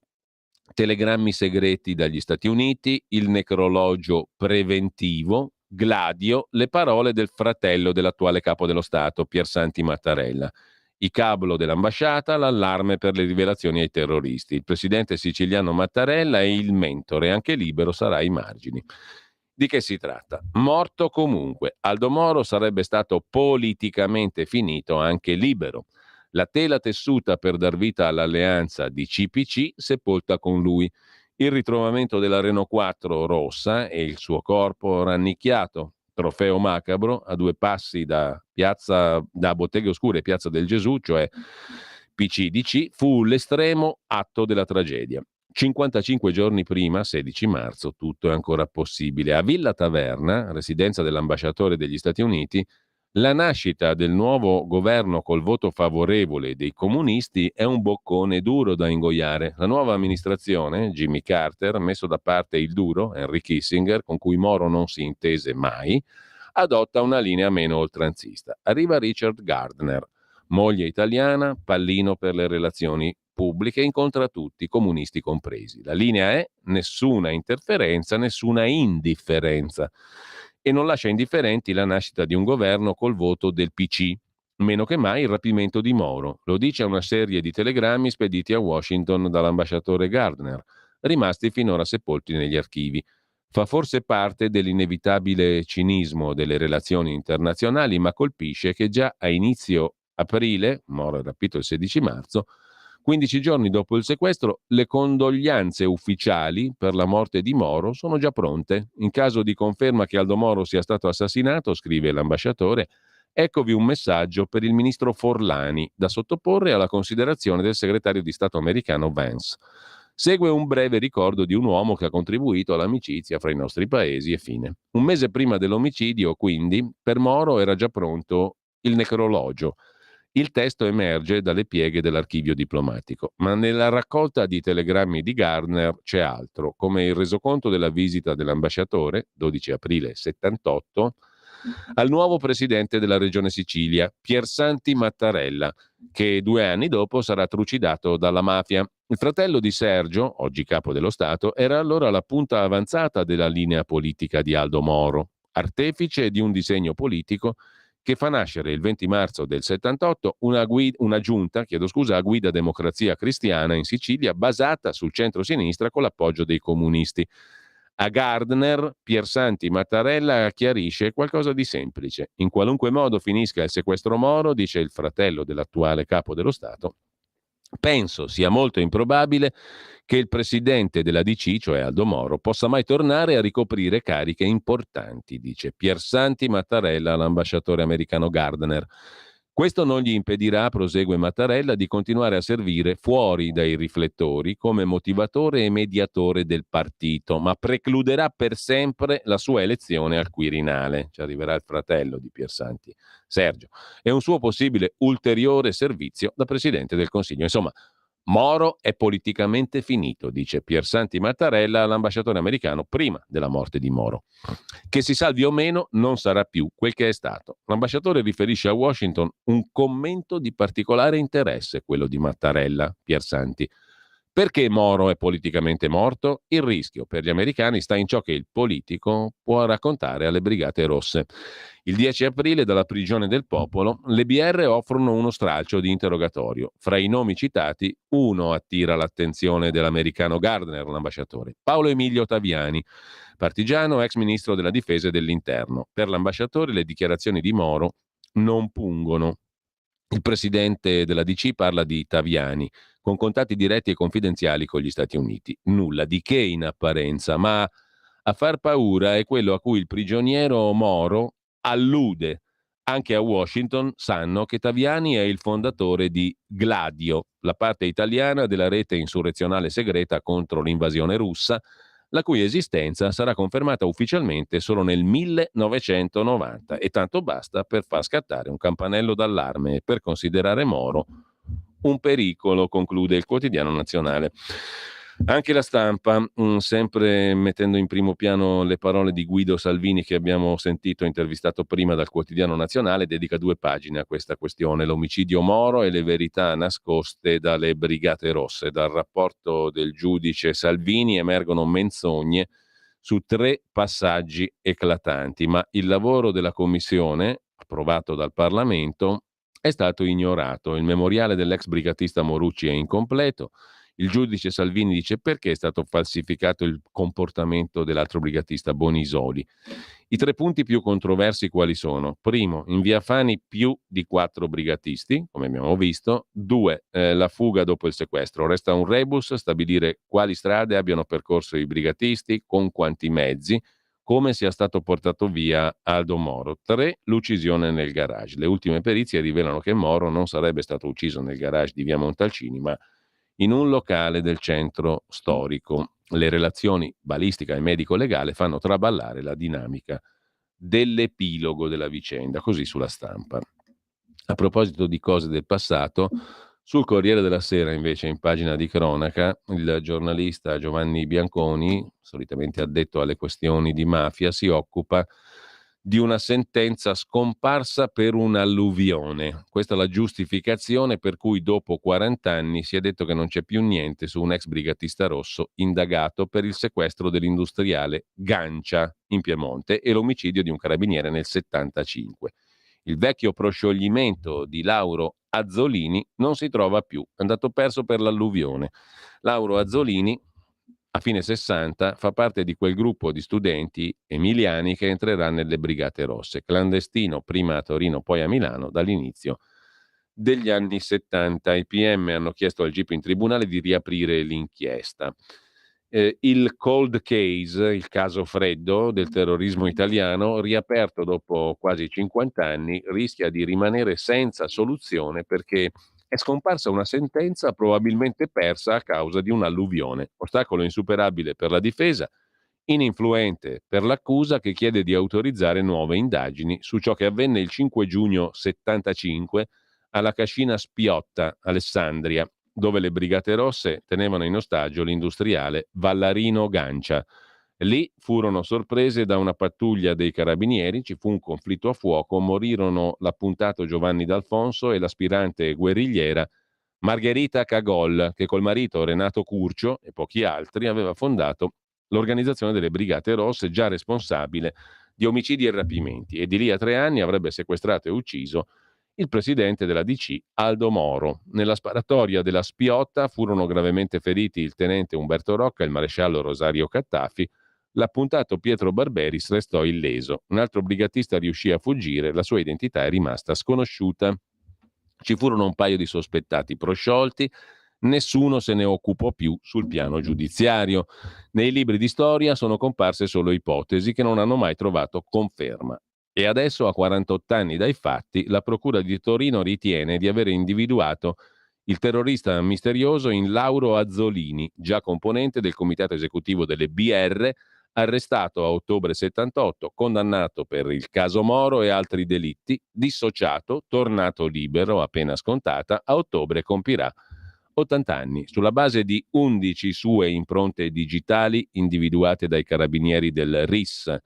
telegrammi segreti dagli Stati Uniti, il necrologio preventivo, Gladio, le parole del fratello dell'attuale capo dello Stato, Piersanti Mattarella. I cablo dell'ambasciata, l'allarme per le rivelazioni ai terroristi. Il presidente siciliano Mattarella è il mentore, anche Libero sarà ai margini. Di che si tratta? Morto comunque. Aldo Moro sarebbe stato politicamente finito anche Libero. La tela tessuta per dar vita all'alleanza di CPC sepolta con lui. Il ritrovamento della Renault 4 rossa e il suo corpo rannicchiato, trofeo macabro, a 2 passi da Botteghe Oscure e Piazza del Gesù, cioè PCDC, fu l'estremo atto della tragedia. 55 giorni prima, 16 marzo, tutto è ancora possibile. A Villa Taverna, residenza dell'ambasciatore degli Stati Uniti, la nascita del nuovo governo col voto favorevole dei comunisti è un boccone duro da ingoiare. La nuova amministrazione, Jimmy Carter, messo da parte il duro, Henry Kissinger, con cui Moro non si intese mai, adotta una linea meno oltranzista. Arriva Richard Gardner, moglie italiana, pallino per le relazioni pubbliche, incontra tutti, comunisti compresi. La linea è nessuna interferenza, nessuna indifferenza. E non lascia indifferenti la nascita di un governo col voto del PC, meno che mai il rapimento di Moro. Lo dice a una serie di telegrammi spediti a Washington dall'ambasciatore Gardner, rimasti finora sepolti negli archivi. Fa forse parte dell'inevitabile cinismo delle relazioni internazionali, ma colpisce che già a inizio aprile, Moro è rapito il 16 marzo, 15 giorni dopo il sequestro, le condoglianze ufficiali per la morte di Moro sono già pronte. In caso di conferma che Aldo Moro sia stato assassinato, scrive l'ambasciatore, eccovi un messaggio per il ministro Forlani da sottoporre alla considerazione del segretario di Stato americano Vance. Segue un breve ricordo di un uomo che ha contribuito all'amicizia fra i nostri paesi e fine. Un mese prima dell'omicidio, quindi, per Moro era già pronto il necrologio. Il testo emerge dalle pieghe dell'archivio diplomatico, ma nella raccolta di telegrammi di Gardner c'è altro, come il resoconto della visita dell'ambasciatore, 12 aprile 78, al nuovo presidente della regione Sicilia, Piersanti Mattarella, che 2 anni dopo sarà trucidato dalla mafia. Il fratello di Sergio, oggi capo dello Stato, era allora la punta avanzata della linea politica di Aldo Moro, artefice di un disegno politico che fa nascere il 20 marzo del 78 una giunta a guida Democrazia Cristiana in Sicilia basata sul centro-sinistra con l'appoggio dei comunisti. A Gardner, Piersanti Mattarella chiarisce qualcosa di semplice. In qualunque modo finisca il sequestro Moro, dice il fratello dell'attuale capo dello Stato, penso sia molto improbabile che il presidente della DC, cioè Aldo Moro, possa mai tornare a ricoprire cariche importanti, dice Piersanti Mattarella all'ambasciatore americano Gardner. Questo non gli impedirà, prosegue Mattarella, di continuare a servire fuori dai riflettori come motivatore e mediatore del partito, ma precluderà per sempre la sua elezione al Quirinale. Ci arriverà il fratello di Piersanti, Sergio, e un suo possibile ulteriore servizio da Presidente del Consiglio. Insomma, Moro è politicamente finito, dice Piersanti Mattarella all'ambasciatore americano prima della morte di Moro. Che si salvi o meno non sarà più quel che è stato. L'ambasciatore riferisce a Washington un commento di particolare interesse, quello di Mattarella, Piersanti. Perché Moro è politicamente morto? Il rischio per gli americani sta in ciò che il politico può raccontare alle Brigate Rosse. Il 10 aprile, dalla prigione del popolo, le BR offrono uno stralcio di interrogatorio. Fra i nomi citati, uno attira l'attenzione dell'americano Gardner, l'ambasciatore. Paolo Emilio Taviani, partigiano, ex ministro della difesa e dell'interno. Per l'ambasciatore le dichiarazioni di Moro non pungono. Il presidente della DC parla di Taviani, con contatti diretti e confidenziali con gli Stati Uniti. Nulla di che in apparenza, ma a far paura è quello a cui il prigioniero Moro allude. Anche a Washington sanno che Taviani è il fondatore di Gladio, la parte italiana della rete insurrezionale segreta contro l'invasione russa, la cui esistenza sarà confermata ufficialmente solo nel 1990, e tanto basta per far scattare un campanello d'allarme e per considerare Moro un pericolo, conclude il Quotidiano Nazionale. Anche La Stampa, sempre mettendo in primo piano le parole di Guido Salvini, che abbiamo sentito intervistato prima dal Quotidiano Nazionale, dedica 2 pagine a questa questione: l'omicidio Moro e le verità nascoste dalle Brigate Rosse. Dal rapporto del giudice Salvini emergono menzogne su 3 passaggi eclatanti, ma il lavoro della commissione, approvato dal Parlamento, è stato ignorato. Il memoriale dell'ex brigatista Morucci è incompleto. Il giudice Salvini dice: perché è stato falsificato il comportamento dell'altro brigatista Bonisoli? I 3 punti più controversi quali sono? Primo, in via Fani più di 4 brigatisti, come abbiamo visto. 2, la fuga dopo il sequestro. Resta un rebus stabilire quali strade abbiano percorso i brigatisti, con quanti mezzi, come sia stato portato via Aldo Moro. 3, l'uccisione nel garage. Le ultime perizie rivelano che Moro non sarebbe stato ucciso nel garage di via Montalcini, ma in un locale del centro storico. Le relazioni balistica e medico-legale fanno traballare la dinamica dell'epilogo della vicenda, così sulla Stampa. A proposito di cose del passato, sul Corriere della Sera, invece, in pagina di cronaca, il giornalista Giovanni Bianconi, solitamente addetto alle questioni di mafia, si occupa di una sentenza scomparsa per un'alluvione. Questa è la giustificazione per cui dopo 40 anni si è detto che non c'è più niente su un ex brigatista rosso indagato per il sequestro dell'industriale Gancia in Piemonte e l'omicidio di un carabiniere nel 75. Il vecchio proscioglimento di Lauro Azzolini non si trova più, è andato perso per l'alluvione. Lauro Azzolini, a fine 60, fa parte di quel gruppo di studenti emiliani che entrerà nelle Brigate Rosse, clandestino prima a Torino poi a Milano dall'inizio degli anni 70. I PM hanno chiesto al GIP in tribunale di riaprire l'inchiesta. Il cold case, il caso freddo del terrorismo italiano, riaperto dopo quasi 50 anni, rischia di rimanere senza soluzione perché è scomparsa una sentenza probabilmente persa a causa di un'alluvione, ostacolo insuperabile per la difesa, ininfluente per l'accusa che chiede di autorizzare nuove indagini su ciò che avvenne il 5 giugno 75 alla Cascina Spiotta, Alessandria, dove le Brigate Rosse tenevano in ostaggio l'industriale Vallarino Gancia. Lì furono sorprese da una pattuglia dei carabinieri, ci fu un conflitto a fuoco, morirono l'appuntato Giovanni D'Alfonso e l'aspirante guerrigliera Margherita Cagol, che col marito Renato Curcio e pochi altri aveva fondato l'organizzazione delle Brigate Rosse, già responsabile di omicidi e rapimenti, e di lì a 3 anni avrebbe sequestrato e ucciso il presidente della DC, Aldo Moro. Nella sparatoria della Spiotta furono gravemente feriti il tenente Umberto Rocca e il maresciallo Rosario Cattafi. L'appuntato Pietro Barberis restò illeso. Un altro brigatista riuscì a fuggire, la sua identità è rimasta sconosciuta. Ci furono un paio di sospettati prosciolti, nessuno se ne occupò più sul piano giudiziario. Nei libri di storia sono comparse solo ipotesi che non hanno mai trovato conferma. E adesso, a 48 anni dai fatti, la Procura di Torino ritiene di aver individuato il terrorista misterioso in Lauro Azzolini, già componente del comitato esecutivo delle BR, arrestato a ottobre 78, condannato per il caso Moro e altri delitti, dissociato, tornato libero a pena scontata, a ottobre compirà 80 anni. Sulla base di 11 sue impronte digitali individuate dai carabinieri del RIS,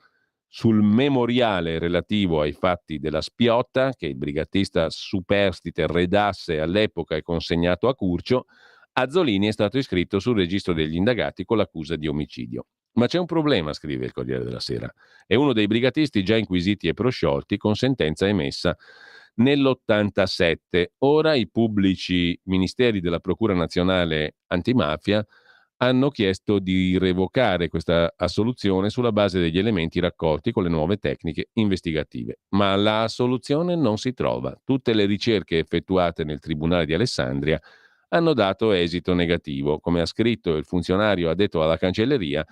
sul memoriale relativo ai fatti della Spiotta, che il brigatista superstite redasse all'epoca e consegnato a Curcio, Azzolini è stato iscritto sul registro degli indagati con l'accusa di omicidio. Ma c'è un problema, scrive il Corriere della Sera. È uno dei brigatisti già inquisiti e prosciolti con sentenza emessa nell'87. Ora i pubblici ministeri della Procura Nazionale Antimafia hanno chiesto di revocare questa assoluzione sulla base degli elementi raccolti con le nuove tecniche investigative. Ma la assoluzione non si trova. Tutte le ricerche effettuate nel Tribunale di Alessandria hanno dato esito negativo. Come ha scritto il funzionario addetto alla cancelleria,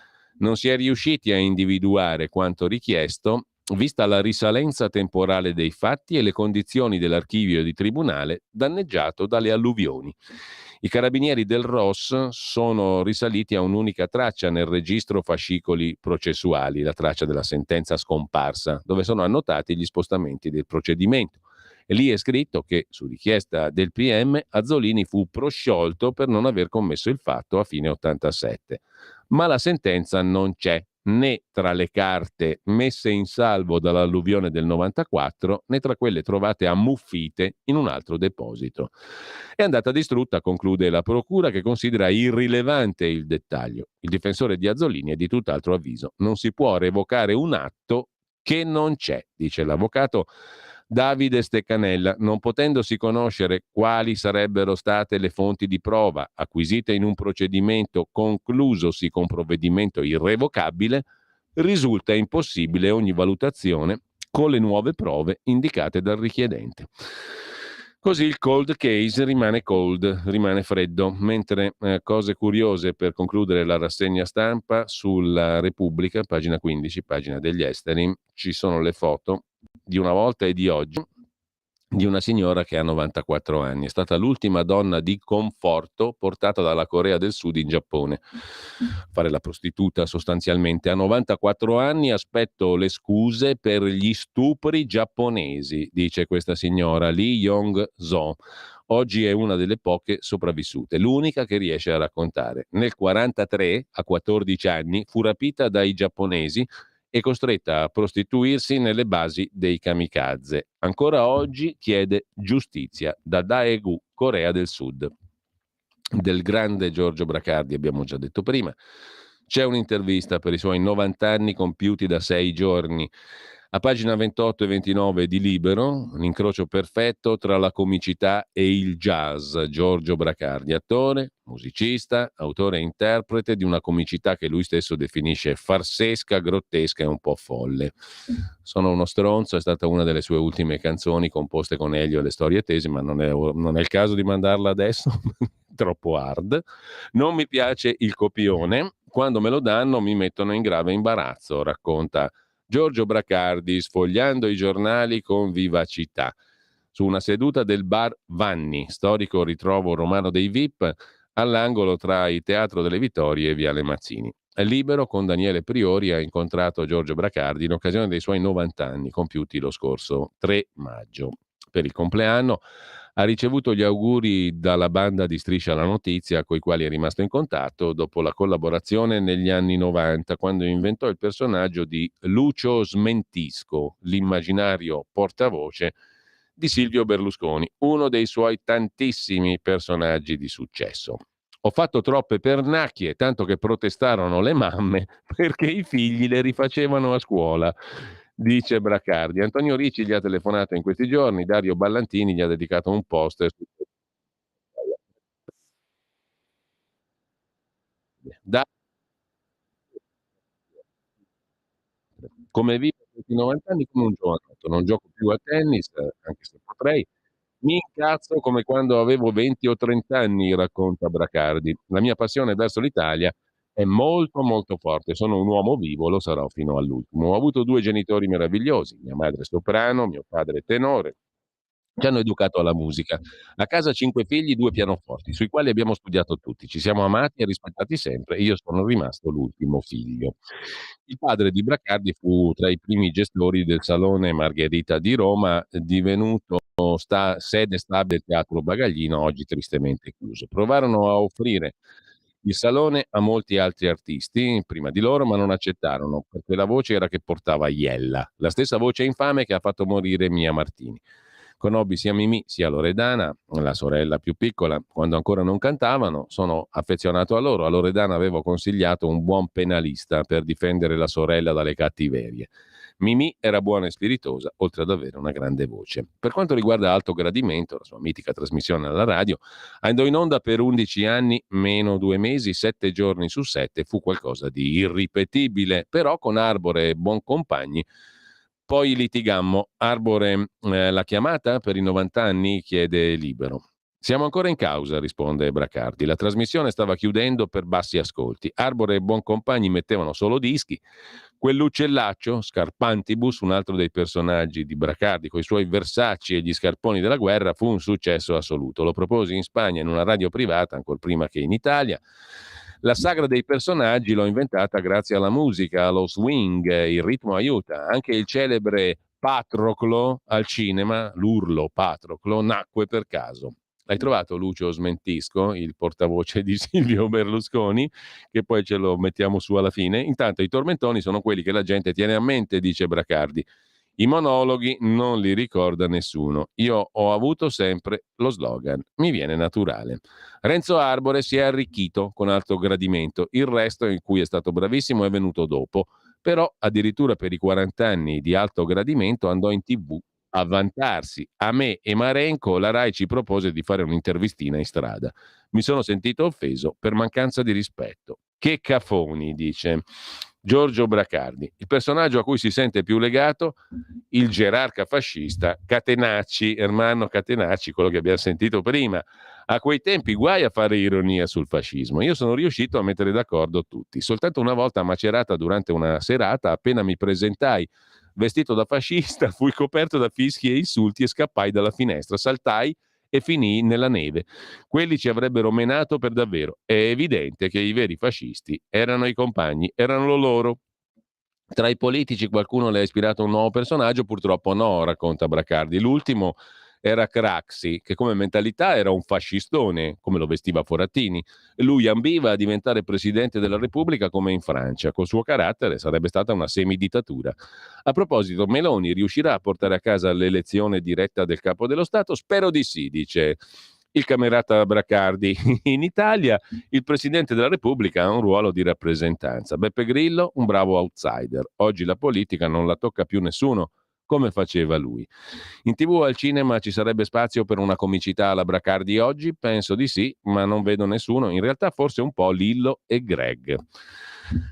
non si è riusciti a individuare quanto richiesto, vista la risalenza temporale dei fatti e le condizioni dell'archivio di tribunale danneggiato dalle alluvioni. I carabinieri del ROS sono risaliti a un'unica traccia nel registro fascicoli processuali, la traccia della sentenza scomparsa, dove sono annotati gli spostamenti del procedimento. E lì è scritto che, su richiesta del PM, Azzolini fu prosciolto per non aver commesso il fatto a fine 87. Ma la sentenza non c'è, né tra le carte messe in salvo dall'alluvione del 94, né tra quelle trovate ammuffite in un altro deposito. È andata distrutta, conclude la procura, che considera irrilevante il dettaglio. Il difensore di Azzolini è di tutt'altro avviso. Non si può revocare un atto che non c'è, dice l'avvocato Davide Steccanella, non potendosi conoscere quali sarebbero state le fonti di prova acquisite in un procedimento conclusosi con provvedimento irrevocabile, risulta impossibile ogni valutazione con le nuove prove indicate dal richiedente. Così il cold case rimane cold, rimane freddo, mentre cose curiose per concludere la rassegna stampa sulla Repubblica, pagina 15, pagina degli esteri, ci sono le foto di una volta e di oggi di una signora che ha 94 anni. È stata l'ultima donna di conforto portata dalla Corea del Sud in Giappone. Fare la prostituta sostanzialmente. A 94 anni aspetto le scuse per gli stupri giapponesi, dice questa signora Lee Yong-so. Oggi è una delle poche sopravvissute, l'unica che riesce a raccontare. Nel 43, a 14 anni, fu rapita dai giapponesi e costretta a prostituirsi nelle basi dei kamikaze. Ancora oggi chiede giustizia da Daegu, Corea del Sud. Del grande Giorgio Bracardi abbiamo già detto prima. C'è un'intervista per i suoi 90 anni compiuti da 6 giorni. A pagina 28 e 29 di Libero, un incrocio perfetto tra la comicità e il jazz. Giorgio Bracardi, attore, musicista, autore e interprete di una comicità che lui stesso definisce farsesca, grottesca e un po' folle. Sono uno stronzo è stata una delle sue ultime canzoni composte con Elio e le storie tese, ma non è il caso di mandarla adesso, troppo hard. Non mi piace il copione, quando me lo danno mi mettono in grave imbarazzo, racconta Giorgio Bracardi sfogliando i giornali con vivacità. Su una seduta del bar Vanni, storico ritrovo romano dei VIP, all'angolo tra il Teatro delle Vittorie e Viale Mazzini. Libero con Daniele Priori ha incontrato Giorgio Bracardi in occasione dei suoi 90 anni compiuti lo scorso 3 maggio. Per il compleanno ha ricevuto gli auguri dalla banda di Striscia la Notizia, coi quali è rimasto in contatto dopo la collaborazione negli anni 90, quando inventò il personaggio di Lucio Smentisco, l'immaginario portavoce di Silvio Berlusconi, uno dei suoi tantissimi personaggi di successo. Ho fatto troppe pernacchie, tanto che protestarono le mamme perché i figli le rifacevano a scuola, dice Bracardi. Antonio Ricci gli ha telefonato in questi giorni, Dario Ballantini gli ha dedicato un post. Come vivo questi 90 anni come un giovanotto, non gioco più a tennis, anche se potrei. Mi incazzo come quando avevo 20 o 30 anni, racconta Bracardi. La mia passione verso l'Italia è molto molto forte, sono un uomo vivo, lo sarò fino all'ultimo. Ho avuto 2 genitori meravigliosi, mia madre soprano, mio padre tenore, ci hanno educato alla musica. A casa 5 figli, 2 pianoforti, sui quali abbiamo studiato tutti. Ci siamo amati e rispettati sempre e io sono rimasto l'ultimo figlio. Il padre di Bracardi fu tra i primi gestori del Salone Margherita di Roma, divenuto sede stabile del Teatro Bagaglino, oggi tristemente chiuso. Provarono a offrire il Salone a molti altri artisti prima di loro, ma non accettarono, perché la voce era che portava Iella, la stessa voce infame che ha fatto morire Mia Martini. Conobbi sia Mimì sia Loredana, la sorella più piccola, quando ancora non cantavano. Sono affezionato a loro. A Loredana avevo consigliato un buon penalista per difendere la sorella dalle cattiverie. Mimì era buona e spiritosa, oltre ad avere una grande voce. Per quanto riguarda Alto Gradimento, la sua mitica trasmissione alla radio, andò in onda per 11 anni meno 2 mesi, 7 giorni su 7, fu qualcosa di irripetibile, però con Arbore e Boncompagni. Poi litigammo. Arbore la chiamata per i 90 anni? Chiede Libero. Siamo ancora in causa, risponde Bracardi. La trasmissione stava chiudendo per bassi ascolti. Arbore e Boncompagni mettevano solo dischi. Quell'uccellaccio, Scarpantibus, un altro dei personaggi di Bracardi, con i suoi Versace e gli scarponi della guerra, fu un successo assoluto. Lo proposi in Spagna in una radio privata, ancora prima che in Italia. La sagra dei personaggi l'ho inventata grazie alla musica, allo swing, il ritmo aiuta. Anche il celebre Patroclo al cinema, l'urlo Patroclo, nacque per caso. L'hai trovato, Lucio Smentisco, il portavoce di Silvio Berlusconi, che poi ce lo mettiamo su alla fine? Intanto i tormentoni sono quelli che la gente tiene a mente, dice Bracardi. I monologhi non li ricorda nessuno. Io ho avuto sempre lo slogan, mi viene naturale. Renzo Arbore si è arricchito con alto gradimento, il resto in cui è stato bravissimo è venuto dopo, però addirittura per i 40 anni di alto gradimento andò in TV a vantarsi. A me e Marenco la Rai ci propose di fare un'intervistina in strada. Mi sono sentito offeso per mancanza di rispetto. Che cafoni, dice Giorgio Bracardi. Il personaggio a cui si sente più legato, il gerarca fascista Catenacci, Ermanno Catenacci, quello che abbiamo sentito prima. A quei tempi guai a fare ironia sul fascismo. Io sono riuscito a mettere d'accordo tutti. Soltanto una volta a Macerata, durante una serata, appena mi presentai vestito da fascista, fui coperto da fischi e insulti e scappai dalla finestra, saltai e finii nella neve. Quelli ci avrebbero menato per davvero. È evidente che i veri fascisti erano i compagni, erano loro. Tra i politici qualcuno le ha ispirato un nuovo personaggio? Purtroppo no, racconta Bracardi. L'ultimo era Craxi, che come mentalità era un fascistone, come lo vestiva Forattini. Lui ambiva a diventare presidente della Repubblica come in Francia. Col suo carattere sarebbe stata una semidittatura. A proposito, Meloni riuscirà a portare a casa l'elezione diretta del capo dello Stato? Spero di sì, dice il camerata Bracardi. In Italia il Presidente della Repubblica ha un ruolo di rappresentanza. Beppe Grillo, un bravo outsider. Oggi la politica non la tocca più nessuno, come faceva lui. In TV o al cinema ci sarebbe spazio per una comicità alla Bracardi oggi? Penso di sì, ma non vedo nessuno. In realtà forse un po' Lillo e Greg.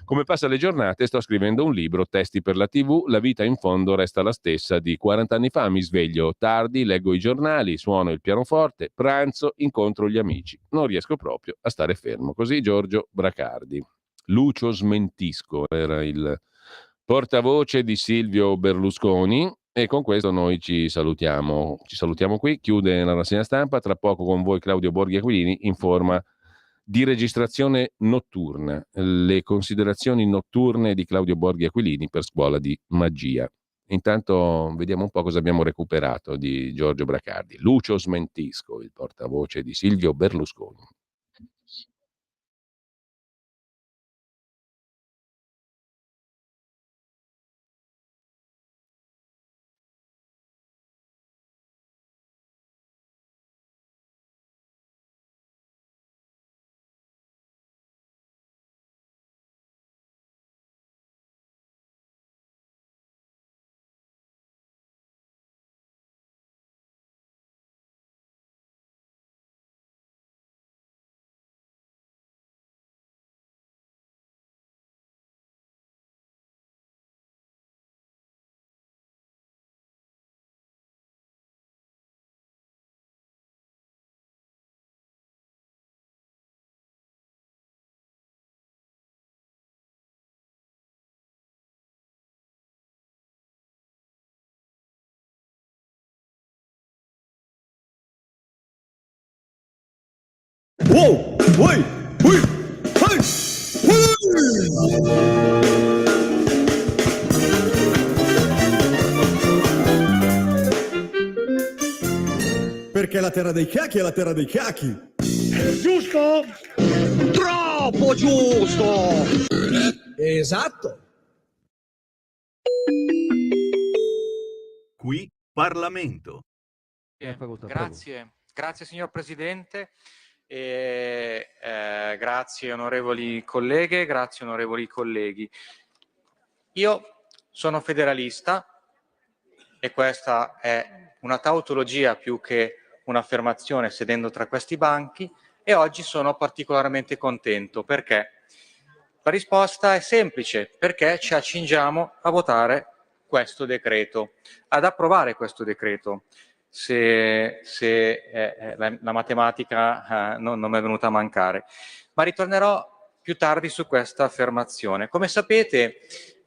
Come passa le giornate, sto scrivendo un libro, testi per la TV, la vita in fondo resta la stessa di 40 anni fa, mi sveglio tardi, leggo i giornali, suono il pianoforte, pranzo, incontro gli amici. Non riesco proprio a stare fermo. Così Giorgio Bracardi. Lucio Smentisco era il portavoce di Silvio Berlusconi e con questo noi ci salutiamo qui, chiude la rassegna stampa, tra poco con voi Claudio Borghi Aquilini in forma di registrazione notturna, le considerazioni notturne di Claudio Borghi Aquilini per Scuola di Magia. Intanto vediamo un po' cosa abbiamo recuperato di Giorgio Bracardi. Lucio Smentisco, il portavoce di Silvio Berlusconi. Wow! Ui! Ui! Perché la terra dei cacchi è la terra dei cacchi. Giusto? Troppo giusto! Esatto. Qui Parlamento. Grazie signor Presidente. Grazie onorevoli colleghe, grazie onorevoli colleghi. Io sono federalista e questa è una tautologia più che un'affermazione sedendo tra questi banchi, e oggi sono particolarmente contento perché la risposta è semplice, perché ci accingiamo a votare questo decreto, ad approvare questo decreto. Se la matematica non mi è venuta a mancare, ma ritornerò più tardi su questa affermazione. Come sapete,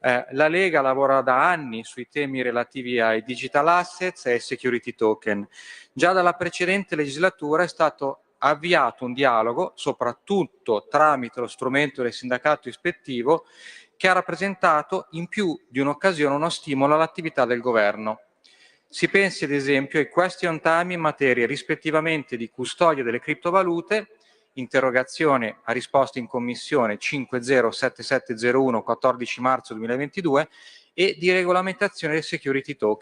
la Lega lavora da anni sui temi relativi ai digital assets e ai security token. Già dalla precedente legislatura è stato ha avviato un dialogo, soprattutto tramite lo strumento del sindacato ispettivo, che ha rappresentato in più di un'occasione uno stimolo all'attività del governo. Si pensi ad esempio ai question time in materia rispettivamente di custodia delle criptovalute, interrogazione a risposta in commissione 507701 14 marzo 2022 e di regolamentazione del security token